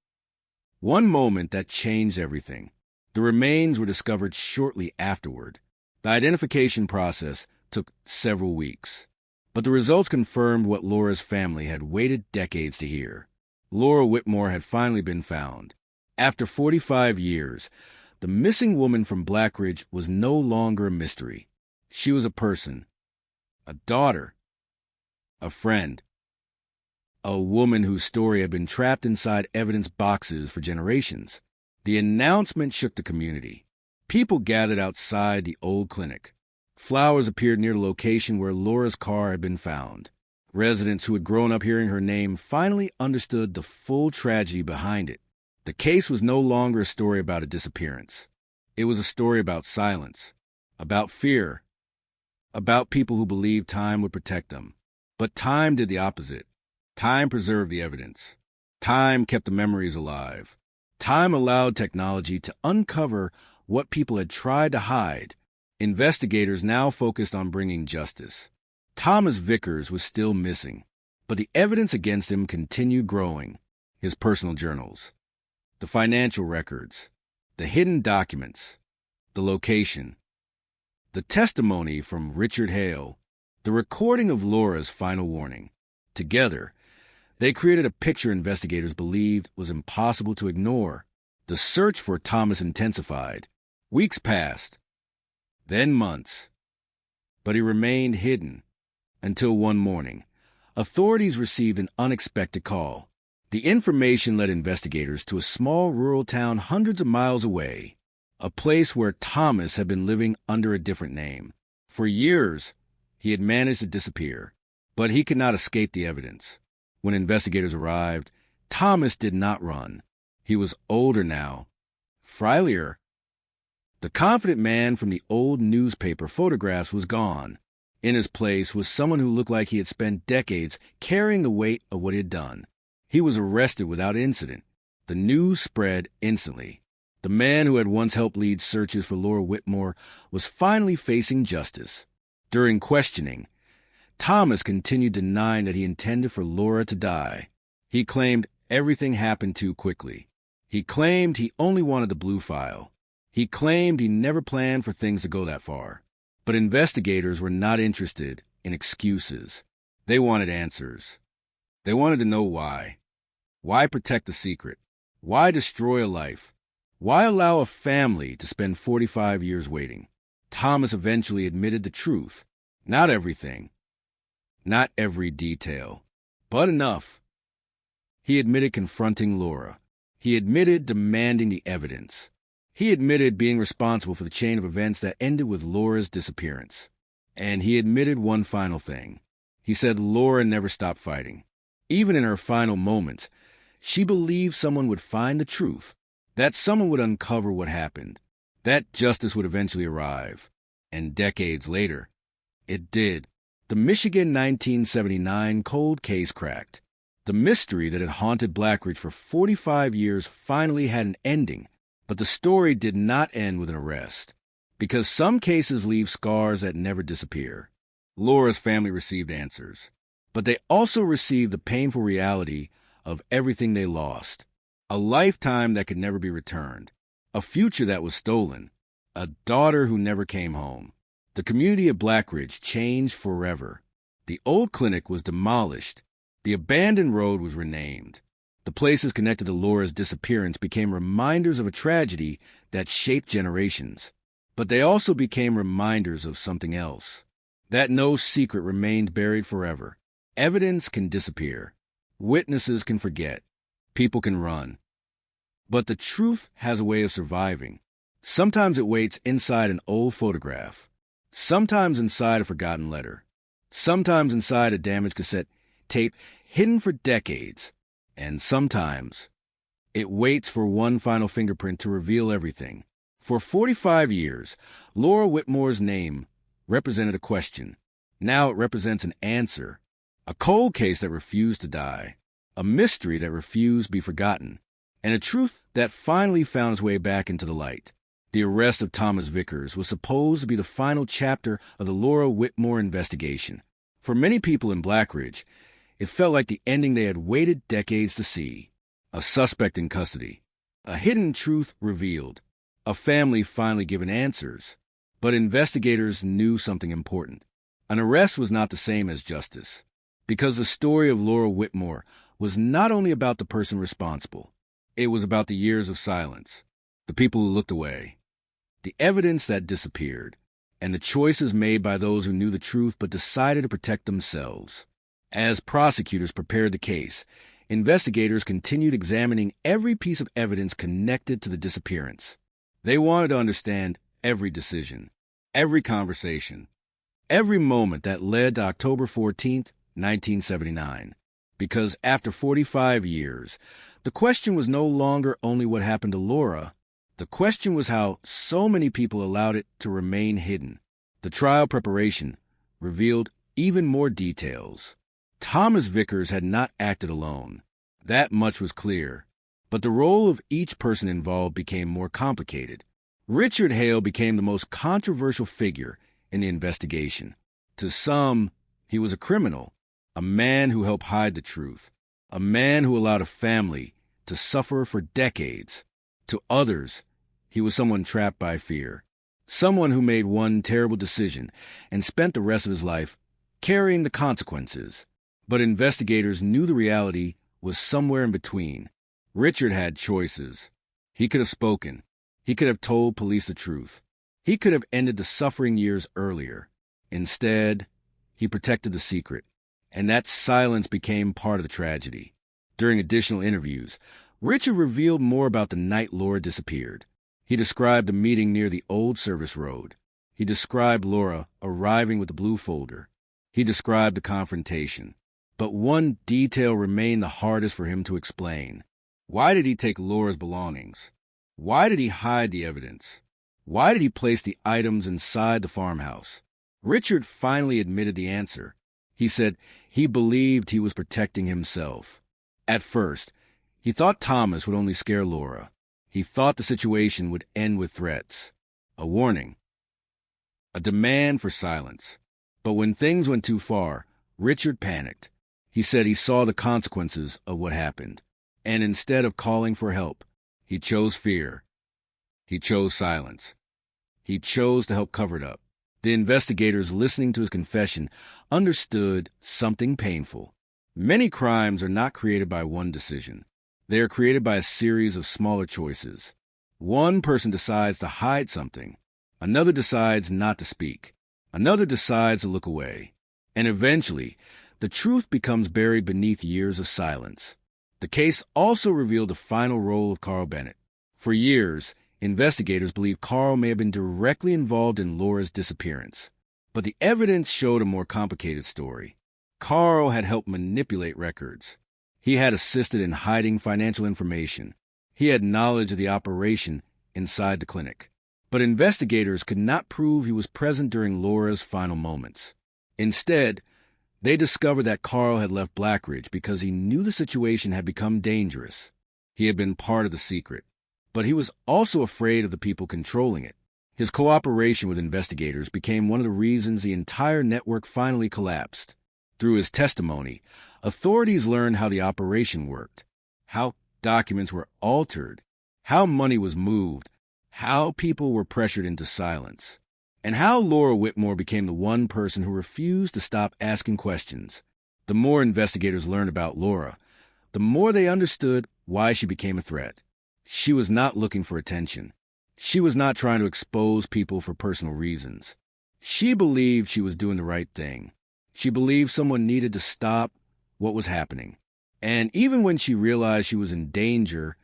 one moment that changed everything. The remains were discovered shortly afterward. The identification process took several weeks, but the results confirmed what Laura's family had waited decades to hear. Laura Whitmore had finally been found. After 45 years, the missing woman from Blackridge was no longer a mystery. She was a person, a daughter, a friend, a woman whose story had been trapped inside evidence boxes for generations. The announcement shook the community. People gathered outside the old clinic. Flowers appeared near the location where Laura's car had been found. Residents who had grown up hearing her name finally understood the full tragedy behind it. The case was no longer a story about a disappearance. It was a story about silence, about fear, about people who believed time would protect them. But time did the opposite. Time preserved the evidence. Time kept the memories alive. Time allowed technology to uncover what people had tried to hide. Investigators now focused on bringing justice. Thomas Vickers was still missing, but the evidence against him continued growing. His personal journals, the financial records, the hidden documents, the location. the testimony from Richard Hale, the recording of Laura's final warning. Together, they created a picture investigators believed was impossible to ignore. The search for Thomas intensified. Weeks passed, then months, but he remained hidden until one morning, authorities received an unexpected call. The information led investigators to a small rural town hundreds of miles away, a place where Thomas had been living under a different name. For years, he had managed to disappear, but he could not escape the evidence. When investigators arrived, Thomas did not run. He was older now, frilier. The confident man from the old newspaper photographs was gone. In his place was someone who looked like he had spent decades carrying the weight of what he had done. He was arrested without incident. The news spread instantly. The man who had once helped lead searches for Laura Whitmore was finally facing justice. During questioning, Thomas continued denying that he intended for Laura to die. He claimed everything happened too quickly. He claimed he only wanted the blue file. He claimed he never planned for things to go that far. But investigators were not interested in excuses. They wanted answers. They wanted to know why. Why protect a secret? Why destroy a life? Why allow a family to spend 45 years waiting? Thomas eventually admitted the truth. Not everything. Not every detail. But enough. He admitted confronting Laura. He admitted demanding the evidence. He admitted being responsible for the chain of events that ended with Laura's disappearance. And he admitted one final thing. He said Laura never stopped fighting. Even in her final moments, she believed someone would find the truth, that someone would uncover what happened, that justice would eventually arrive. And decades later, it did. The Michigan 1979 cold case cracked. The mystery that had haunted Blackridge for 45 years finally had an ending. But the story did not end with an arrest, because some cases leave scars that never disappear. Laura's family received answers, but they also received the painful reality of everything they lost. A lifetime that could never be returned, a future that was stolen, a daughter who never came home. The community of Blackridge changed forever. The old clinic was demolished. The abandoned road was renamed. The places connected to Laura's disappearance became reminders of a tragedy that shaped generations. But they also became reminders of something else. That no secret remained buried forever. Evidence can disappear. Witnesses can forget. People can run. But the truth has a way of surviving. Sometimes it waits inside an old photograph. Sometimes inside a forgotten letter. Sometimes inside a damaged cassette tape hidden for decades. And sometimes it waits for one final fingerprint to reveal everything. For 45 years, Laura Whitmore's name represented a question. Now it represents an answer. A cold case that refused to die. A mystery that refused to be forgotten. And a truth that finally found its way back into the light. The arrest of Thomas Vickers was supposed to be the final chapter of the Laura Whitmore investigation. For many people in Blackridge, it felt like the ending they had waited decades to see. A suspect in custody. A hidden truth revealed. A family finally given answers. But investigators knew something important. An arrest was not the same as justice. Because the story of Laura Whitmore was not only about the person responsible. It was about the years of silence. The people who looked away. The evidence that disappeared. And the choices made by those who knew the truth but decided to protect themselves. As prosecutors prepared the case, investigators continued examining every piece of evidence connected to the disappearance. They wanted to understand every decision, every conversation, every moment that led to October 14th, 1979. Because after 45 years, the question was no longer only what happened to Laura. The question was how so many people allowed it to remain hidden. The trial preparation revealed even more details. Thomas Vickers had not acted alone. That much was clear. But the role of each person involved became more complicated. Richard Hale became the most controversial figure in the investigation. To some, he was a criminal, a man who helped hide the truth, a man who allowed a family to suffer for decades. To others, he was someone trapped by fear. Someone who made one terrible decision and spent the rest of his life carrying the consequences. But investigators knew the reality was somewhere in between. Richard had choices. He could have spoken. He could have told police the truth. He could have ended the suffering years earlier. Instead, he protected the secret, and that silence became part of the tragedy. During additional interviews, Richard revealed more about the night Laura disappeared. He described a meeting near the old service road. He described Laura arriving with the blue folder. He described the confrontation. But one detail remained the hardest for him to explain. Why did he take Laura's belongings? Why did he hide the evidence? Why did he place the items inside the farmhouse? Richard finally admitted the answer. He said he believed he was protecting himself. At first, he thought Thomas would only scare Laura. He thought the situation would end with threats, a warning, a demand for silence. But when things went too far, Richard panicked. He said he saw the consequences of what happened, and instead of calling for help, he chose fear. He chose silence. He chose to help cover it up. The investigators listening to his confession understood something painful. Many crimes are not created by one decision. They are created by a series of smaller choices. One person decides to hide something. Another decides not to speak. Another decides to look away. And eventually, the truth becomes buried beneath years of silence. The case also revealed the final role of Carl Bennett. For years, investigators believed Carl may have been directly involved in Laura's disappearance. But the evidence showed a more complicated story. Carl had helped manipulate records. He had assisted in hiding financial information. He had knowledge of the operation inside the clinic. But investigators could not prove he was present during Laura's final moments. Instead, they discovered that Carl had left Blackridge because he knew the situation had become dangerous. He had been part of the secret, but he was also afraid of the people controlling it. His cooperation with investigators became one of the reasons the entire network finally collapsed. Through his testimony, authorities learned how the operation worked, how documents were altered, how money was moved, how people were pressured into silence, and how Laura Whitmore became the one person who refused to stop asking questions. The more investigators learned about Laura, the more they understood why she became a threat. She was not looking for attention. She was not trying to expose people for personal reasons. She believed she was doing the right thing. She believed someone needed to stop what was happening. And even when she realized she was in danger,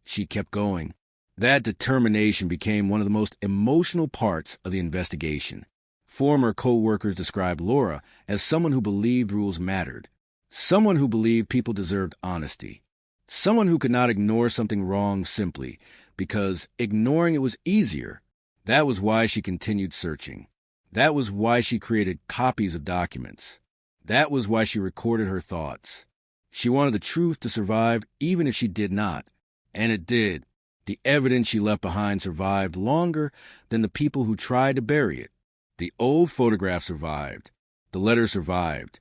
she kept going. That determination became one of the most emotional parts of the investigation. Former co-workers described Laura as someone who believed rules mattered, someone who believed people deserved honesty, someone who could not ignore something wrong simply because ignoring it was easier. That was why she continued searching. That was why she created copies of documents. That was why she recorded her thoughts. She wanted the truth to survive even if she did not. And it did. The evidence she left behind survived longer than the people who tried to bury it. The old photograph survived. The letter survived.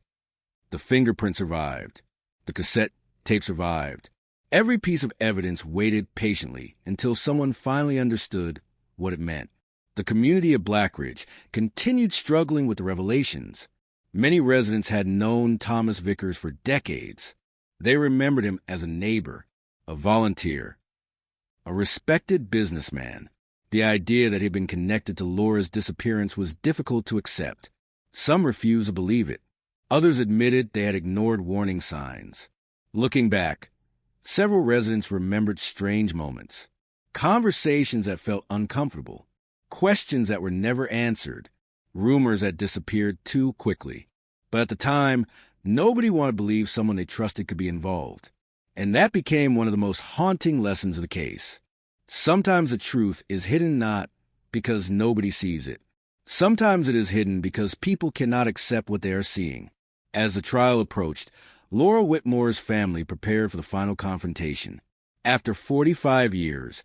The fingerprint survived. The cassette tape survived. Every piece of evidence waited patiently until someone finally understood what it meant. The community of Blackridge continued struggling with the revelations. Many residents had known Thomas Vickers for decades. They remembered him as a neighbor, a volunteer, a respected businessman. The idea that he had been connected to Laura's disappearance was difficult to accept. Some refused to believe it. Others admitted they had ignored warning signs. Looking back, several residents remembered strange moments, conversations that felt uncomfortable, questions that were never answered, rumors that disappeared too quickly. But at the time, nobody wanted to believe someone they trusted could be involved. And that became one of the most haunting lessons of the case. Sometimes the truth is hidden not because nobody sees it. Sometimes it is hidden because people cannot accept what they are seeing. As the trial approached, Laura Whitmore's family prepared for the final confrontation. After 45 years,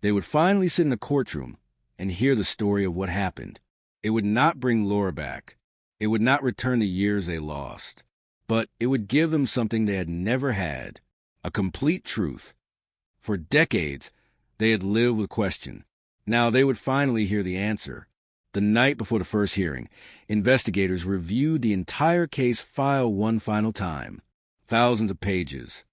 they would finally sit in a courtroom and hear the story of what happened. It would not bring Laura back. It would not return the years they lost. But it would give them something they had never had, a complete truth. For decades, they had lived with question. Now they would finally hear the answer. The night before the first hearing, investigators reviewed the entire case file one final time. Thousands of pages,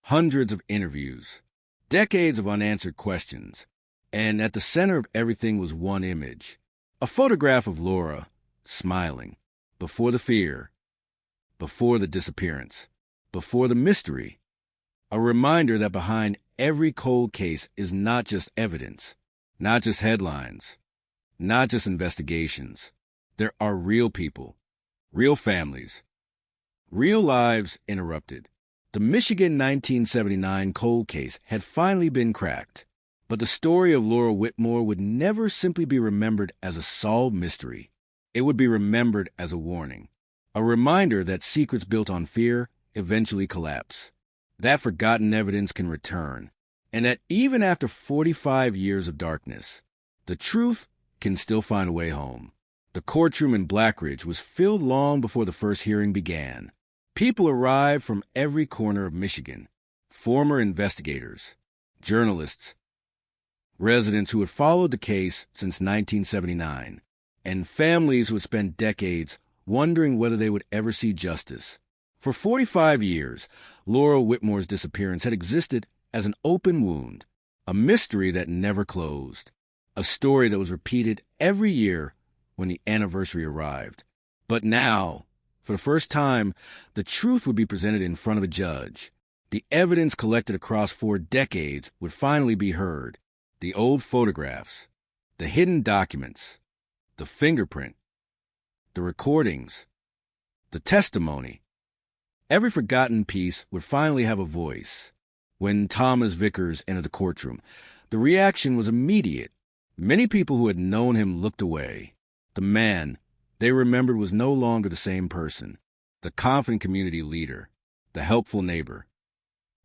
hundreds of interviews, decades of unanswered questions. And at the center of everything was one image, a photograph of Laura, smiling, before the fear, before the disappearance, before the mystery. A reminder that behind every cold case is not just evidence, not just headlines, not just investigations. There are real people, real families, real lives interrupted. The Michigan 1979 cold case had finally been cracked, but the story of Laura Whitmore would never simply be remembered as a solved mystery. It would be remembered as a warning, a reminder that secrets built on fear eventually collapse, that forgotten evidence can return, and that even after 45 years of darkness, the truth can still find a way home. The courtroom in Blackridge was filled long before the first hearing began. People arrived from every corner of Michigan, former investigators, journalists, residents who had followed the case since 1979, and families who had spent decades wondering whether they would ever see justice. For 45 years, Laura Whitmore's disappearance had existed as an open wound, a mystery that never closed, a story that was repeated every year when the anniversary arrived. But now, for the first time, the truth would be presented in front of a judge. The evidence collected across 4 decades would finally be heard. The old photographs, the hidden documents, the fingerprint, the recordings, the testimony. Every forgotten piece would finally have a voice. When Thomas Vickers entered the courtroom, the reaction was immediate. Many people who had known him looked away. The man they remembered was no longer the same person, the confident community leader, the helpful neighbor,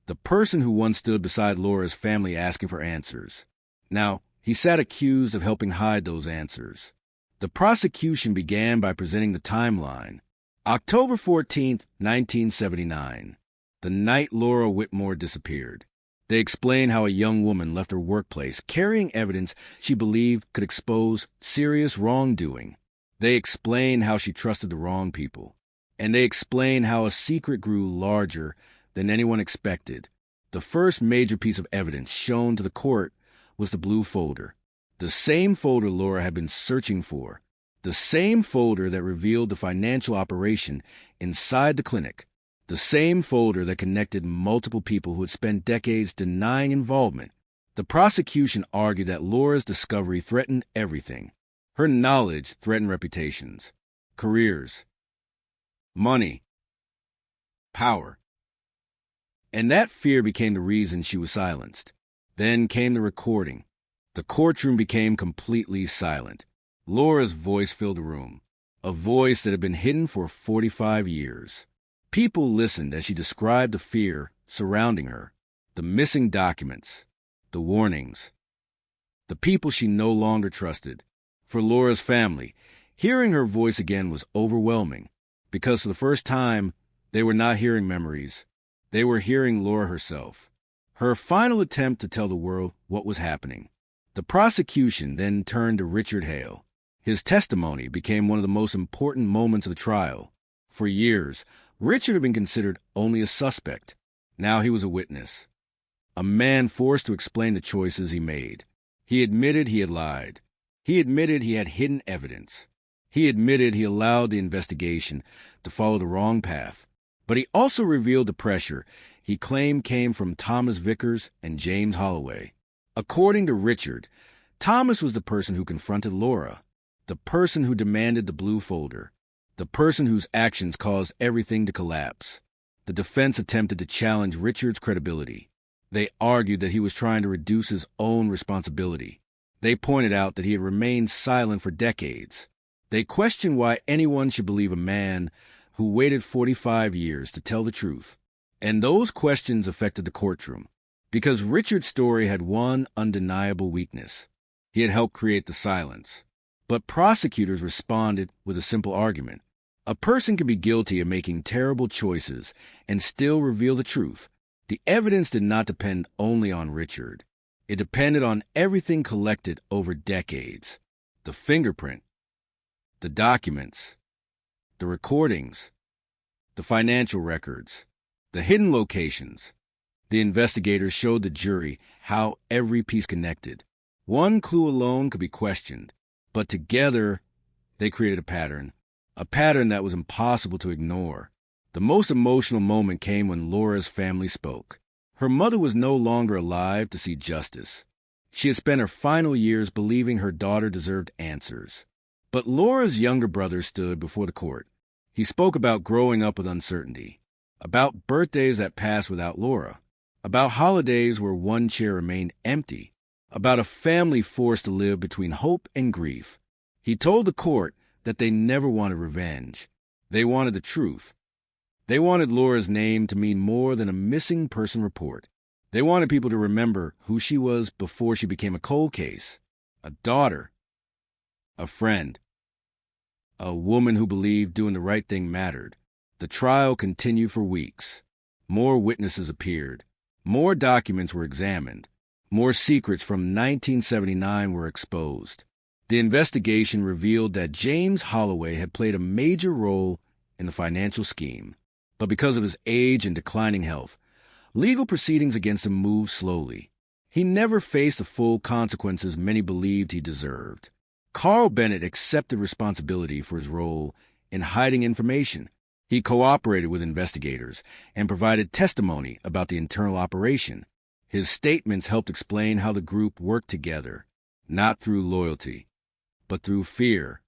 the person who once stood beside Laura's family asking for answers. Now, he sat accused of helping hide those answers. The prosecution began by presenting the timeline. October 14th, 1979, the night Laura Whitmore disappeared. They explained how a young woman left her workplace carrying evidence she believed could expose serious wrongdoing. They explained how she trusted the wrong people. And they explained how a secret grew larger than anyone expected. The first major piece of evidence shown to the court was the blue folder, the same folder Laura had been searching for, the same folder that revealed the financial operation inside the clinic, the same folder that connected multiple people who had spent decades denying involvement. The prosecution argued that Laura's discovery threatened everything. Her knowledge threatened reputations, careers, money, power. And that fear became the reason she was silenced. Then came the recording. The courtroom became completely silent. Laura's voice filled the room, a voice that had been hidden for 45 years. People listened as she described the fear surrounding her, the missing documents, the warnings, the people she no longer trusted. For Laura's family, hearing her voice again was overwhelming, because for the first time, they were not hearing memories. They were hearing Laura herself, her final attempt to tell the world what was happening. The prosecution then turned to Richard Hale. His testimony became one of the most important moments of the trial. For years, Richard had been considered only a suspect. Now he was a witness, a man forced to explain the choices he made. He admitted he had lied. He admitted he had hidden evidence. He admitted he allowed the investigation to follow the wrong path. But he also revealed the pressure he claimed came from Thomas Vickers and James Holloway. According to Richard, Thomas was the person who confronted Laura, the person who demanded the blue folder, the person whose actions caused everything to collapse. The defense attempted to challenge Richard's credibility. They argued that he was trying to reduce his own responsibility. They pointed out that he had remained silent for decades. They questioned why anyone should believe a man who waited 45 years to tell the truth. And those questions affected the courtroom, because Richard's story had one undeniable weakness. He had helped create the silence. But prosecutors responded with a simple argument. A person can be guilty of making terrible choices and still reveal the truth. The evidence did not depend only on Richard. It depended on everything collected over decades: the fingerprint, the documents, the recordings, the financial records, the hidden locations. The investigators showed the jury how every piece connected. One clue alone could be questioned, but together they created a pattern that was impossible to ignore. The most emotional moment came when Laura's family spoke. Her mother was no longer alive to see justice. She had spent her final years believing her daughter deserved answers. But Laura's younger brother stood before the court. He spoke about growing up with uncertainty, about birthdays that passed without Laura, about holidays where one chair remained empty, about a family forced to live between hope and grief. He told the court that they never wanted revenge. They wanted the truth. They wanted Laura's name to mean more than a missing person report. They wanted people to remember who she was before she became a cold case: a daughter, a friend, a woman who believed doing the right thing mattered. The trial continued for weeks. More witnesses appeared. More documents were examined. More secrets from 1979 were exposed. The investigation revealed that James Holloway had played a major role in the financial scheme. But because of his age and declining health, legal proceedings against him moved slowly. He never faced the full consequences many believed he deserved. Carl Bennett accepted responsibility for his role in hiding information. He cooperated with investigators and provided testimony about the internal operation. His statements helped explain how the group worked together, not through loyalty, but through fear.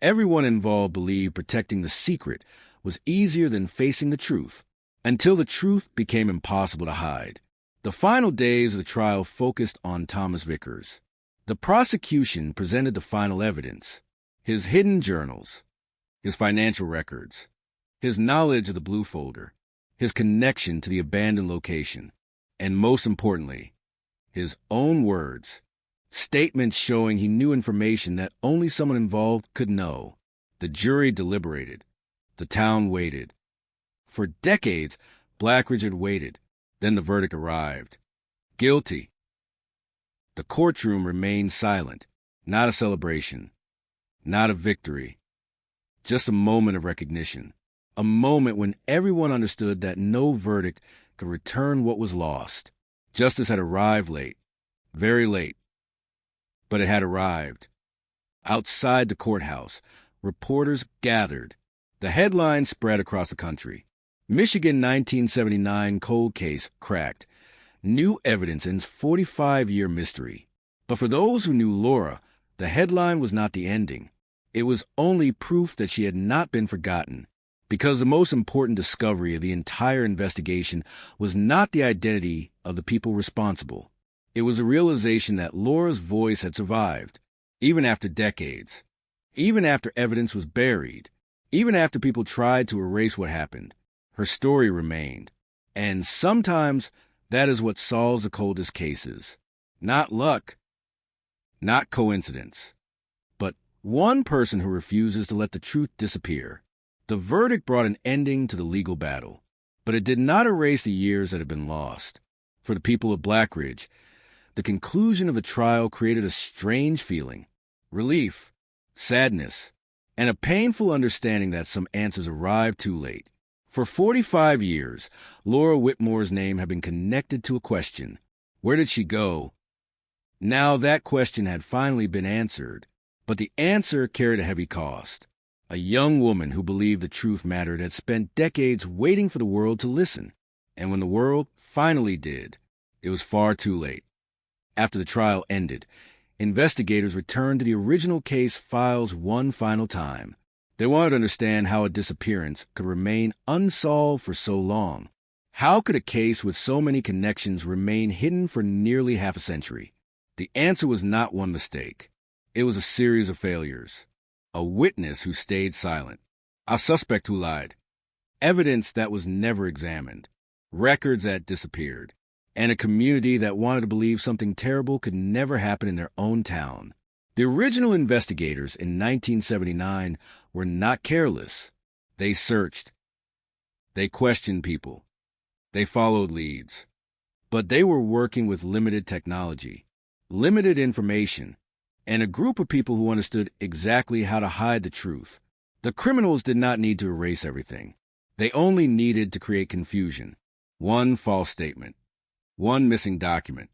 Everyone involved believed protecting the secret was easier than facing the truth, until the truth became impossible to hide. The final days of the trial focused on Thomas Vickers. The prosecution presented the final evidence: his hidden journals, his financial records, his knowledge of the blue folder, his connection to the abandoned location, and most importantly, his own words, statements showing he knew information that only someone involved could know. The jury deliberated. The town waited. For decades, Blackridge had waited. Then the verdict arrived: guilty. The courtroom remained silent. Not a celebration, not a victory, just a moment of recognition. A moment when everyone understood that no verdict could return what was lost. Justice had arrived late, very late, but it had arrived. Outside the courthouse, reporters gathered. The headlines spread across the country. Michigan 1979 cold case cracked. New evidence ends 45-year mystery. But for those who knew Laura, the headline was not the ending. It was only proof that she had not been forgotten. Because the most important discovery of the entire investigation was not the identity of the people responsible. It was the realization that Laura's voice had survived, even after decades, even after evidence was buried, even after people tried to erase what happened. Her story remained. And sometimes that is what solves the coldest cases. Not luck, not coincidence, but one person who refuses to let the truth disappear. The verdict brought an ending to the legal battle, but it did not erase the years that had been lost. For the people of Blackridge, the conclusion of the trial created a strange feeling: relief, sadness, and a painful understanding that some answers arrived too late. For 45 years, Laura Whitmore's name had been connected to a question: where did she go? Now that question had finally been answered, but the answer carried a heavy cost. A young woman who believed the truth mattered had spent decades waiting for the world to listen. And when the world finally did, it was far too late. After the trial ended, investigators returned to the original case files one final time. They wanted to understand how a disappearance could remain unsolved for so long. How could a case with so many connections remain hidden for nearly half a century? The answer was not one mistake. It was a series of failures. A witness who stayed silent, a suspect who lied, evidence that was never examined, records that disappeared, and a community that wanted to believe something terrible could never happen in their own town. The original investigators in 1979 were not careless. They searched. They questioned people. They followed leads. But they were working with limited technology, limited information, and a group of people who understood exactly how to hide the truth. The criminals did not need to erase everything. They only needed to create confusion. One false statement, one missing document,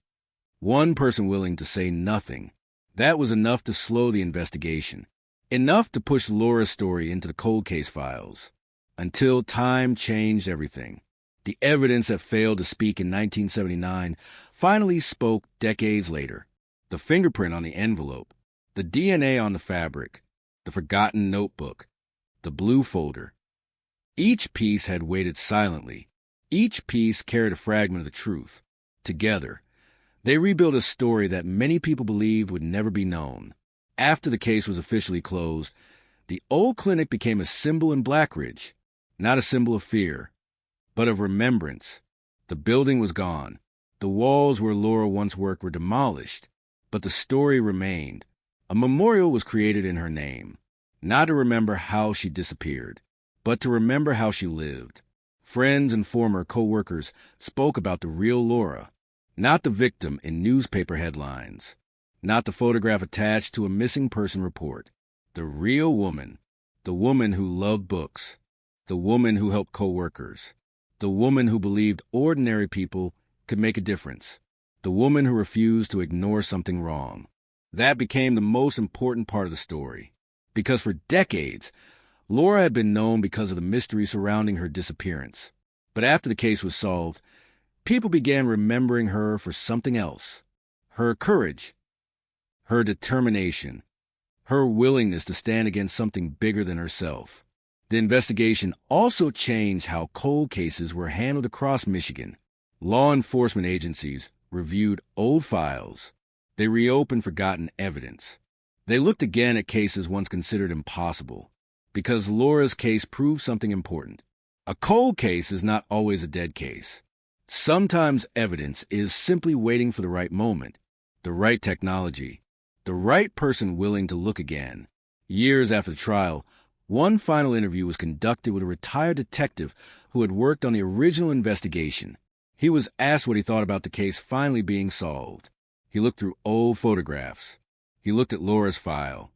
one person willing to say nothing. That was enough to slow the investigation, enough to push Laura's story into the cold case files, until time changed everything. The evidence that failed to speak in 1979 finally spoke decades later. The fingerprint on the envelope, the DNA on the fabric, the forgotten notebook, the blue folder. Each piece had waited silently. Each piece carried a fragment of the truth. Together, they rebuilt a story that many people believed would never be known. After the case was officially closed, the old clinic became a symbol in Blackridge, not a symbol of fear, but of remembrance. The building was gone. The walls where Laura once worked were demolished, but the story remained. A memorial was created in her name, not to remember how she disappeared, but to remember how she lived. Friends and former co-workers spoke about the real Laura, not the victim in newspaper headlines, not the photograph attached to a missing person report. The real woman, the woman who loved books, the woman who helped co-workers, the woman who believed ordinary people could make a difference, the woman who refused to ignore something wrong. That became the most important part of the story, because for decades, Laura had been known because of the mystery surrounding her disappearance. But after the case was solved, people began remembering her for something else. Her courage, her determination, her willingness to stand against something bigger than herself. The investigation also changed how cold cases were handled across Michigan. Law enforcement agencies reviewed old files. They reopened forgotten evidence. They looked again at cases once considered impossible, because Laura's case proved something important. A cold case is not always a dead case. Sometimes evidence is simply waiting for the right moment, the right technology, the right person willing to look again. Years after the trial, one final interview was conducted with a retired detective who had worked on the original investigation. He was asked what he thought about the case finally being solved. He looked through old photographs. He looked at Laura's file.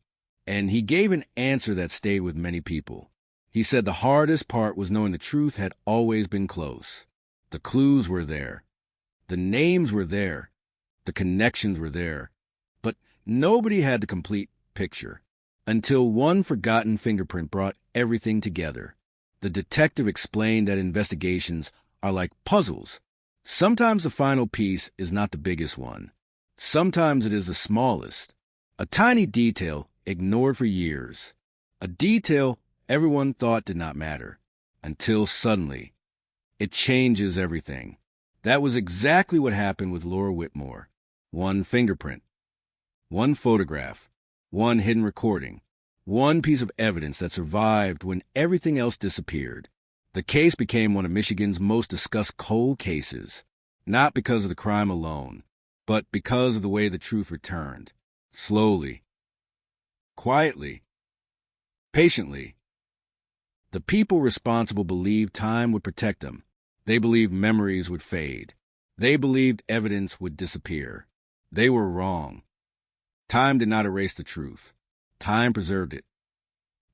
And he gave an answer that stayed with many people. He said the hardest part was knowing the truth had always been close. The clues were there. The names were there. The connections were there. But nobody had the complete picture. Until one forgotten fingerprint brought everything together. The detective explained that investigations are like puzzles. Sometimes the final piece is not the biggest one. Sometimes it is the smallest. A tiny detail ignored for years. A detail everyone thought did not matter. Until suddenly, it changes everything. That was exactly what happened with Laura Whitmore. One fingerprint. One photograph. One hidden recording, one piece of evidence that survived when everything else disappeared. The case became one of Michigan's most discussed cold cases, not because of the crime alone, but because of the way the truth returned. Slowly, quietly, patiently. The people responsible believed time would protect them. They believed memories would fade. They believed evidence would disappear. They were wrong. Time did not erase the truth. Time preserved it.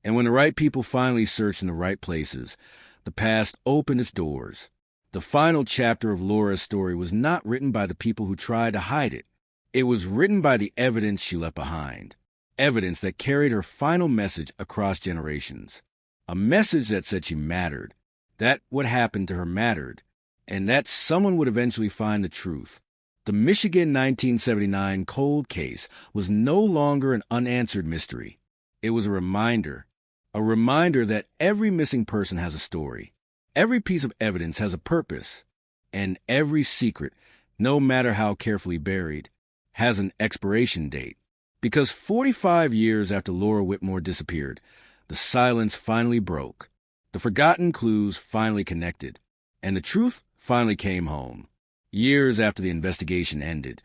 And when the right people finally searched in the right places, the past opened its doors. The final chapter of Laura's story was not written by the people who tried to hide it. It was written by the evidence she left behind. Evidence that carried her final message across generations. A message that said she mattered, that what happened to her mattered, and that someone would eventually find the truth. The Michigan 1979 cold case was no longer an unanswered mystery. It was a reminder that every missing person has a story. Every piece of evidence has a purpose. And every secret, no matter how carefully buried, has an expiration date. Because 45 years after Laura Whitmore disappeared, the silence finally broke. The forgotten clues finally connected. And the truth finally came home. Years after the investigation ended,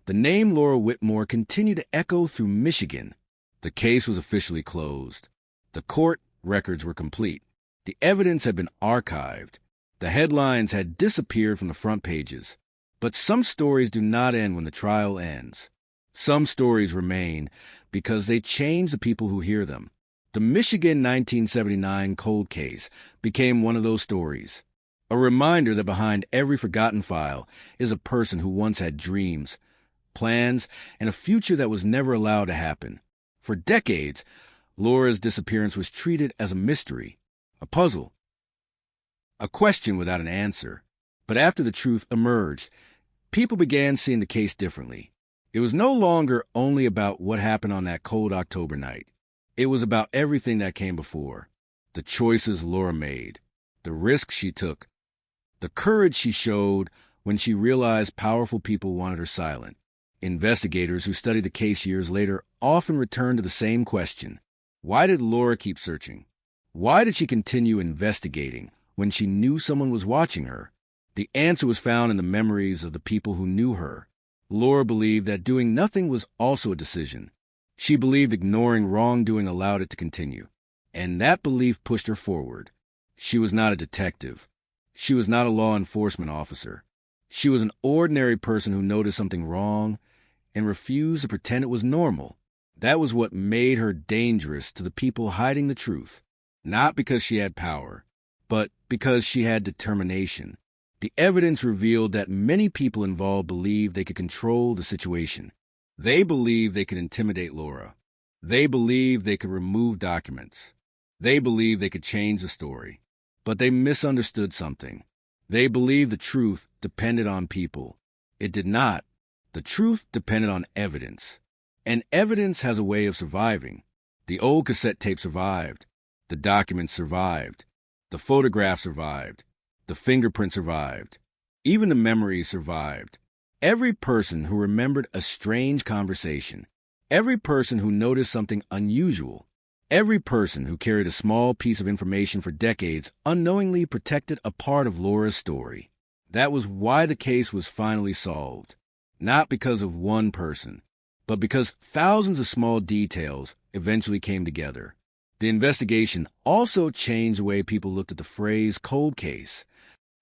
the name Laura Whitmore continued to echo through Michigan. The case was officially closed. The court records were complete. The evidence had been archived. The headlines had disappeared from the front pages. But some stories do not end when the trial ends. Some stories remain because they change the people who hear them. The Michigan 1979 cold case became one of those stories. A reminder that behind every forgotten file is a person who once had dreams, plans, and a future that was never allowed to happen. For decades, Laura's disappearance was treated as a mystery, a puzzle, a question without an answer. But after the truth emerged, people began seeing the case differently. It was no longer only about what happened on that cold October night. It was about everything that came before. The choices Laura made, the risks she took, the courage she showed when she realized powerful people wanted her silent. Investigators who studied the case years later often return to the same question. Why did Laura keep searching? Why did she continue investigating when she knew someone was watching her? The answer was found in the memories of the people who knew her. Laura believed that doing nothing was also a decision. She believed ignoring wrongdoing allowed it to continue, and that belief pushed her forward. She was not a detective. She was not a law enforcement officer. She was an ordinary person who noticed something wrong and refused to pretend it was normal. That was what made her dangerous to the people hiding the truth, not because she had power, but because she had determination. The evidence revealed that many people involved believed they could control the situation. They believed they could intimidate Laura. They believed they could remove documents. They believed they could change the story. But they misunderstood something. They believed the truth depended on people. It did not. The truth depended on evidence. And evidence has a way of surviving. The old cassette tape survived. The documents survived. The photograph survived. The fingerprint survived. Even the memories survived. Every person who remembered a strange conversation, every person who noticed something unusual, every person who carried a small piece of information for decades unknowingly protected a part of Laura's story. That was why the case was finally solved. Not because of one person, but because thousands of small details eventually came together. The investigation also changed the way people looked at the phrase cold case.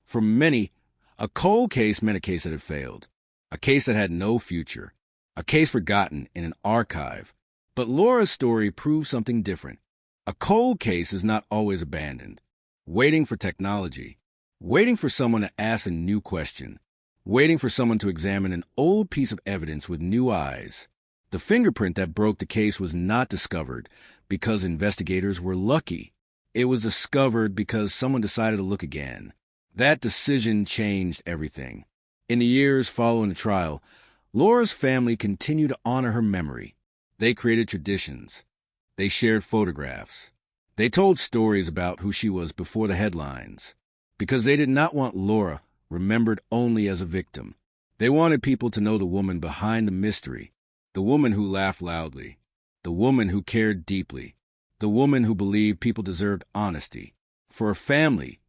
For many, a cold case meant a case that had failed, a case that had no future, a case forgotten in an archive. But Laura's story proved something different. A cold case is not always abandoned, waiting for technology, waiting for someone to ask a new question, waiting for someone to examine an old piece of evidence with new eyes. The fingerprint that broke the case was not discovered because investigators were lucky. It was discovered because someone decided to look again. That decision changed everything. In the years following the trial, Laura's family continued to honor her memory. They created traditions. They shared photographs. They told stories about who she was before the headlines, because they did not want Laura remembered only as a victim. They wanted people to know the woman behind the mystery, the woman who laughed loudly, the woman who cared deeply, the woman who believed people deserved honesty. For a family,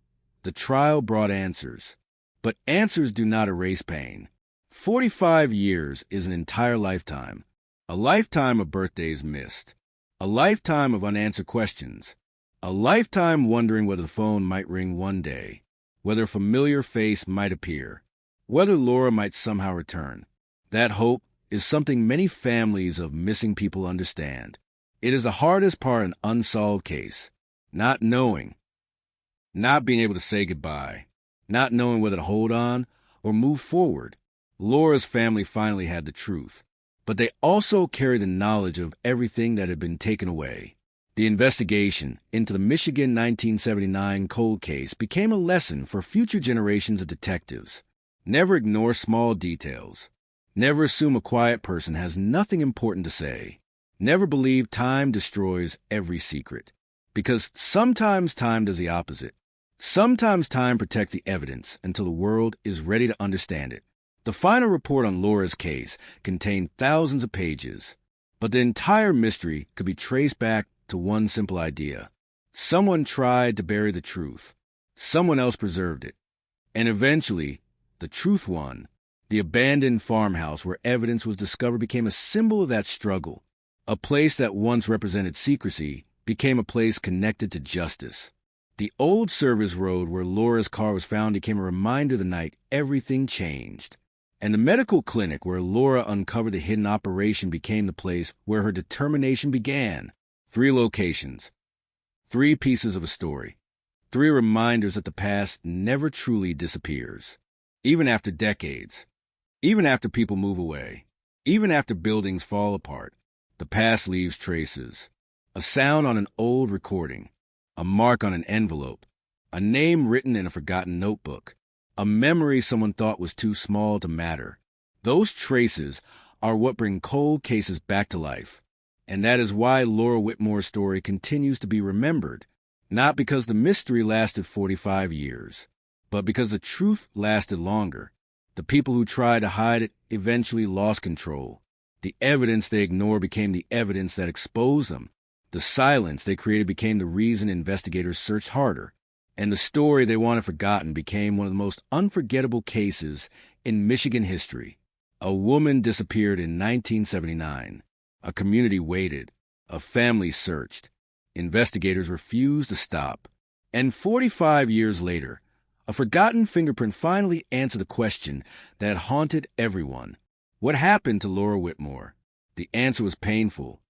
the trial brought answers, but answers do not erase pain. 45 years is an entire lifetime, a lifetime of birthdays missed, a lifetime of unanswered questions, a lifetime wondering whether the phone might ring one day, whether a familiar face might appear, whether Laura might somehow return. That hope is something many families of missing people understand. It is the hardest part in an unsolved case, not knowing, not being able to say goodbye, not knowing whether to hold on or move forward. Laura's family finally had the truth, but they also carried the knowledge of everything that had been taken away. The investigation into the Michigan 1979 cold case became a lesson for future generations of detectives. Never ignore small details. Never assume a quiet person has nothing important to say. Never believe time destroys every secret, because sometimes time does the opposite. Sometimes time protects the evidence until the world is ready to understand it. The final report on Laura's case contained thousands of pages, but the entire mystery could be traced back to one simple idea. Someone tried to bury the truth. Someone else preserved it. And eventually, the truth won. The abandoned farmhouse where evidence was discovered became a symbol of that struggle. A place that once represented secrecy became a place connected to justice. The old service road where Laura's car was found became a reminder the night everything changed. And the medical clinic where Laura uncovered the hidden operation became the place where her determination began. 3 locations, 3 pieces of a story, 3 reminders that the past never truly disappears. Even after decades, even after people move away, even after buildings fall apart, the past leaves traces. A sound on an old recording, a mark on an envelope, a name written in a forgotten notebook, a memory someone thought was too small to matter. Those traces are what bring cold cases back to life. And that is why Laura Whitmore's story continues to be remembered, not because the mystery lasted 45 years, but because the truth lasted longer. The people who tried to hide it eventually lost control. The evidence they ignored became the evidence that exposed them. The silence they created became the reason investigators searched harder. And the story they wanted forgotten became one of the most unforgettable cases in Michigan history. A woman disappeared in 1979. A community waited. A family searched. Investigators refused to stop. And 45 years later, a forgotten fingerprint finally answered the question that haunted everyone. What happened to Laura Whitmore? The answer was painful.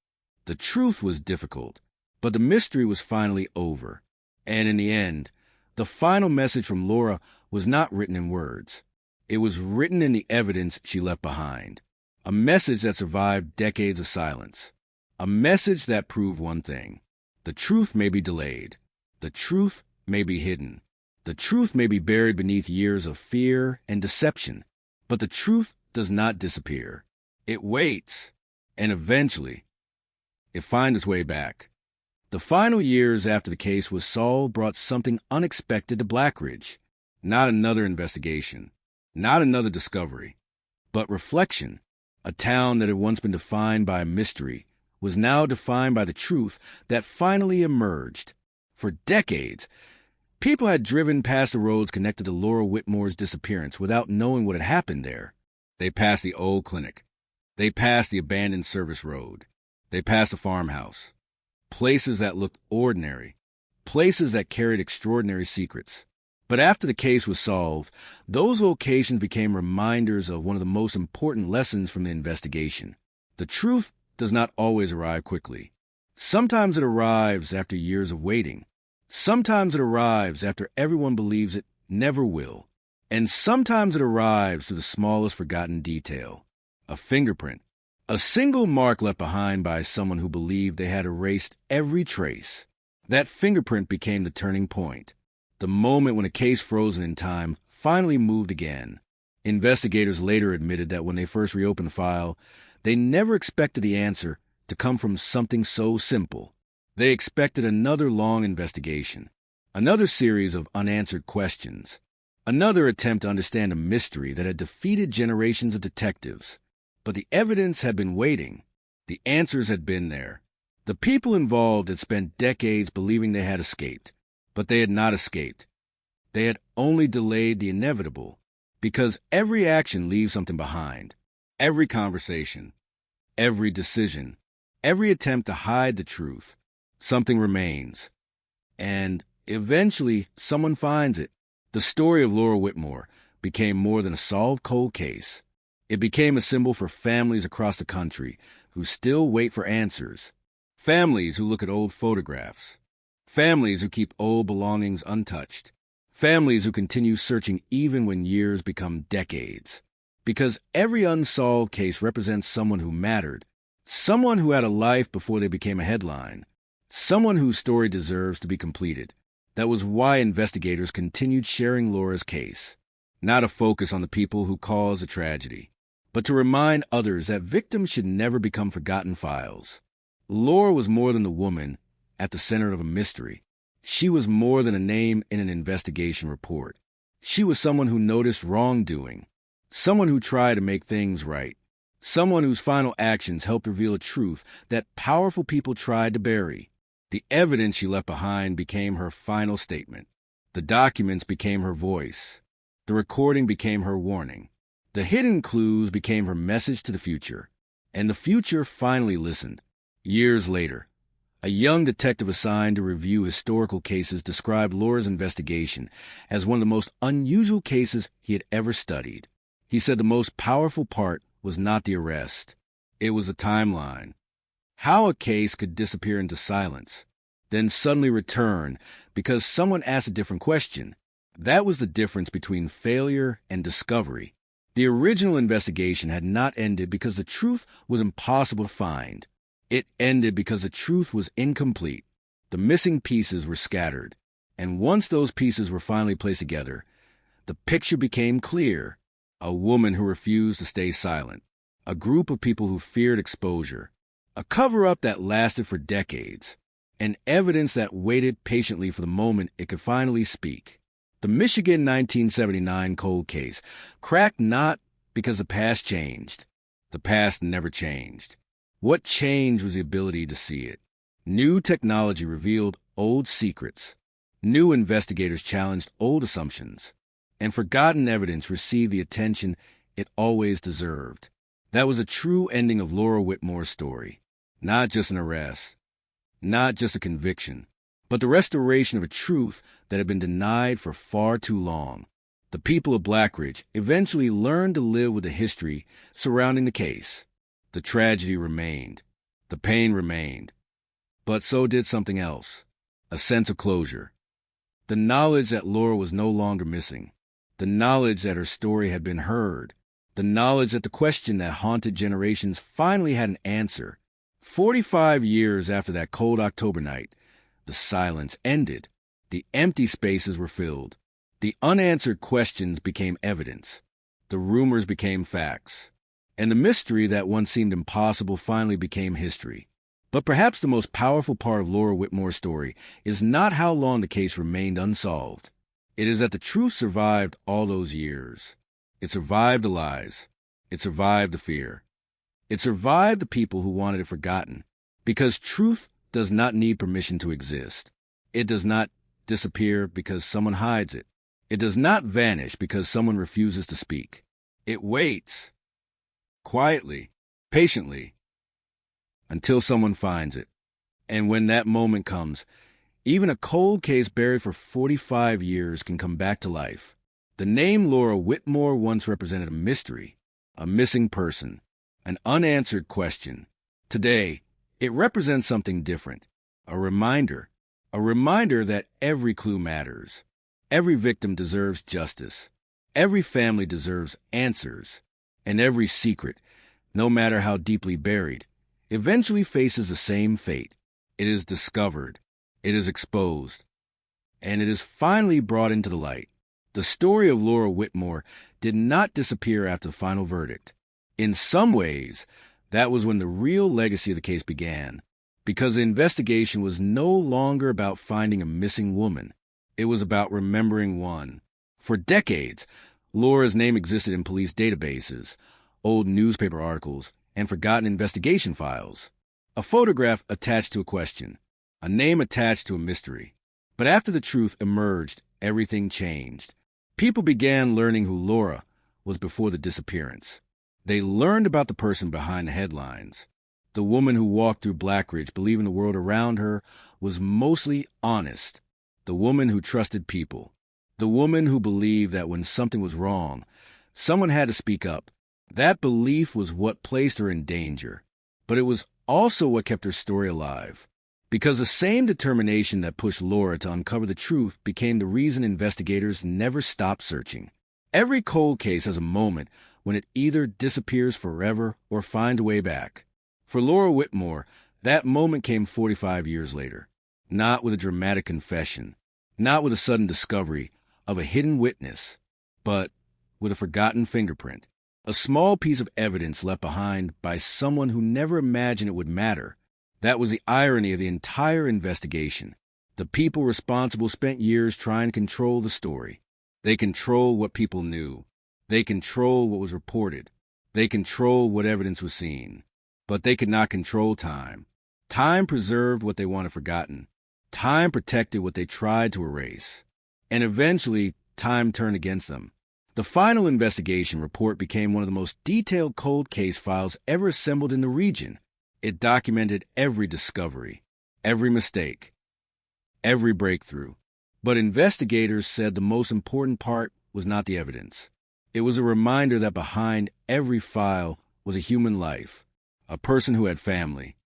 The truth was difficult. But the mystery was finally over. And in the end, the final message from Laura was not written in words. It was written in the evidence she left behind. A message that survived decades of silence. A message that proved one thing. The truth may be delayed. The truth may be hidden. The truth may be buried beneath years of fear and deception. But the truth does not disappear. It waits. And eventually, it finds its way back. The final years after the case was solved brought something unexpected to Blackridge. Not another investigation, not another discovery, but reflection. A town that had once been defined by a mystery was now defined by the truth that finally emerged. For decades, people had driven past the roads connected to Laura Whitmore's disappearance without knowing what had happened there. They passed the old clinic. They passed the abandoned service road. They passed the farmhouse. Places that looked ordinary, places that carried extraordinary secrets. But after the case was solved, those locations became reminders of one of the most important lessons from the investigation. The truth does not always arrive quickly. Sometimes it arrives after years of waiting. Sometimes it arrives after everyone believes it never will. And sometimes it arrives through the smallest forgotten detail. A fingerprint. A single mark left behind by someone who believed they had erased every trace. That fingerprint became the turning point. The moment when a case frozen in time finally moved again. Investigators later admitted that when they first reopened the file, they never expected the answer to come from something so simple. They expected another long investigation, another series of unanswered questions, another attempt to understand a mystery that had defeated generations of detectives. But the evidence had been waiting. The answers had been there. The people involved had spent decades believing they had escaped, but they had not escaped. They had only delayed the inevitable, because every action leaves something behind. Every conversation, every decision, every attempt to hide the truth, something remains. And eventually, someone finds it. The story of Laura Whitmore became more than a solved cold case. It became a symbol for families across the country who still wait for answers. Families who look at old photographs. Families who keep old belongings untouched. Families who continue searching even when years become decades. Because every unsolved case represents someone who mattered. Someone who had a life before they became a headline. Someone whose story deserves to be completed. That was why investigators continued sharing Laura's case. Not a focus on the people who caused the tragedy, but to remind others that victims should never become forgotten files. Laura was more than the woman at the center of a mystery. She was more than a name in an investigation report. She was someone who noticed wrongdoing, someone who tried to make things right, someone whose final actions helped reveal a truth that powerful people tried to bury. The evidence she left behind became her final statement. The documents became her voice. The recording became her warning. The hidden clues became her message to the future. And the future finally listened. Years later, a young detective assigned to review historical cases described Laura's investigation as one of the most unusual cases he had ever studied. He said the most powerful part was not the arrest. It was a timeline. How a case could disappear into silence, then suddenly return because someone asked a different question. That was the difference between failure and discovery. The original investigation had not ended because the truth was impossible to find. It ended because the truth was incomplete. The missing pieces were scattered. And once those pieces were finally placed together, the picture became clear. A woman who refused to stay silent. A group of people who feared exposure. A cover-up that lasted for decades. And evidence that waited patiently for the moment it could finally speak. The Michigan 1979 cold case cracked not because the past changed. The past never changed. What changed was the ability to see it. New technology revealed old secrets. New investigators challenged old assumptions. And forgotten evidence received the attention it always deserved. That was a true ending of Laura Whitmore's story. Not just an arrest. Not just a conviction. But the restoration of a truth that had been denied for far too long. The people of Blackridge eventually learned to live with the history surrounding the case. The tragedy remained. The pain remained. But so did something else. A sense of closure. The knowledge that Laura was no longer missing. The knowledge that her story had been heard. The knowledge that the question that haunted generations finally had an answer. 45 years after that cold October night, the silence ended. The empty spaces were filled. The unanswered questions became evidence. The rumors became facts. And the mystery that once seemed impossible finally became history. But perhaps the most powerful part of Laura Whitmore's story is not how long the case remained unsolved. It is that the truth survived all those years. It survived the lies. It survived the fear. It survived the people who wanted it forgotten. Because truth does not need permission to exist. It does not disappear because someone hides it. It does not vanish because someone refuses to speak. It waits. Quietly, patiently, until someone finds it. And when that moment comes, even a cold case buried for 45 years can come back to life. The name Laura Whitmore once represented a mystery, a missing person, an unanswered question. Today, it represents something different, a reminder that every clue matters. Every victim deserves justice. Every family deserves answers. And every secret, no matter how deeply buried, eventually faces the same fate. It is discovered. It is exposed. And it is finally brought into the light. The story of Laura Whitmore did not disappear after the final verdict. In some ways, that was when the real legacy of the case began, because the investigation was no longer about finding a missing woman. It was about remembering one. For decades, Laura's name existed in police databases, old newspaper articles, and forgotten investigation files. A photograph attached to a question, a name attached to a mystery. But after the truth emerged, everything changed. People began learning who Laura was before the disappearance. They learned about the person behind the headlines. The woman who walked through Blackridge believing the world around her was mostly honest. The woman who trusted people. The woman who believed that when something was wrong, someone had to speak up. That belief was what placed her in danger. But it was also what kept her story alive. Because the same determination that pushed Laura to uncover the truth became the reason investigators never stopped searching. Every cold case has a moment when it either disappears forever or finds a way back. For Laura Whitmore, that moment came 45 years later. Not with a dramatic confession, not with a sudden discovery of a hidden witness, but with a forgotten fingerprint. A small piece of evidence left behind by someone who never imagined it would matter. That was the irony of the entire investigation. The people responsible spent years trying to control the story. They controlled what people knew. They controlled what was reported. They controlled what evidence was seen. But they could not control time. Time preserved what they wanted forgotten. Time protected what they tried to erase. And eventually, time turned against them. The final investigation report became one of the most detailed cold case files ever assembled in the region. It documented every discovery, every mistake, every breakthrough. But investigators said the most important part was not the evidence. It was a reminder that behind every file was a human life, a person who had family,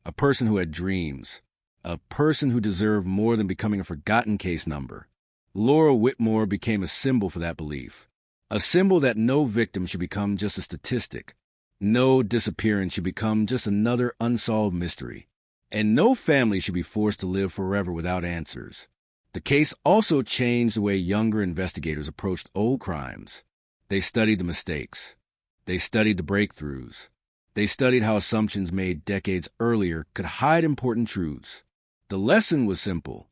a person who had dreams, a person who deserved more than becoming a forgotten case number. Laura Whitmore became a symbol for that belief, a symbol that no victim should become just a statistic, no disappearance should become just another unsolved mystery, and no family should be forced to live forever without answers. The case also changed the way younger investigators approached old crimes. They studied the mistakes. They studied the breakthroughs. They studied how assumptions made decades earlier could hide important truths. The lesson was simple.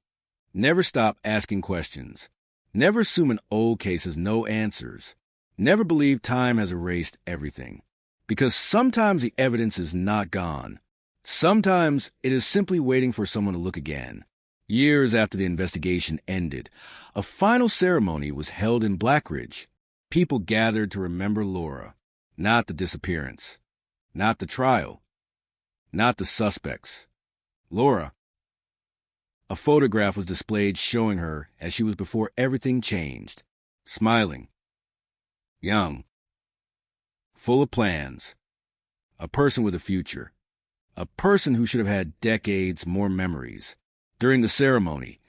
Never stop asking questions. Never assume an old case has no answers. Never believe time has erased everything. Because sometimes the evidence is not gone. Sometimes it is simply waiting for someone to look again. Years after the investigation ended, a final ceremony was held in Blackridge. People gathered to remember Laura, not the disappearance, not the trial, not the suspects. Laura. A photograph was displayed showing her as she was before everything changed, smiling, young, full of plans, a person with a future, a person who should have had decades more memories. During the ceremony,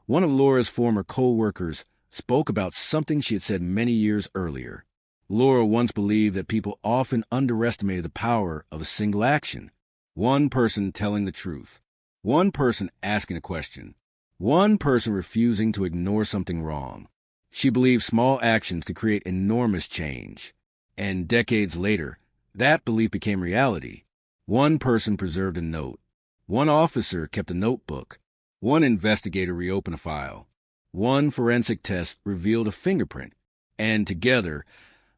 one of Laura's former co-workers spoke about something she had said many years earlier. Laura once believed that people often underestimated the power of a single action. One person telling the truth. One person asking a question. One person refusing to ignore something wrong. She believed small actions could create enormous change. And decades later, that belief became reality. One person preserved a note. One officer kept a notebook. One investigator reopened a file. One forensic test revealed a fingerprint. And together,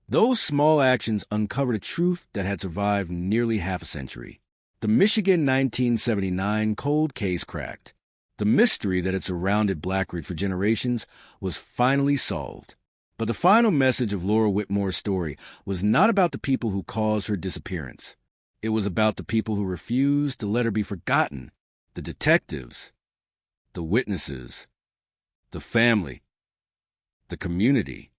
those small actions uncovered a truth that had survived nearly half a century. The Michigan 1979 cold case cracked. The mystery that had surrounded Blackridge for generations was finally solved. But the final message of Laura Whitmore's story was not about the people who caused her disappearance. It was about the people who refused to let her be forgotten. The detectives, the witnesses, the family, the community.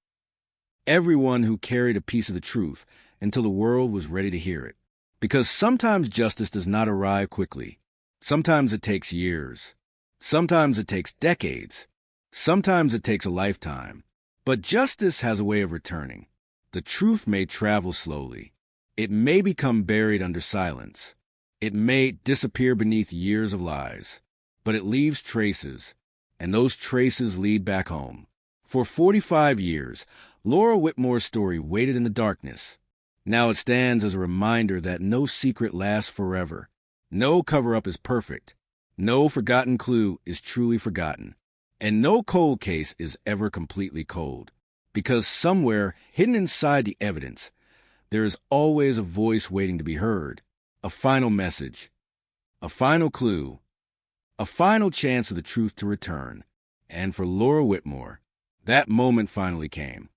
Everyone who carried a piece of the truth until the world was ready to hear it. Because sometimes justice does not arrive quickly. Sometimes it takes years. Sometimes it takes decades. Sometimes it takes a lifetime. But justice has a way of returning. The truth may travel slowly. It may become buried under silence. It may disappear beneath years of lies. But it leaves traces, and those traces lead back home. For 45 years, Laura Whitmore's story waited in the darkness. Now it stands as a reminder that no secret lasts forever. No cover-up is perfect. No forgotten clue is truly forgotten. And no cold case is ever completely cold. Because somewhere, hidden inside the evidence, there is always a voice waiting to be heard. A final message. A final clue. A final chance for the truth to return. And for Laura Whitmore, that moment finally came.